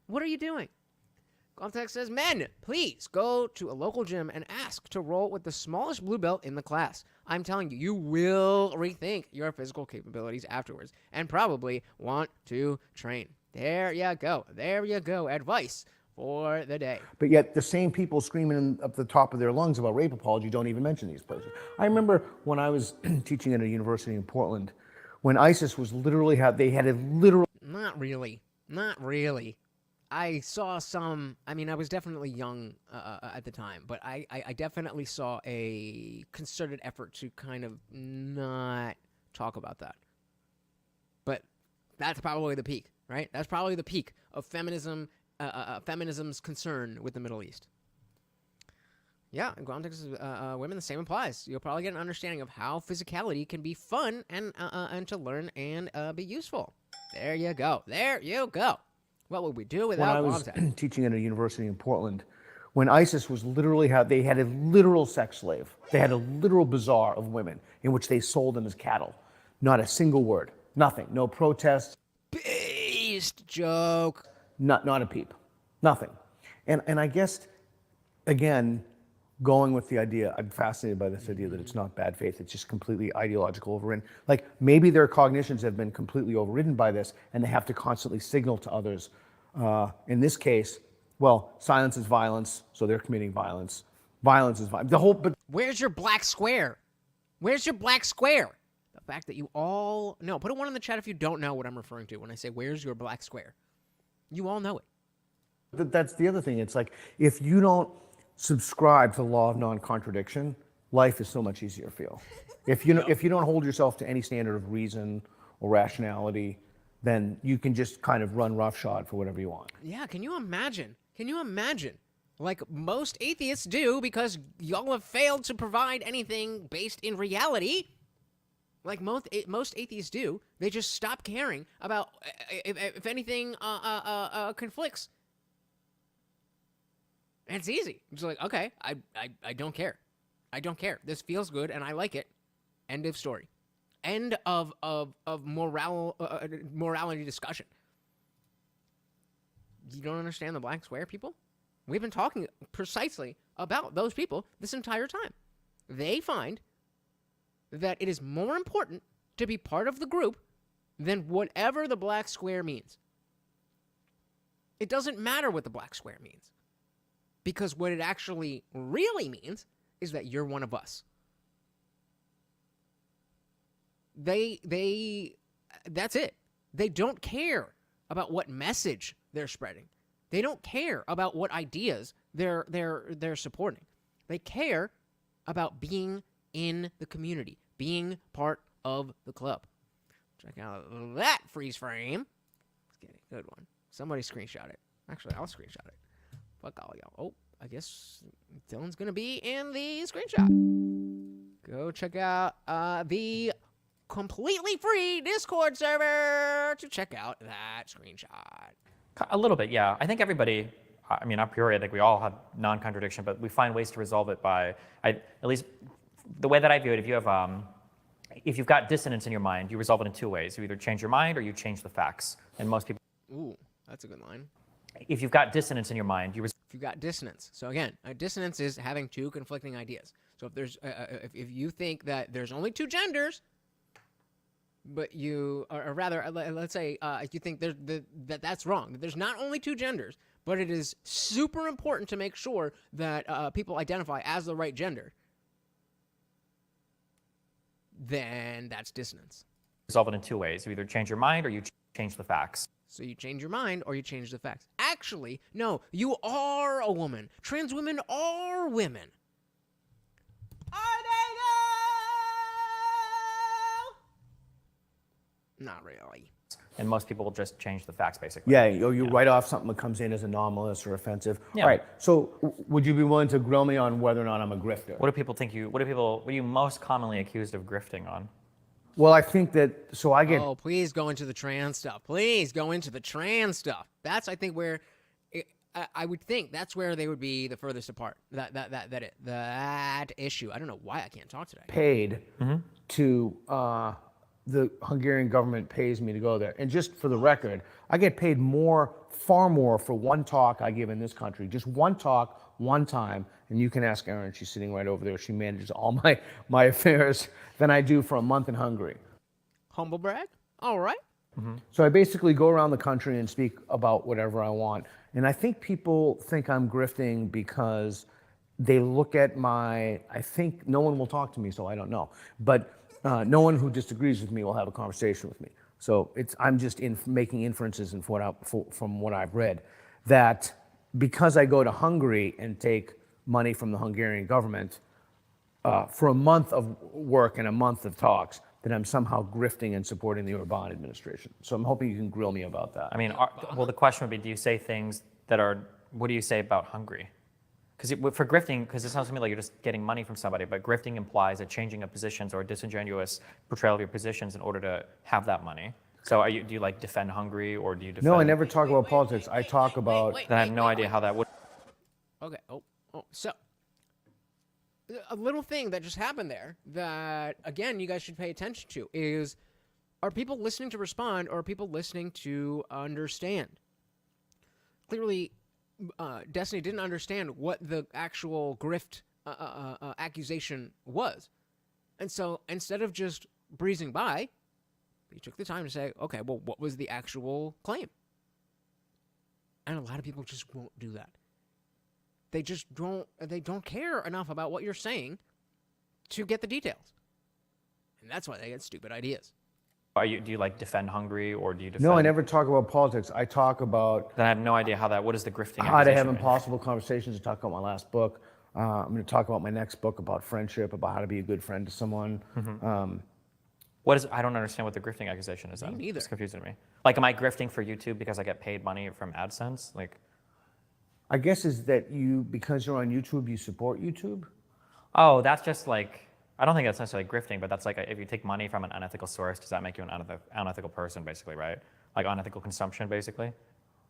What are you doing? Context says, men, please go to a local gym and ask to roll with the smallest blue belt in the class. I'm telling you, you will rethink your physical capabilities afterwards and probably want to train. There you go. Advice for the day. But yet the same people screaming up the top of their lungs about rape apology don't even mention these places. I remember when I was teaching at a university in Portland, when ISIS was literally they had a literal... Not really. I saw some, I was definitely young at the time, but I definitely saw a concerted effort to kind of not talk about that. But that's probably the peak, right? That's probably the peak of feminism's concern with the Middle East. Yeah, in context of women, the same applies. You'll probably get an understanding of how physicality can be fun and to learn and be useful. There you go. What would we do without When I was teaching at a university in Portland, when ISIS was literally they had a literal sex slave. They had a literal bazaar of women in which they sold them as cattle. Not a single word. Nothing. No protests. Beast joke. Not a peep. Nothing. And I guess, again, going with the idea, I'm fascinated by this idea that it's not bad faith, it's just completely ideological overridden. Like maybe their cognitions have been completely overridden by this and they have to constantly signal to others. In this case, well, silence is violence, so they're committing violence. Violence is violence. But where's your black square? The fact that you all know. Put a 1 in the chat if you don't know what I'm referring to when I say where's your black square. You all know it. That's the other thing. It's like if you don't subscribe to the law of non-contradiction, life is so much easier for you. If you don't hold yourself to any standard of reason or rationality, then you can just kind of run roughshod for whatever you want. Yeah, can you imagine? Like most atheists do, because y'all have failed to provide anything based in reality. Like most atheists do, they just stop caring about if anything conflicts. And it's easy. It's like, okay, I don't care. I don't care. This feels good and I like it. End of story. End of morality discussion. You don't understand the black square people? We've been talking precisely about those people this entire time. They find that it is more important to be part of the group than whatever the black square means. It doesn't matter what the black square means. Because what it actually really means is that you're one of us. That's it. They don't care about what message they're spreading. They don't care about what ideas they're supporting. They care about being in the community, being part of the club. Check out that freeze frame. Let's get a good one. Somebody screenshot it. Actually, I'll screenshot it. Fuck all y'all. Oh, I guess Dylan's gonna be in the screenshot. Go check out the completely free Discord server to check out that screenshot. A little bit, yeah. I think everybody, I mean, a priori, I think we all have non-contradiction, but we find ways to resolve it by, at least the way that I view it, if you've got dissonance in your mind, you resolve it in two ways. You either change your mind or you change the facts. And most people... Ooh, that's a good line. If you've got dissonance in your mind, if you've got dissonance. So again, a dissonance is having two conflicting ideas. So if there's, if you think that there's only two genders, but you, or rather, let's say, if you think that's wrong, that there's not only two genders, but it is super important to make sure that people identify as the right gender, then that's dissonance. Resolve it in two ways. You either change your mind or you change the facts. So you change your mind or you change the facts. Actually, no, you are a woman. Trans women are women. Are they though? Not really. And most people will just change the facts, basically. Yeah, you write off something that comes in as anomalous or offensive. Yeah. All right, so would you be willing to grill me on whether or not I'm a grifter? What do people think what are you most commonly accused of grifting on? Well, I think that, so I get... Oh, please go into the trans stuff. Please go into the trans stuff. That's, I think, where I would think that's where they would be the furthest apart. That issue. I don't know why I can't talk today. Paid to, the Hungarian government pays me to go there. And just for the record, I get paid far more for one talk I give in this country. Just one talk, one time. And you can ask Erin, she's sitting right over there. She manages all my affairs than I do for a month in Hungary. Humble brag? All right. So I basically go around the country and speak about whatever I want. And I think people think I'm grifting because they look at I think no one will talk to me, so I don't know. But no one who disagrees with me will have a conversation with me. So I'm just making inferences from what I've read, that because I go to Hungary and take money from the Hungarian government for a month of work and a month of talks, that I'm somehow grifting and supporting the Orbán administration. So I'm hoping you can grill me about that. I mean, well, the question would be, do you say things that are, what do you say about Hungary? Because for grifting, because it sounds to me like you're just getting money from somebody, but grifting implies a changing of positions or a disingenuous portrayal of your positions in order to have that money. So do you like defend Hungary, or do you defend... No, I never talk about politics. I talk about... Then I have no idea how that would... Okay, so a little thing that just happened there that, again, you guys should pay attention to is, are people listening to respond or are people listening to understand? Clearly, Destiny didn't understand what the actual grift accusation was. And so instead of just breezing by, he took the time to say, okay, well, what was the actual claim? And a lot of people just won't do that. They just don't care enough about what you're saying to get the details. And that's why they get stupid ideas. Do you like defend Hungary, or do you defend... No, I never talk about politics. I talk about... Then I have no idea what is the grifting how to have accusation? impossible conversations. I talk about my last book. I'm going to talk about my next book about friendship, about how to be a good friend to someone. I don't understand what the grifting accusation is then. Me neither. It's confusing to me. Like, am I grifting for YouTube because I get paid money from AdSense? Like... I guess is that because you're on YouTube, you support YouTube? Oh, that's just like, I don't think that's necessarily grifting, but that's like if you take money from an unethical source, does that make you an unethical person, basically, right? Like unethical consumption, basically?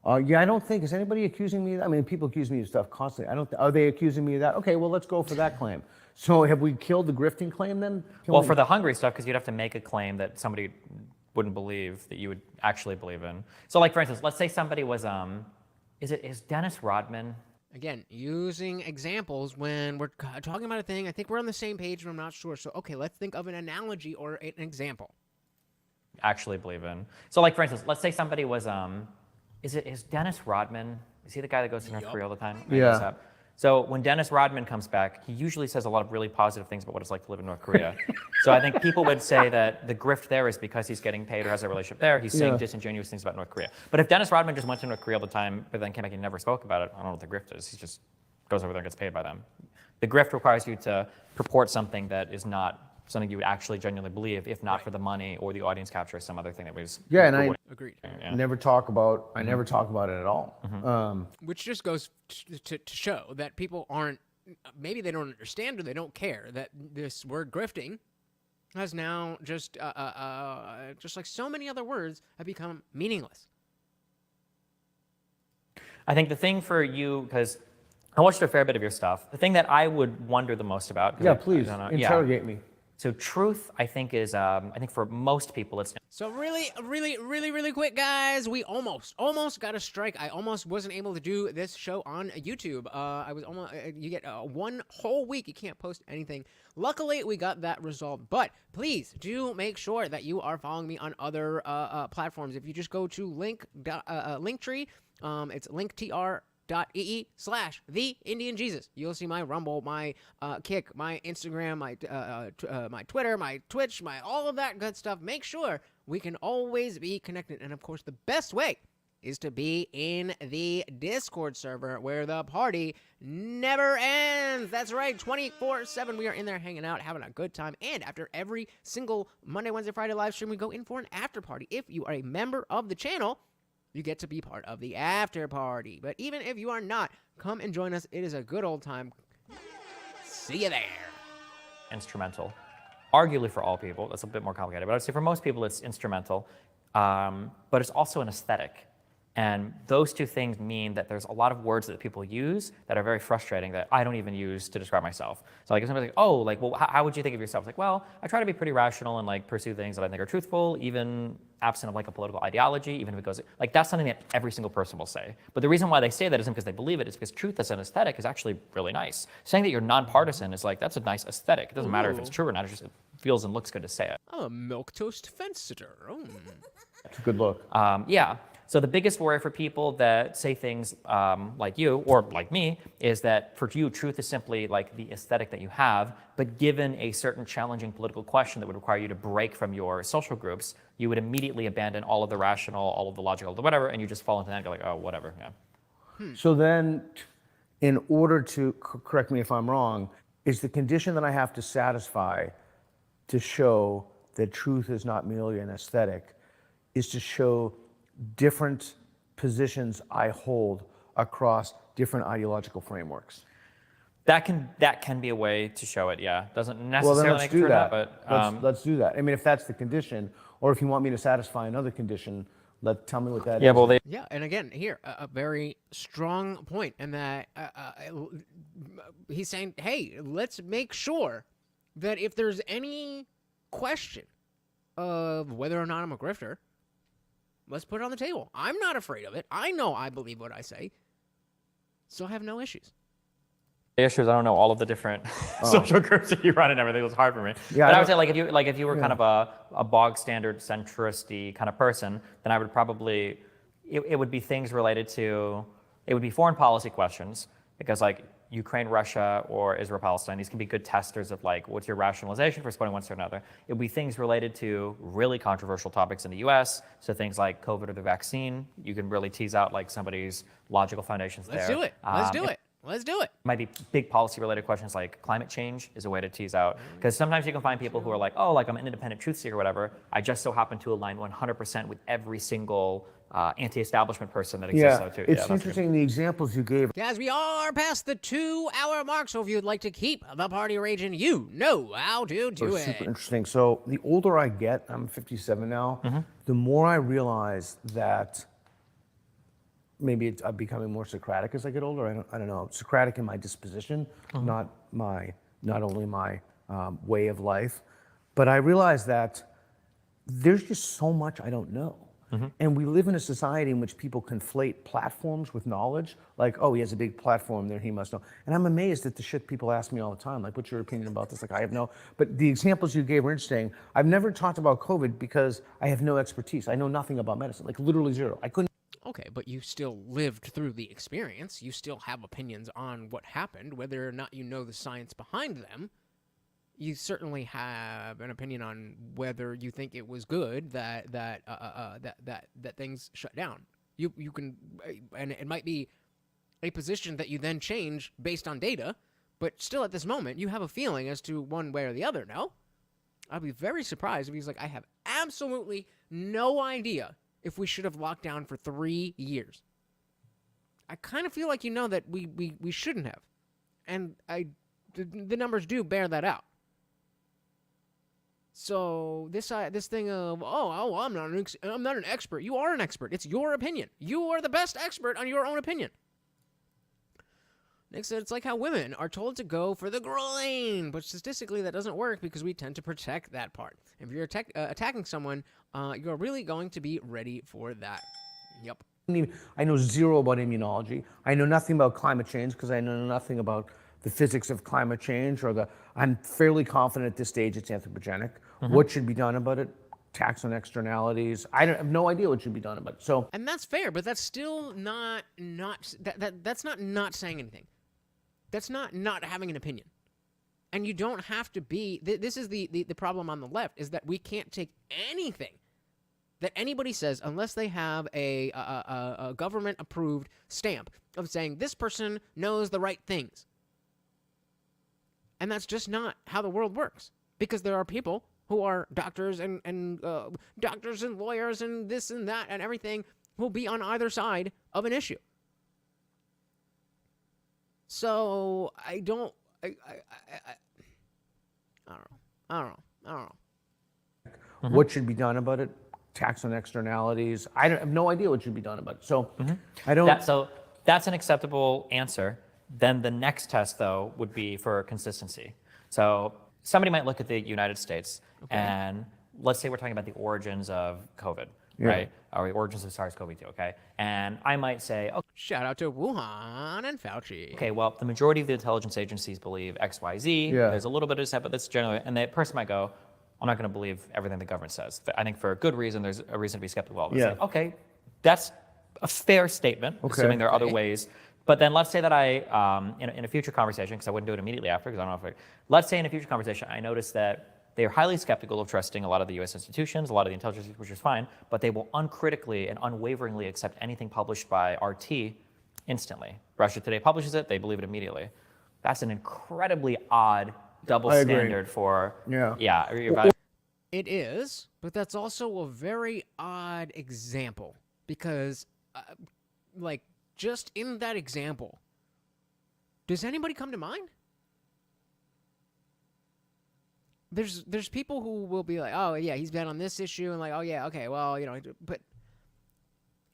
Yeah, I don't think, is anybody accusing me of that? I mean, people accuse me of stuff constantly. Are they accusing me of that? Okay, well, let's go for that claim. So have we killed the grifting claim then? Well, for the hungry stuff, because you'd have to make a claim that somebody wouldn't believe that you would actually believe in. So like, for instance, let's say somebody was, is Dennis Rodman? Again, using examples when we're talking about a thing, I think we're on the same page, but I'm not sure. So, okay, let's think of an analogy or an example. Actually believe in. So like, for instance, let's say somebody was, is Dennis Rodman, is he the guy that goes to North Korea all the time? Yeah. So when Dennis Rodman comes back, he usually says a lot of really positive things about what it's like to live in North Korea. So I think people would say that the grift there is because he's getting paid or has a relationship there. He's saying disingenuous things about North Korea. But if Dennis Rodman just went to North Korea all the time, but then came back and never spoke about it, I don't know what the grift is. He just goes over there and gets paid by them. The grift requires you to purport something that is not something you would actually genuinely believe, if not for the money or the audience capture or some other thing that was. Yeah, and I agreed. I never talk about it at all. Which just goes to show that people aren't, maybe they don't understand or they don't care that this word grifting has now just like so many other words, have become meaningless. I think the thing for you, because I watched a fair bit of your stuff, the thing that I would wonder the most about. Yeah, please, interrogate me. So truth, I think, is, I think for most people, it's. So really quick, guys, we almost got a strike. I almost wasn't able to do this show on YouTube. I was almost, you get 1 whole week, you can't post anything. Luckily, we got that resolved. But please do make sure that you are following me on other platforms. If you just go to Linktree, it's linktr.ee/TheIndianJesus. You'll see my Rumble, my Kick, my Instagram, my Twitter, my Twitch, my all of that good stuff. Make sure we can always be connected. And of course, the best way is to be in the Discord server where the party never ends. That's right, 24/7. We are in there hanging out, having a good time. And after every single Monday, Wednesday, Friday live stream, we go in for an after party. If you are a member of the channel, you get to be part of the after party. But even if you are not, come and join us. It is a good old time. See you there. Instrumental. Arguably for all people, that's a bit more complicated, but I would say for most people it's instrumental, but it's also an aesthetic. And those two things mean that there's a lot of words that people use that are very frustrating that I don't even use to describe myself. So like if somebody's like, oh, like, well, how would you think of yourself? It's like, well, I try to be pretty rational and like pursue things that I think are truthful, even absent of like a political ideology, even if it goes, like that's something that every single person will say. But the reason why they say that isn't because they believe it, it's because truth as an aesthetic is actually really nice. Saying that you're nonpartisan is like, that's a nice aesthetic. It doesn't matter if it's true or not, it just feels and looks good to say it. I'm a milquetoast fence sitter. It's a good look. Yeah. So the biggest worry for people that say things like you or like me is that for you, truth is simply like the aesthetic that you have, but given a certain challenging political question that would require you to break from your social groups, you would immediately abandon all of the rational, all of the logical, the whatever, and you just fall into that and go like, oh, whatever. Yeah. So then, in order to, correct me if I'm wrong, is the condition that I have to satisfy to show that truth is not merely an aesthetic, is to show different positions I hold across different ideological frameworks. That can be a way to show it, yeah. Doesn't necessarily make it true, but let's do that. I mean, if that's the condition, or if you want me to satisfy another condition, tell me what that is. Yeah, well, yeah, and again, here, a very strong point, and that he's saying, hey, let's make sure that if there's any question of whether or not I'm a grifter, let's put it on the table. I'm not afraid of it. I know I believe what I say, so I have no issues. The issues, I don't know all of the different social groups that you run and everything. It was hard for me. Yeah, but I would say, like, if you were kind of a bog standard centrist-y kind of person, then I would probably, it would be things related to, it would be foreign policy questions, because like Ukraine, Russia, or Israel, Palestine, these can be good testers of like, what's your rationalization for supporting one side or another. It would be things related to really controversial topics in the US, so things like COVID or the vaccine. You can really tease out like somebody's logical foundations there. Let's do it. Let's do it. Let's do it. Might be big policy related questions like climate change is a way to tease out. Because sometimes you can find people who are like, oh, like I'm an independent truth seeker or whatever. I just so happen to align 100% with every single anti-establishment person that exists out too. It's interesting the examples you gave. Guys, we are past the 2-hour mark, so if you'd like to keep the party raging, you know how to do it. Super interesting. So the older I get, I'm 57 now, the more I realize that I'm becoming more Socratic as I get older. I don't know. Socratic in my disposition, not only my way of life, but I realize that there's just so much I don't know. And we live in a society in which people conflate platforms with knowledge. Like, oh, he has a big platform there, he must know. And I'm amazed at the shit people ask me all the time. Like, what's your opinion about this? Like, I have no, but the examples you gave were interesting. I've never talked about COVID because I have no expertise. I know nothing about medicine, like literally zero. I couldn't. Okay, but you still lived through the experience. You still have opinions on what happened, whether or not you know the science behind them. You certainly have an opinion on whether you think it was good that things shut down. You can, and it might be a position that you then change based on data, but still at this moment you have a feeling as to one way or the other. No, I'd be very surprised if he's like, I have absolutely no idea if we should have locked down for 3 years. I kind of feel like you know that we shouldn't have, and the numbers do bear that out. So this thing of I'm not an expert. You are an expert. It's your opinion. You are the best expert on your own opinion. Nick said it's like how women are told to go for the groin, but statistically that doesn't work because we tend to protect that part. If you're attacking someone, you're really going to be ready for that. Yep. I know zero about immunology. I know nothing about climate change because I know nothing about the physics of climate change I'm fairly confident at this stage it's anthropogenic. What should be done about it? Tax on externalities. I have no idea what should be done about it. So, and that's fair, but that's still that's not saying anything. That's not having an opinion. And you don't have to be, this is the problem on the left, is that we can't take anything that anybody says unless they have a government-approved stamp of saying this person knows the right things. And that's just not how the world works. Because there are people who are doctors and doctors and lawyers and this and that and everything who will be on either side of an issue. So I don't know. What should be done about it? Tax on externalities. I have no idea what should be done about it. So I don't. So that's an acceptable answer. Then the next test, though, would be for consistency. So somebody might look at the United States, and let's say we're talking about the origins of COVID, right? Or the origins of SARS-CoV-2, okay? And I might say, okay. Shout out to Wuhan and Fauci. Okay, well, the majority of the intelligence agencies believe X, Y, Z. There's a little bit of dissent, but that's generally, and the person might go, I'm not going to believe everything the government says. I think for a good reason, there's a reason to be skeptical of it. It's like, okay, that's a fair statement, assuming there are other ways. But then let's say that in a future conversation, because I wouldn't do it immediately after, because I don't know if let's say in a future conversation, I notice that they are highly skeptical of trusting a lot of the U.S. institutions, a lot of the intelligence, which is fine, but they will uncritically and unwaveringly accept anything published by RT instantly. Russia Today publishes it, they believe it immediately. That's an incredibly odd double standard for, It is, but that's also a very odd example because, just in that example, does anybody come to mind? There's people who will be like, oh yeah, he's been on this issue, and like, oh yeah, okay, well, but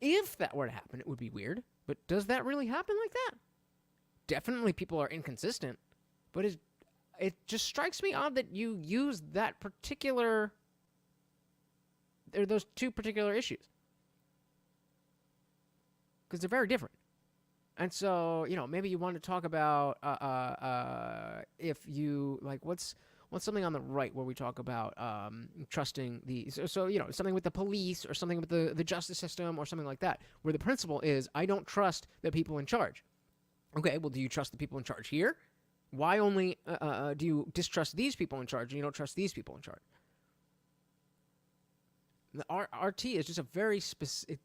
if that were to happen, it would be weird. But does that really happen like that? Definitely people are inconsistent, but it just strikes me odd that you use that particular, or those two particular issues. Because they're very different. And so, maybe you want to talk about if you, what's something on the right where we talk about trusting something with the police or something with the justice system or something like that, where the principle is, I don't trust the people in charge. Okay, well, do you trust the people in charge here? Why only do you distrust these people in charge and you don't trust these people in charge? The RT is just a very specific,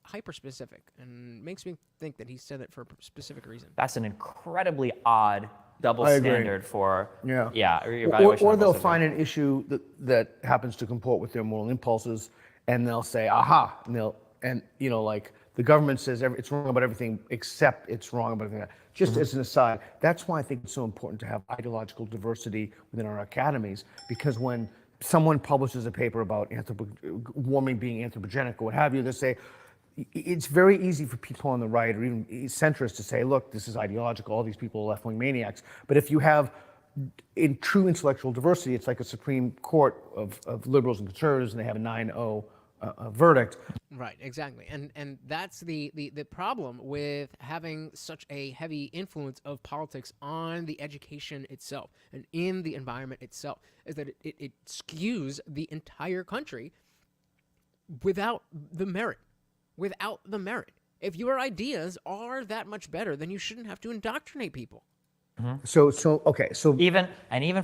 hyper-specific, and makes me think that he said it for a specific reason. That's an incredibly odd double standard for evaluation. Or they'll find an issue that happens to comport with their moral impulses, and they'll say, aha, and the government says it's wrong about everything except it's wrong about everything. Just as an aside, that's why I think it's so important to have ideological diversity within our academies, because when someone publishes a paper about warming being anthropogenic or what have you, they say, it's very easy for people on the right or even centrists to say, look, this is ideological, all these people are left-wing maniacs. But if you have in true intellectual diversity, it's like a Supreme Court of liberals and conservatives, and they have a 9-0 verdict. Right, exactly. And that's the problem with having such a heavy influence of politics on the education itself and in the environment itself, is that it skews the entire country without the merit. Without the merit. If your ideas are that much better, then you shouldn't have to indoctrinate people. So even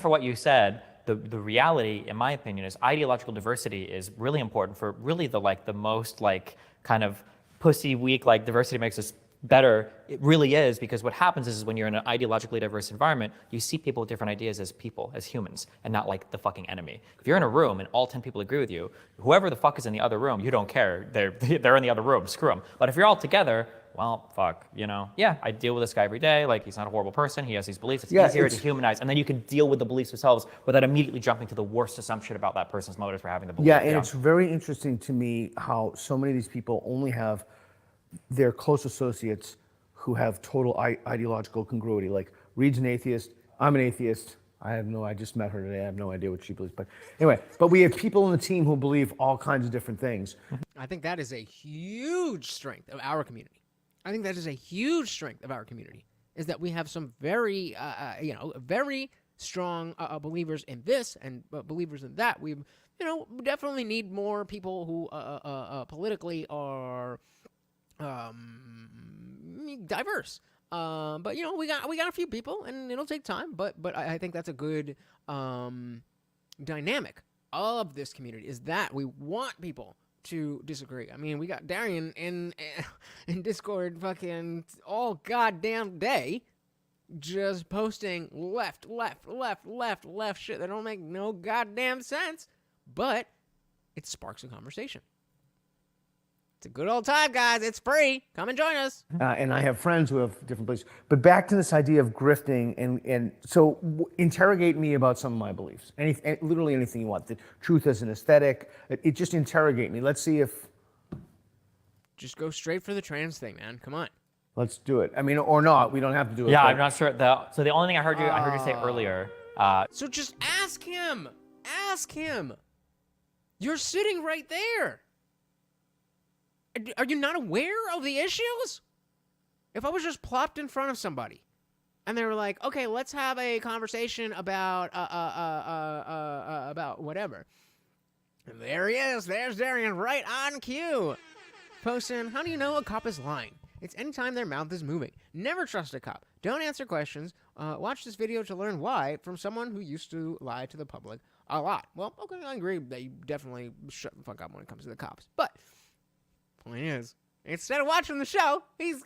for what you said, the reality, in my opinion, is ideological diversity is really important for really the most kind of pussy weak, diversity makes us better. It really is, because what happens is when you're in an ideologically diverse environment, you see people with different ideas as people, as humans, and not like the fucking enemy. If you're in a room and all 10 people agree with you, whoever the fuck is in the other room, you don't care. They're in the other room. Screw them. But if you're all together, well, fuck, yeah, I deal with this guy every day. He's not a horrible person. He has these beliefs. It's easier to humanize. And then you can deal with the beliefs themselves without immediately jumping to the worst assumption about that person's motives for having the belief. Yeah, and it's very interesting to me how so many of these people only have their close associates who have total ideological congruity. Like, Reed's an atheist, I'm an atheist. I just met her today. I have no idea what she believes. But anyway, we have people in the team who believe all kinds of different things. I think that is a huge strength of our community. I think that is a huge strength of our community, is that we have some very, very strong believers in this and believers in that. We definitely need more people who politically are diverse. But we got a few people, and it'll take time. But I think that's a good dynamic of this community, is that we want people to disagree. I mean, we got Darian in Discord fucking all goddamn day, just posting left shit that don't make no goddamn sense, but it sparks a conversation. It's a good old time, guys. It's free. Come and join us. And I have friends who have different beliefs. But back to this idea of grifting, and so interrogate me about some of my beliefs. Literally anything you want. The truth as an aesthetic. It just interrogate me. Let's see if... Just go straight for the trans thing, man. Come on. Let's do it. I mean, or not. We don't have to do it. Yeah, I'm not sure. So the only thing I heard you say earlier... So just ask him. Ask him. You're sitting right there. Are you not aware of the issues? If I was just plopped in front of somebody and they were like, okay, let's have a conversation about whatever. And there he is. There's Darian right on cue. Posting, how do you know a cop is lying? It's anytime their mouth is moving. Never trust a cop. Don't answer questions. Watch this video to learn why from someone who used to lie to the public a lot. Well, okay, I agree. They definitely shut the fuck up when it comes to the cops. But point is, instead of watching the show, he's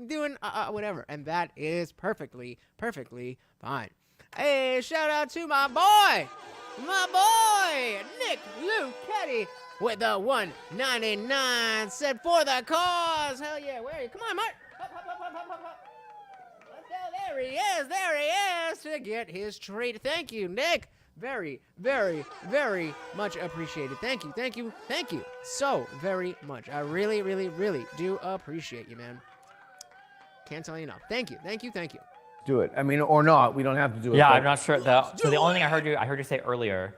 doing whatever, and that is perfectly fine. Hey, shout out to my boy Nick Lucetti with the 199. Said for the cause. Hell yeah, where are you? Come on, Mark. Up. Let's go. There he is to get his treat. Thank you, Nick. Very much appreciated. Thank you so very much. I really do appreciate you, man. Can't tell you enough. Thank you. Do it. I mean, or not. We don't have to do it. Yeah, I'm not sure. So the only thing I heard you say earlier,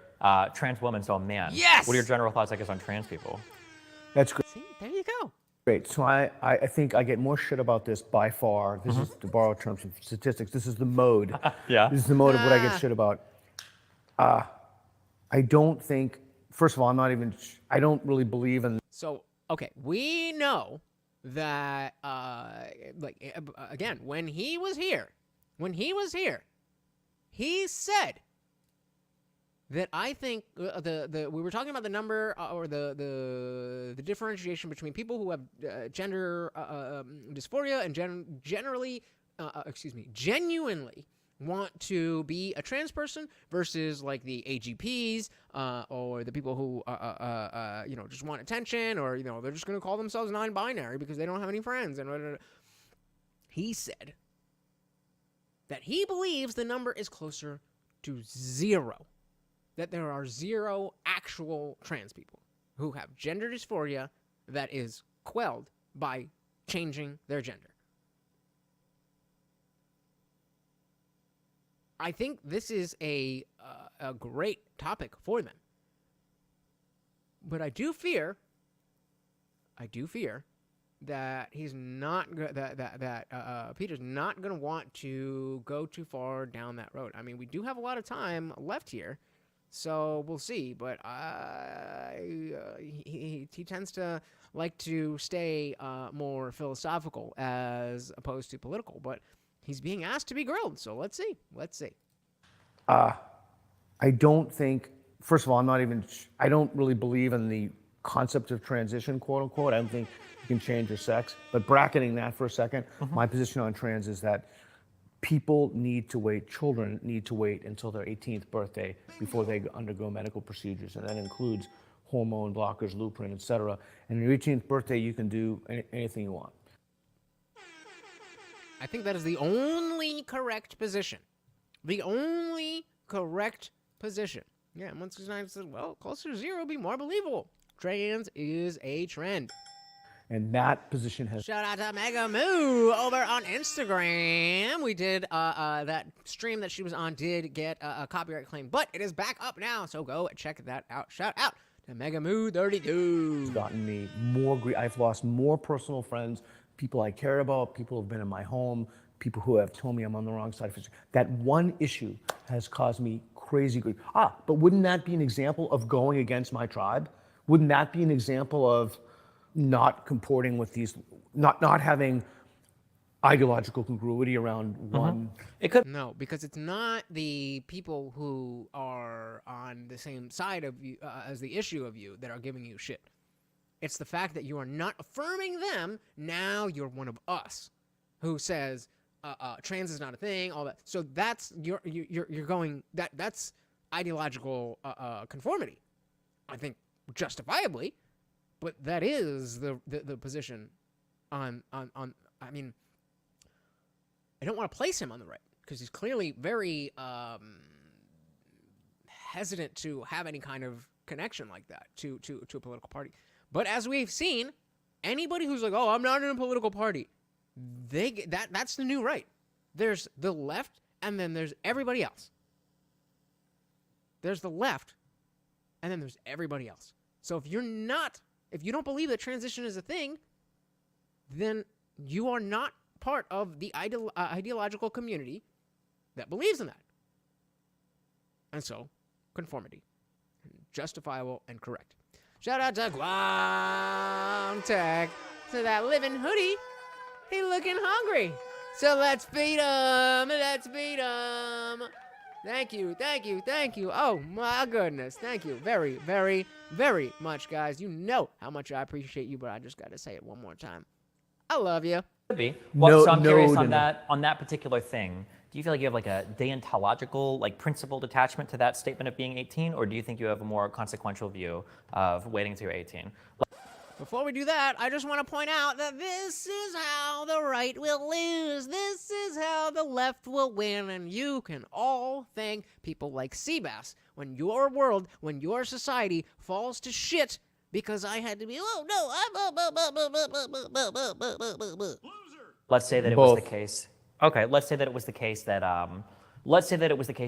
trans woman, so a man. Yes! What are your general thoughts, I guess, on trans people? That's great. See, there you go. Great. So I think I get more shit about this by far. This is, to borrow terms from statistics, this is the mode. Yeah. This is the mode of what I get shit about. I don't think, first of all, I don't really believe in... So, okay, we know that, again, when he was here, he said that I think we were talking about the number or the differentiation between people who have gender dysphoria and genuinely want to be a trans person versus like the AGPs or the people who just want attention, or they're just going to call themselves non-binary because they don't have any friends. And he said that he believes the number is closer to 0, that there are 0 actual trans people who have gender dysphoria that is quelled by changing their gender. I think this is a great topic for them. But I do fear that he's not that Peter's not going to want to go too far down that road. I mean, we do have a lot of time left here, so we'll see. But he tends to like to stay more philosophical as opposed to political. But he's being asked to be grilled, so let's see. I don't think, first of all, I don't really believe in the concept of transition, quote unquote. I don't think you can change your sex. But bracketing that for a second, my position on trans is that children need to wait until their 18th birthday before they undergo medical procedures. And that includes hormone blockers, Luprin, etc. And on your 18th birthday, you can do anything you want. I think that is the only correct position. The only correct position. Yeah, and 169 says, well, closer to zero would be more believable. Trans is a trend. And that position has... Shout out to Mega Moo over on Instagram. We did, that stream that she was on did get a copyright claim, but it is back up now, so go check that out. Shout out to Mega Moo 32. It's gotten me more I've lost more personal friends, people I care about, people who have been in my home, people who have told me I'm on the wrong side of history. That one issue has caused me crazy grief. But wouldn't that be an example of going against my tribe? Wouldn't that be an example of not comporting with these, not having ideological congruity around one? It could. No, because it's not the people who are on the same side of you as the issue of you that are giving you shit. It's the fact that you are not affirming them. Now you're one of us who says trans is not a thing, all that. So that's you're going that's ideological conformity, I think, justifiably, but that is the position on I mean, I don't want to place him on the right because he's clearly very hesitant to have any kind of connection like that to a political party. But as we've seen, anybody who's like, oh, I'm not in a political party, that's the new right. There's the left, and then there's everybody else. There's the left, and then there's everybody else. So if you don't believe that transition is a thing, then you are not part of the ideological community that believes in that. And so, conformity. Justifiable and correct. Shout out to Guam Tech. To that living hoodie. He looking hungry. So let's feed him. Let's feed him. Thank you. Oh, my goodness. Thank you very, very, very much, guys. You know how much I appreciate you, but I just got to say it one more time. I love you. Could be. Well, so I'm curious on that particular thing. Do you feel like you have like a deontological, like principled attachment to that statement of being 18, or do you think you have a more consequential view of waiting till you're 18? Before we do that, I just want to point out that this is how the right will lose. This is how the left will win, and you can all thank people like Seabass when your world, when your society falls to shit because I had to be, Let's say that it was the case. Okay, let's say that it was the case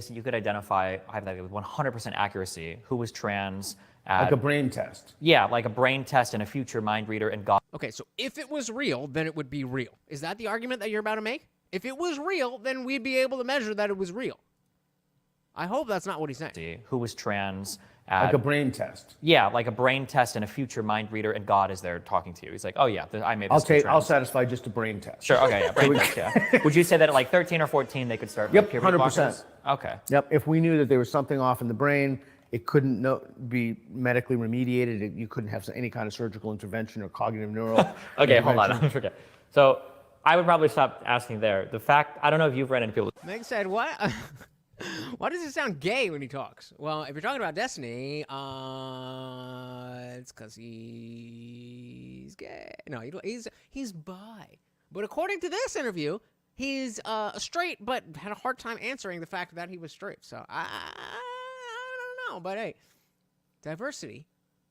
that you could identify hypothetically with 100% accuracy who was trans. Like a brain test. Yeah, like a brain test and a future mind reader and God. Okay, so if it was real, then it would be real. Is that the argument that you're about to make? If it was real, then we'd be able to measure that it was real. I hope that's not what he's saying. Who was trans. Like a brain test. Yeah, like a brain test and a future mind reader and God is there talking to you. He's like, oh yeah, I made this. I'll satisfy just a brain test. Sure, okay, yeah, brain test, yeah. Would you say that at like 13 or 14 they could start? Yep, 100%. Okay. Yep, if we knew that there was something off in the brain, it couldn't be medically remediated. You couldn't have any kind of surgical intervention or cognitive neural. Okay, hold on. Okay. So I would probably stop asking there. The fact, I don't know if you've run into people. Meg said, what? Why does it sound gay when he talks? Well, if you're talking about Destiny, it's because he's gay. No, he's bi. But according to this interview, he's straight, but had a hard time answering the fact that he was straight. So I don't know, but hey, diversity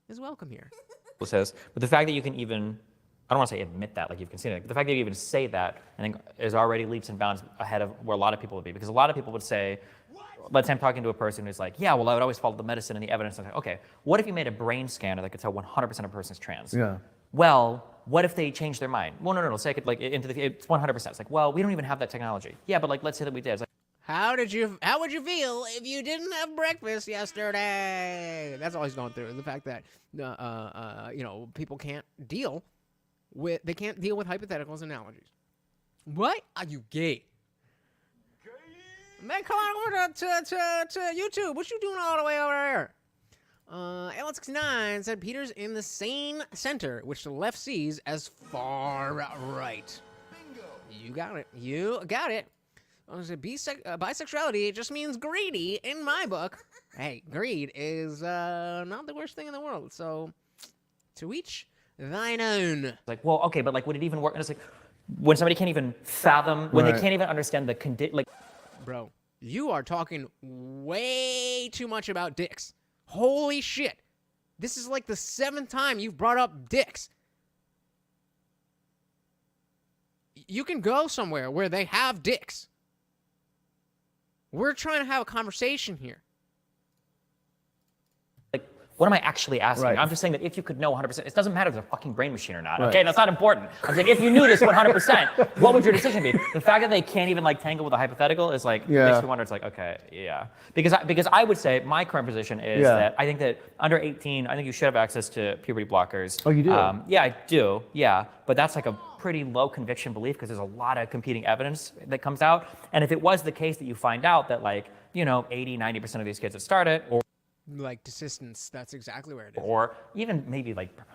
is welcome here. Says, but the fact that you can even I don't want to say admit that, like you've conceded, but the fact that you even say that, I think, is already leaps and bounds ahead of where a lot of people would be. Because a lot of people would say, let's say I'm talking to a person who's like, yeah, well, I would always follow the medicine and the evidence. And I'm like, okay, what if you made a brain scanner that could tell 100% of a person's trans? Yeah. Well, what if they change their mind? Well, no. Say I could, like, it's 100%. It's like, well, we don't even have that technology. Yeah, but like, let's say that we did. It's like, How would you feel if you didn't have breakfast yesterday? That's all he's going through. The fact that people can't deal with hypotheticals and analogies. What? Are you gay? Man, come on over to YouTube. What you doing all the way over there? L69 said Peter's in the sane center, which the left sees as far right. You got it. You got it. Bisexuality just means greedy in my book. Hey, greed is not the worst thing in the world. So, to each thine own. like, well, okay, but like, would it even work? And it's like, when somebody can't even fathom, when they can't even understand the like. Bro, you are talking way too much about dicks. Holy shit. This is like the 7th time you've brought up dicks. You can go somewhere where they have dicks. We're trying to have a conversation here. Like, what am I actually asking? Right. I'm just saying that if you could know 100%, it doesn't matter if it's a fucking brain machine or not. Okay, that's not important. I'm saying if you knew this 100%, what would your decision be? The fact that they can't even like tangle with a hypothetical is like makes me wonder. It's like, okay, yeah, because I would say my current position is that I think that under 18, I think you should have access to puberty blockers. Oh, you do? Yeah, I do. Yeah, but that's like a pretty low conviction belief because there's a lot of competing evidence that comes out. And if it was the case that you find out that 80, 90% of these kids that start it, or like desistance, that's exactly where it is. or even maybe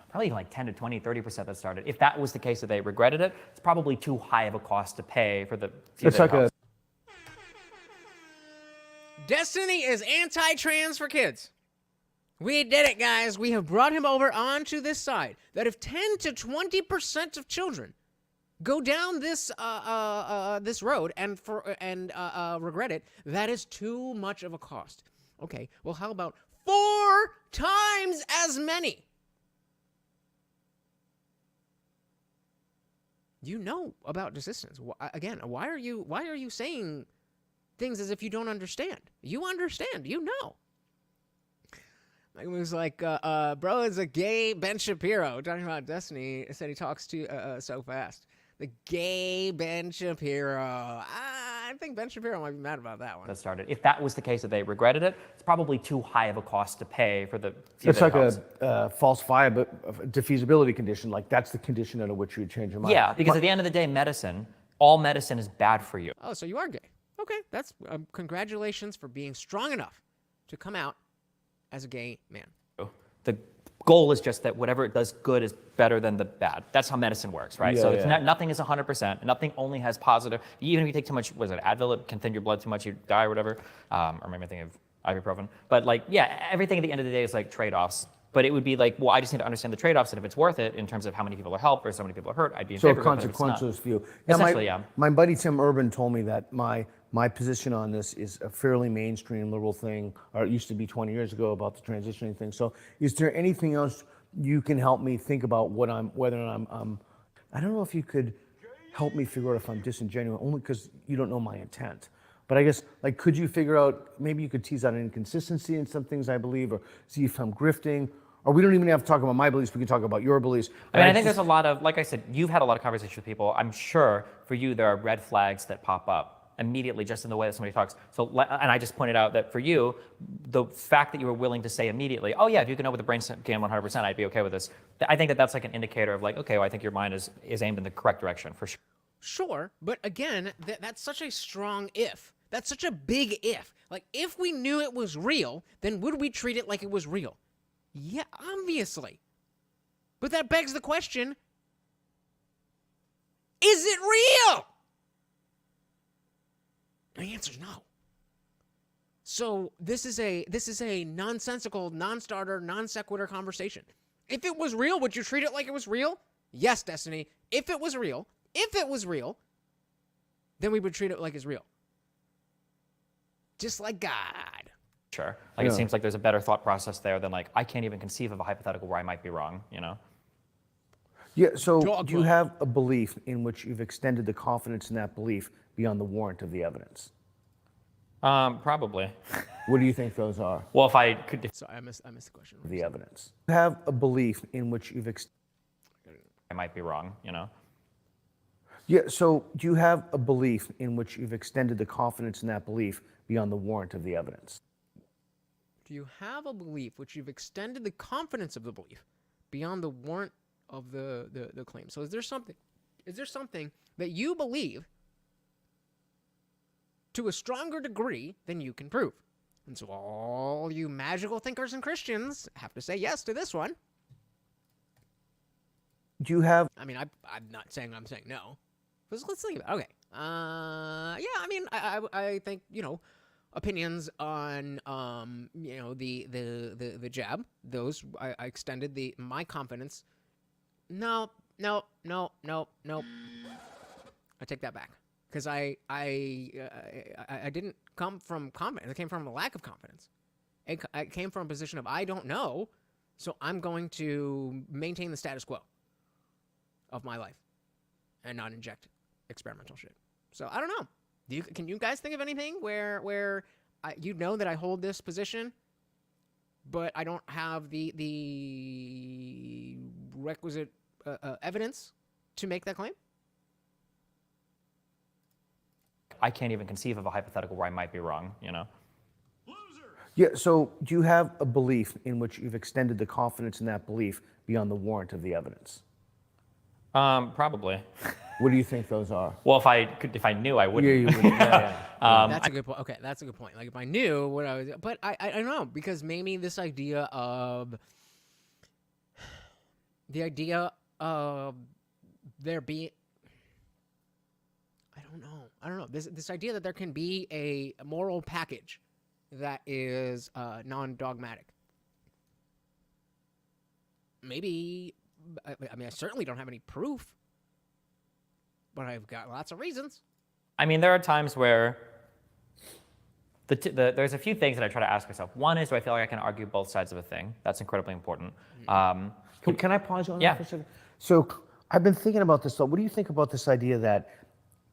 probably even 10 to 20, 30% that started. If that was the case that they regretted it, it's probably too high of a cost to pay for the. It's like a. Destiny is anti-trans for kids. We did it, guys. We have brought him over onto this side. That if 10 to 20% of children go down this this road and regret it, that is too much of a cost. Okay, well, how about 4 times as many? You know about desistance. Again, why are you saying things as if you don't understand? You understand. You know. It was like, bro is a gay Ben Shapiro talking about Destiny. Said he talks too so fast. The gay Ben Shapiro. I think Ben Shapiro might be mad about that one. That started. If that was the case that they regretted it, it's probably too high of a cost to pay for the. It's like a defeasibility condition. Like that's the condition under which you would change your mind. Yeah, because at the end of the day, all medicine is bad for you. Oh, so you are gay. Okay, that's congratulations for being strong enough to come out as a gay man. The goal is just that whatever it does good is better than the bad. That's how medicine works, right? So it's nothing is 100%. Nothing only has positive. Even if you take too much, Advil, it can thin your blood too much, you die or whatever. Or maybe I think of ibuprofen. But everything at the end of the day is like trade-offs. But it would be like, well, I just need to understand the trade-offs, and if it's worth it in terms of how many people are helped or so many people are hurt, I'd be in favor of it. So consequences view. Essentially, yeah. My buddy Tim Urban told me that my position on this is a fairly mainstream liberal thing, or it used to be 20 years ago about the transitioning thing. So is there anything else you can help me think about whether I'm I don't know if you could help me figure out if I'm disingenuous, only because you don't know my intent. But I guess, could you figure out, maybe you could tease out an inconsistency in some things I believe, or see if I'm grifting, or we don't even have to talk about my beliefs, we can talk about your beliefs. I think there's a lot of, like I said, you've had a lot of conversations with people. I'm sure for you there are red flags that pop up immediately just in the way that somebody talks. So, and I just pointed out that for you, the fact that you were willing to say immediately, oh yeah, if you can know with the brain scan 100%, I'd be okay with this. I think that that's like an indicator of okay, well, I think your mind is aimed in the correct direction for sure. Sure, but again, that's such a strong if. That's such a big if. If we knew it was real, then would we treat it like it was real? Yeah, obviously. But that begs the question, is it real? The answer's no. So this is a nonsensical, non-starter, non-sequitur conversation. If it was real, would you treat it like it was real? Yes, Destiny. If it was real, then we would treat it like it's real. Just like God. Sure. It seems like there's a better thought process there than I can't even conceive of a hypothetical where I might be wrong, Yeah, so do you Dogma. have a belief in which you've extended the confidence in that belief beyond the warrant of the evidence? Probably. What do you think those are? Well, if I could, Sorry, I missed the question. The evidence. You have a belief in which you've I might be wrong, you know. Yeah, so do you have a belief in which you've extended the confidence in that belief beyond the warrant of the evidence? Do you have a belief which you've extended the confidence of the belief beyond the warrant of the claim? So is there something that you believe to a stronger degree than you can prove? And so all you magical thinkers and Christians have to say yes to this one. Do you have I mean, I'm not saying I'm saying no. Let's think about it. Okay. Yeah, I mean, I think, opinions on, the jab, those, I extended my confidence. No. I take that back. Because I didn't come from confidence. I came from a lack of confidence. I came from a position of I don't know, so I'm going to maintain the status quo of my life and not inject experimental shit. So I don't know. Can you guys think of anything where you know that I hold this position, but I don't have the requisite evidence to make that claim? I can't even conceive of a hypothetical where I might be wrong, you know. Yeah, so do you have a belief in which you've extended the confidence in that belief beyond the warrant of the evidence? Probably. What do you think those are? Well, if I knew, I wouldn't. Yeah, you would. Yeah. That's a good point. Okay, that's a good point. Like if I knew what I was, but I don't know, because maybe this idea of there being, I don't know. This idea that there can be a moral package that is non-dogmatic. Maybe, I mean, I certainly don't have any proof, but I've got lots of reasons. I mean, there are times where there's a few things that I try to ask myself. One is, do I feel like I can argue both sides of a thing? That's incredibly important. Can I pause on Yeah. that for a second? So I've been thinking about this. So what do you think about this idea that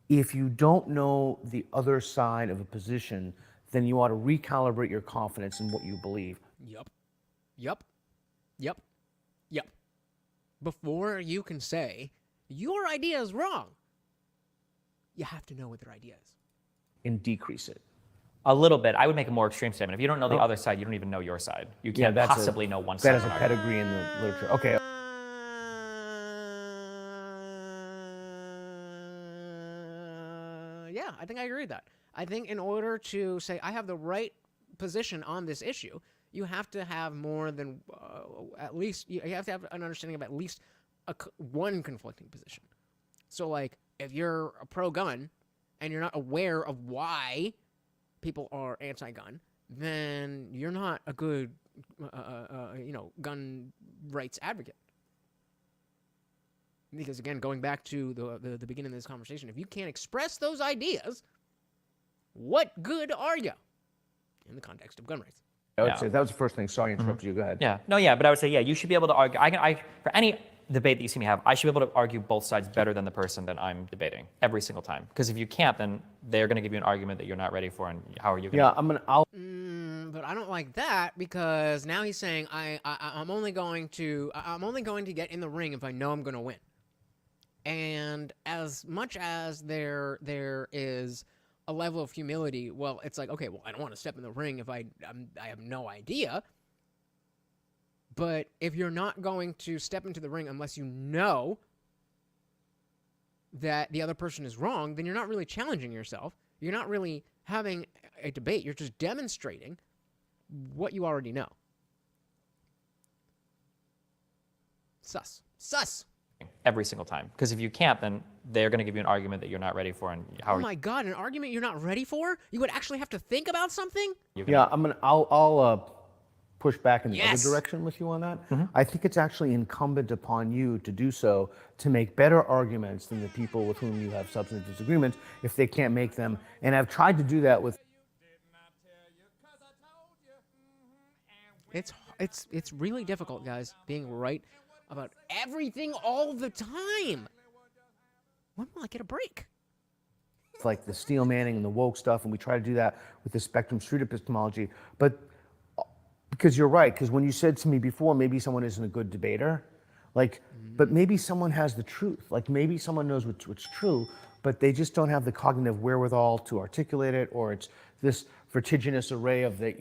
if you don't know the other side of a position, then you ought to recalibrate your confidence in what you believe? Yep. Before you can say, your idea is wrong, you have to know what their idea is. And decrease it. A little bit. I would make a more extreme statement. If you don't know the other side, you don't even know your side. You can't possibly know one side. That is a pedigree in the literature. Okay. Yeah, I think I agree with that. I think in order to say I have the right position on this issue, you have to have more than at least, you have to have an understanding of at least one conflicting position. So like if you're a pro-gun and you're not aware of why people are anti-gun, then you're not a good gun rights advocate. Because again, going back to the beginning of this conversation, if you can't express those ideas, what good are you in the context of gun rights? I would say that was the first thing. Sorry, I interrupted you. Go ahead. Yeah. No, yeah, but I would say, yeah, you should be able to argue. For any debate that you see me have, I should be able to argue both sides better than the person that I'm debating every single time. Because if you can't, then they're going to give you an argument that you're not ready for, and how are you going to? Yeah, But I don't like that, because now he's saying I'm only going to get in the ring if I know I'm going to win. And as much as there is a level of humility, well, it's like, okay, well, I don't want to step in the ring if I have no idea. But if you're not going to step into the ring unless you know that the other person is wrong, then you're not really challenging yourself. You're not really having a debate. You're just demonstrating what you already know. Sus. Every single time. Because if you can't, then they're going to give you an argument that you're not ready for, and how Oh are my God, an argument you're not ready for? You would actually have to think about something? I'll push back in the Yes. other direction with you on that. I think it's actually incumbent upon you to do so, to make better arguments than the people with whom you have substantive disagreements if they can't make them. And I've tried to do that with. It's really difficult, guys, being right about everything all the time. When will I get a break? Like the Steelmaning and the woke stuff, and we try to do that with the spectrum street epistemology. But because you're right, because when you said to me before, maybe someone isn't a good debater, like, but maybe someone has the truth. Like maybe someone knows what's true, but they just don't have the cognitive wherewithal to articulate it, or it's this vertiginous array of they're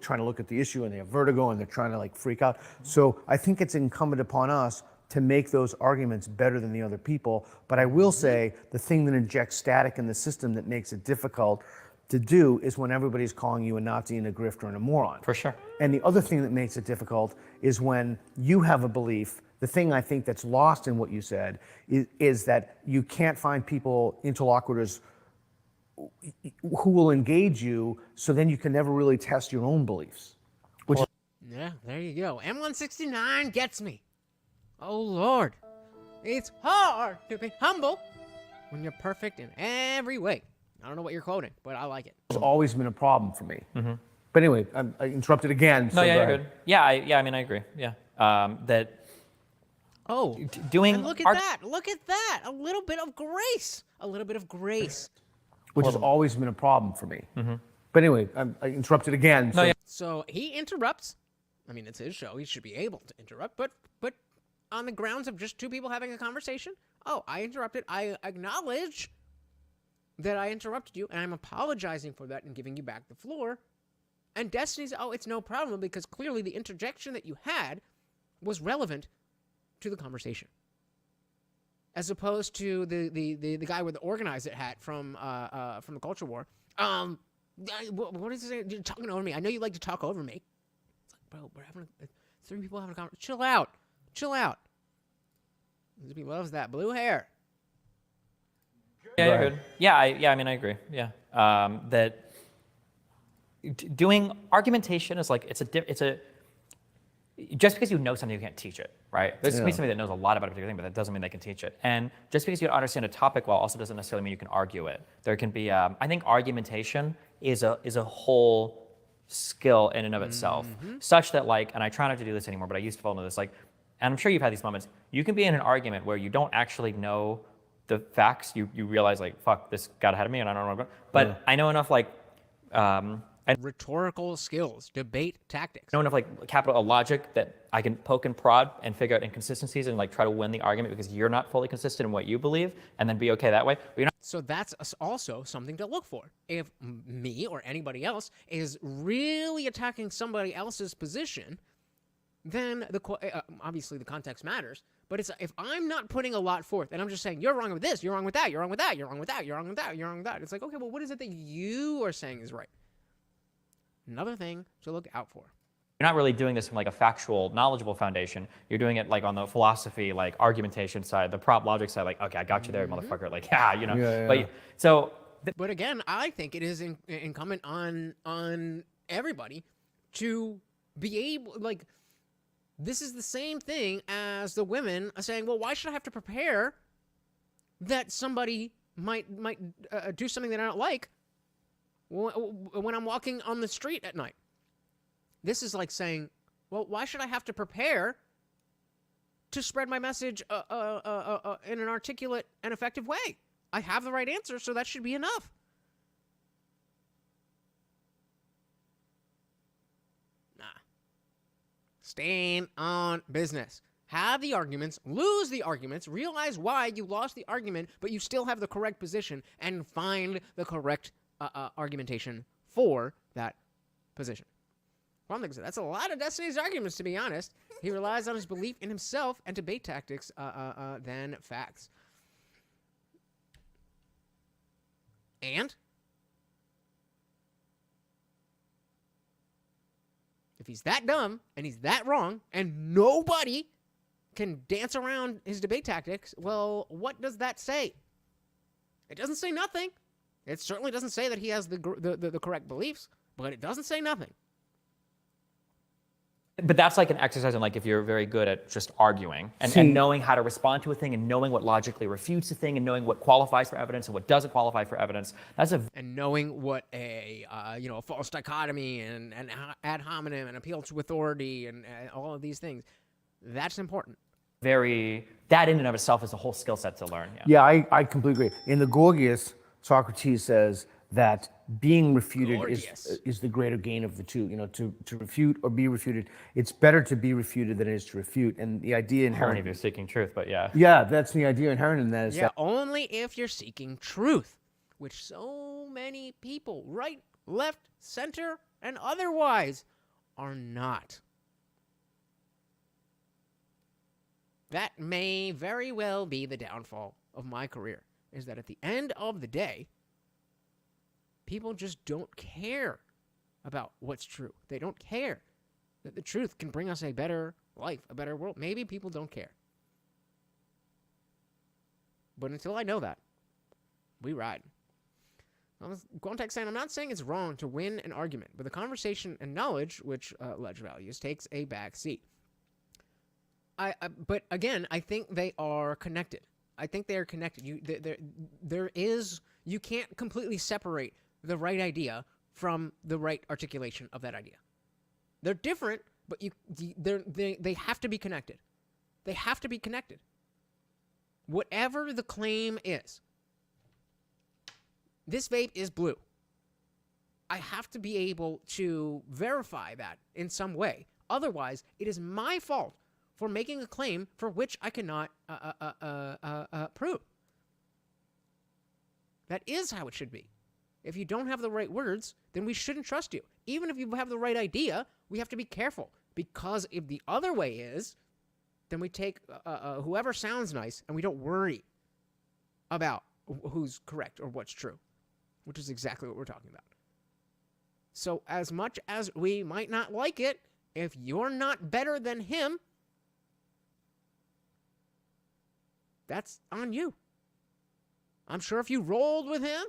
trying to look at the issue and they have vertigo and they're trying to like freak out. So I think it's incumbent upon us to make those arguments better than the other people. But I will say the thing that injects static in the system that makes it difficult to do is when everybody's calling you a Nazi and a grifter and a moron. For sure. And the other thing that makes it difficult is when you have a belief. The thing I think that's lost in what you said is that you can't find people, interlocutors, who will engage you, so then you can never really test your own beliefs. Yeah, there you go. M169 gets me. Oh, Lord. It's hard to be humble when you're perfect in every way. I don't know what you're quoting, but I like it. It's always been a problem for me. But anyway, I interrupted again. No, yeah, you're good. Yeah, I mean, I agree. Yeah. Doing... And look at that. Look at that. A little bit of grace. A little bit of grace. Which has always been a problem for me. But anyway, I interrupted again. No, yeah. So he interrupts. I mean, it's his show. He should be able to interrupt. But on the grounds of just two people having a conversation, oh, I interrupted. I acknowledge that I interrupted you, and I'm apologizing for that and giving you back the floor. And Destiny's, oh, it's no problem, because clearly the interjection that you had was relevant to the conversation. As opposed to the guy with the Organize It hat from the Culture War. What is it? You're talking over me. I know you like to talk over me. It's like, bro, we're having three people having a conversation. Chill out. Chill out. He loves that blue hair. Yeah, you're good. Yeah, I mean, I agree. Yeah, that doing argumentation is like it's a just because you know something, you can't teach it, right? There's somebody that knows a lot about a particular thing, but that doesn't mean they can teach it. And just because you understand a topic well also doesn't necessarily mean you can argue it. There can be, I think argumentation is a whole skill in and of itself, such that like, and I try not to do this anymore, but I used to fall into this, like, and I'm sure you've had these moments, you can be in an argument where you don't actually know the facts, you realize like, fuck, this got ahead of me and I don't know what I'm going, but I know enough like, and rhetorical skills, debate tactics. I know enough like capital logic that I can poke and prod and figure out inconsistencies and like try to win the argument because you're not fully consistent in what you believe, and then be okay that way. But you're not. So that's also something to look for. If me or anybody else is really attacking somebody else's position, then obviously the context matters. But it's if I'm not putting a lot forth and I'm just saying you're wrong with this, you're wrong with that, you're wrong with that, you're wrong with that, you're wrong with that, you're wrong with that. It's like, okay, well, what is it that you are saying is right? Another thing to look out for. You're not really doing this from like a factual, knowledgeable foundation. You're doing it like on the philosophy, like argumentation side, the prop logic side, like, okay, I got you there, motherfucker. Like, yeah, you know. Yeah. But again, I think it is incumbent on everybody to be able, like, this is the same thing as the women are saying, well, why should I have to prepare that somebody might do something that I don't like when I'm walking on the street at night? This is like saying, well, why should I have to prepare to spread my message in an articulate and effective way? I have the right answer, so that should be enough. Nah. Staying on business. Have the arguments, lose the arguments, realize why you lost the argument, but you still have the correct position, and find the correct argumentation for that position. Well, that's a lot of Destiny's arguments, to be honest. He relies on his belief in himself and debate tactics than facts. And if he's that dumb and he's that wrong and nobody can dance around his debate tactics, well, what does that say? It doesn't say nothing. It certainly doesn't say that he has the correct beliefs, but it doesn't say nothing. But that's like an exercise in like if you're very good at just arguing and knowing how to respond to a thing and knowing what logically refutes a thing and knowing what qualifies for evidence and what doesn't qualify for evidence. And knowing what a false dichotomy and ad hominem and appeal to authority and all of these things, that's important. that in and of itself is a whole skill set to learn. Yeah, I completely agree. In the Gorgias, Socrates says that being refuted is the greater gain of the two. To refute or be refuted, it's better to be refuted than it is to refute. And the idea inherent. If you're seeking truth, but yeah. Yeah, that's the idea inherent in that. Is that only if you're seeking truth, which so many people, right, left, center, and otherwise, are not. That may very well be the downfall of my career, is that at the end of the day, people just don't care about what's true. They don't care that the truth can bring us a better life, a better world. Maybe people don't care. But until I know that, we ride. Quantek saying, I'm not saying it's wrong to win an argument, but the conversation and knowledge, which Ledge values, takes a back seat. But again, I think they are connected. I think they are connected. You can't completely separate the right idea from the right articulation of that idea. They're different, but they have to be connected. They have to be connected. Whatever the claim is, this vape is blue. I have to be able to verify that in some way. Otherwise, it is my fault for making a claim for which I cannot prove. That is how it should be. If you don't have the right words, then we shouldn't trust you. Even if you have the right idea, we have to be careful. Because if the other way is, then we take whoever sounds nice and we don't worry about who's correct or what's true, which is exactly what we're talking about. So as much as we might not like it, if you're not better than him, that's on you. I'm sure if you rolled with him,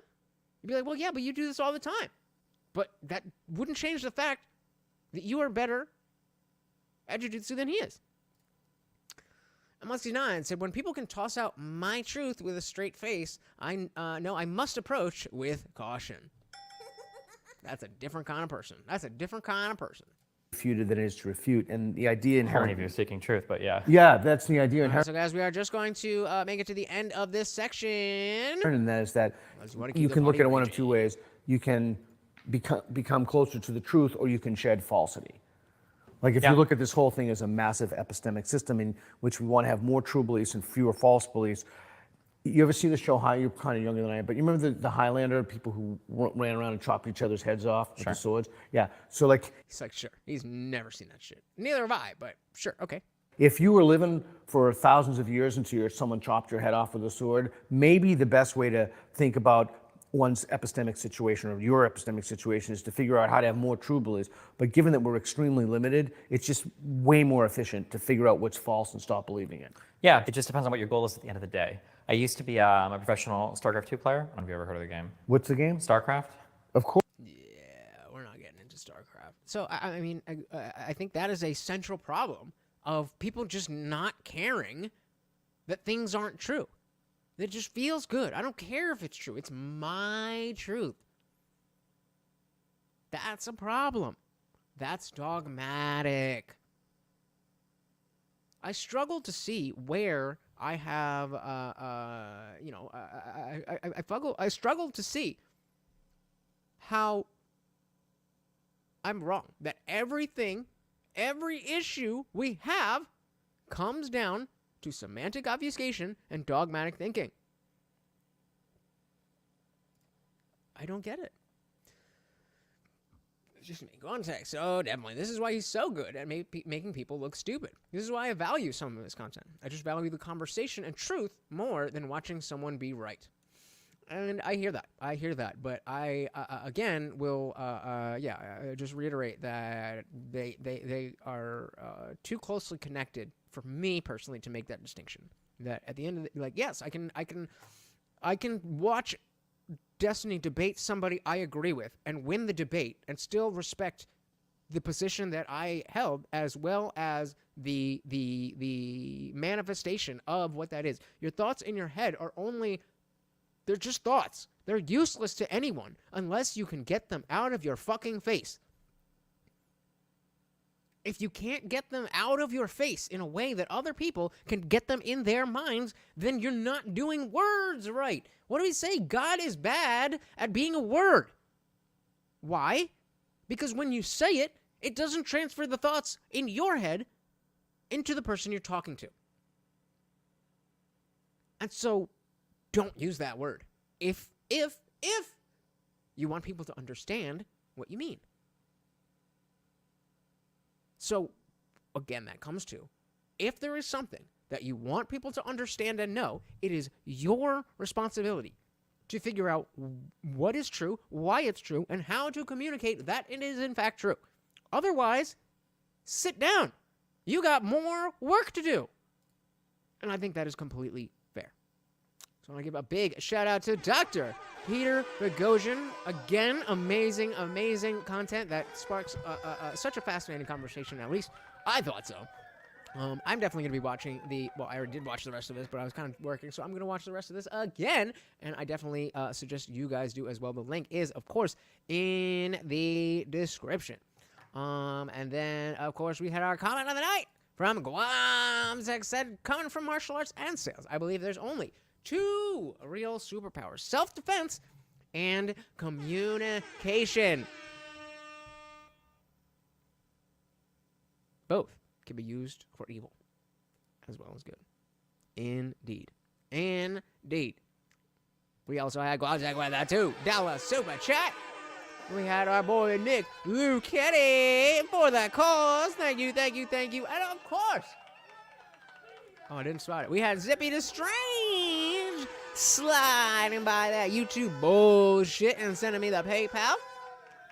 you'd be like, well, yeah, but you do this all the time. But that wouldn't change the fact that you are better at jiu-jitsu than he is. Musty9 said, when people can toss out my truth with a straight face, I know I must approach with caution. That's a different kind of person. That's a different kind of person. Refuted than it is to refute, and the idea inherent. If you're seeking truth, but yeah. Yeah, that's the idea inherent. So guys, we are just going to make it to the end of this section. And that is that you can look at it one of two ways. You can become closer to the truth, or you can shed falsity. Like if you look at this whole thing as a massive epistemic system in which we want to have more true beliefs and fewer false beliefs. You ever see the show High? You're kind of younger than I am, but you remember the Highlander, people who ran around and chopped each other's heads off with the swords? Yeah, so like... He's like, sure, he's never seen that shit. Neither have I, but sure, okay. If you were living for thousands of years until someone chopped your head off with a sword, maybe the best way to think about one's epistemic situation or your epistemic situation is to figure out how to have more true beliefs. But given that we're extremely limited, it's just way more efficient to figure out what's false and stop believing it. Yeah, it just depends on what your goal is at the end of the day. I used to be a professional StarCraft 2 player. I don't know if you ever heard of the game. What's the game? StarCraft. Of course. Yeah, we're not getting into StarCraft. So, I mean, I think that is a central problem of people just not caring that things aren't true. It just feels good. I don't care if it's true. It's my truth. That's a problem. That's dogmatic. I struggle to see where I have, I struggle to see how I'm wrong. That everything, every issue we have comes down to semantic obfuscation and dogmatic thinking. I don't get it. It's just me. Context. Oh, definitely. This is why he's so good at making people look stupid. This is why I value some of his content. I just value the conversation and truth more than watching someone be right. And I hear that. I hear that. But I, again, will, just reiterate that they are too closely connected for me personally to make that distinction. That at the end of the, like, yes, I can watch Destiny debate somebody I agree with and win the debate and still respect the position that I held, as well as the manifestation of what that is. Your thoughts in your head are only, they're just thoughts. They're useless to anyone unless you can get them out of your fucking face. If you can't get them out of your face in a way that other people can get them in their minds, then you're not doing words right. What do we say? God is bad at being a word. Why? Because when you say it, it doesn't transfer the thoughts in your head into the person you're talking to. And so, don't use that word if you want people to understand what you mean. So, again, that comes to, if there is something that you want people to understand and know, it is your responsibility to figure out what is true, why it's true, and how to communicate that it is in fact true. Otherwise, sit down. You got more work to do. And I think that is completely fair. So I want to give a big shout out to Dr. Peter Boghossian. Again, amazing content that sparks such a fascinating conversation. At least I thought so. I'm definitely going to be watching I already did watch the rest of this, but I was kind of working, so I'm going to watch the rest of this again, and I definitely suggest you guys do as well. The link is, of course, in the description. And then, of course, we had our comment of the night from Guam. Said, coming from martial arts and sales, I believe there's only 2 real superpowers: self-defense and communication. Both can be used for evil as well as good. Indeed. We also had Guazak with that too. Dallas Super Chat. We had our boy Nick Luchetti for that cause. Thank you. And of course, I didn't spot it. We had Zippy the Strange sliding by that YouTube bullshit and sending me the PayPal.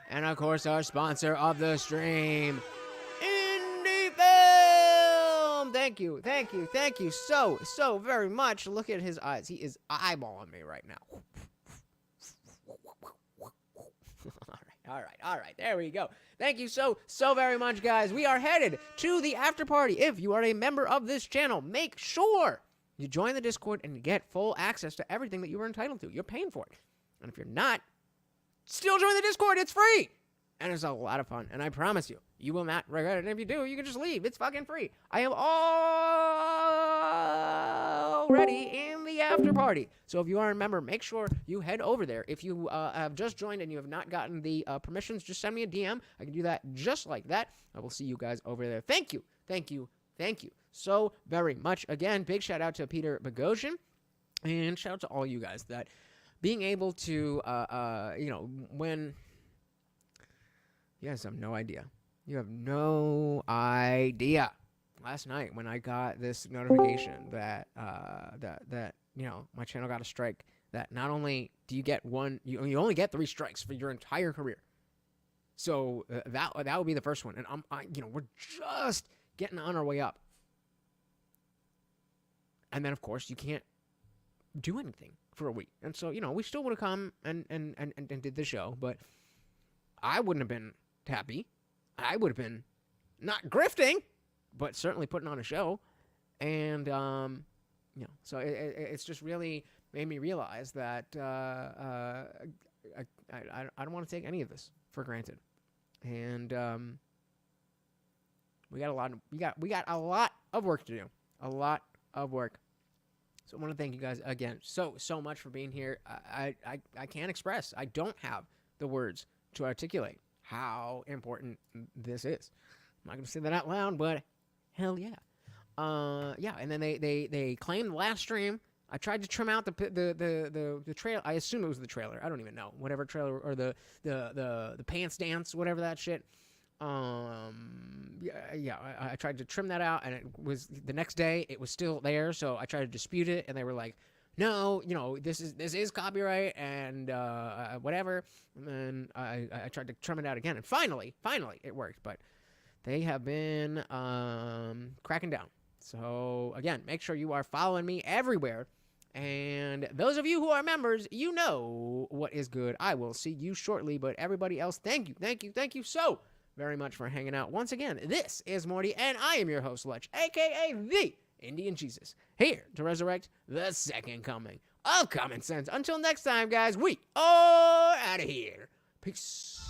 And of course, our sponsor of the stream, Indie Film. Thank you so very much. Look at his eyes. He is eyeballing me right now. All right. There we go. Thank you so very much, guys. We are headed to the after party. If you are a member of this channel, make sure you join the Discord and get full access to everything that you are entitled to. You're paying for it. And if you're not, still join the Discord. It's free. And it's a lot of fun. And I promise you, you will not regret it. And if you do, you can just leave. It's fucking free. I am already in the after party. So if you are a member, make sure you head over there. If you have just joined and you have not gotten the permissions, just send me a DM. I can do that just like that. I will see you guys over there. Thank you so very much. Again, big shout out to Peter Boghossian. And shout out to all you guys that being able to, when... You guys have no idea. You have no idea. Last night when I got this notification that my channel got a strike, that not only do you get one, you only get 3 strikes for your entire career. So that would be the first one, and we're just getting on our way up. And then of course you can't do anything for a week, and so we still would have come and did the show, but I wouldn't have been happy. I would have been not grifting, but certainly putting on a show. And, so it's just really made me realize that I don't want to take any of this for granted. And we got a lot of work to do. A lot of work. So I want to thank you guys again so much for being here. I can't express. I don't have the words to articulate how important this is. I'm not going to say that out loud, but hell yeah. And then they claimed last stream. I tried to trim out the trailer. I assume it was the trailer. I don't even know. Whatever trailer, or the pants dance, whatever that shit. I tried to trim that out, and it was the next day. It was still there, so I tried to dispute it, and they were like, no, this is copyright and whatever. And then I tried to trim it out again, and finally it worked. But they have been cracking down. So again, make sure you are following me everywhere. And those of you who are members, you know what is good. I will see you shortly. But everybody else, thank you so very much for hanging out. Once again, this is Morty, and I am your host, Lech, a.k.a. the Indian Jesus, here to resurrect the second coming of common sense. Until next time, guys, we are out of here. Peace.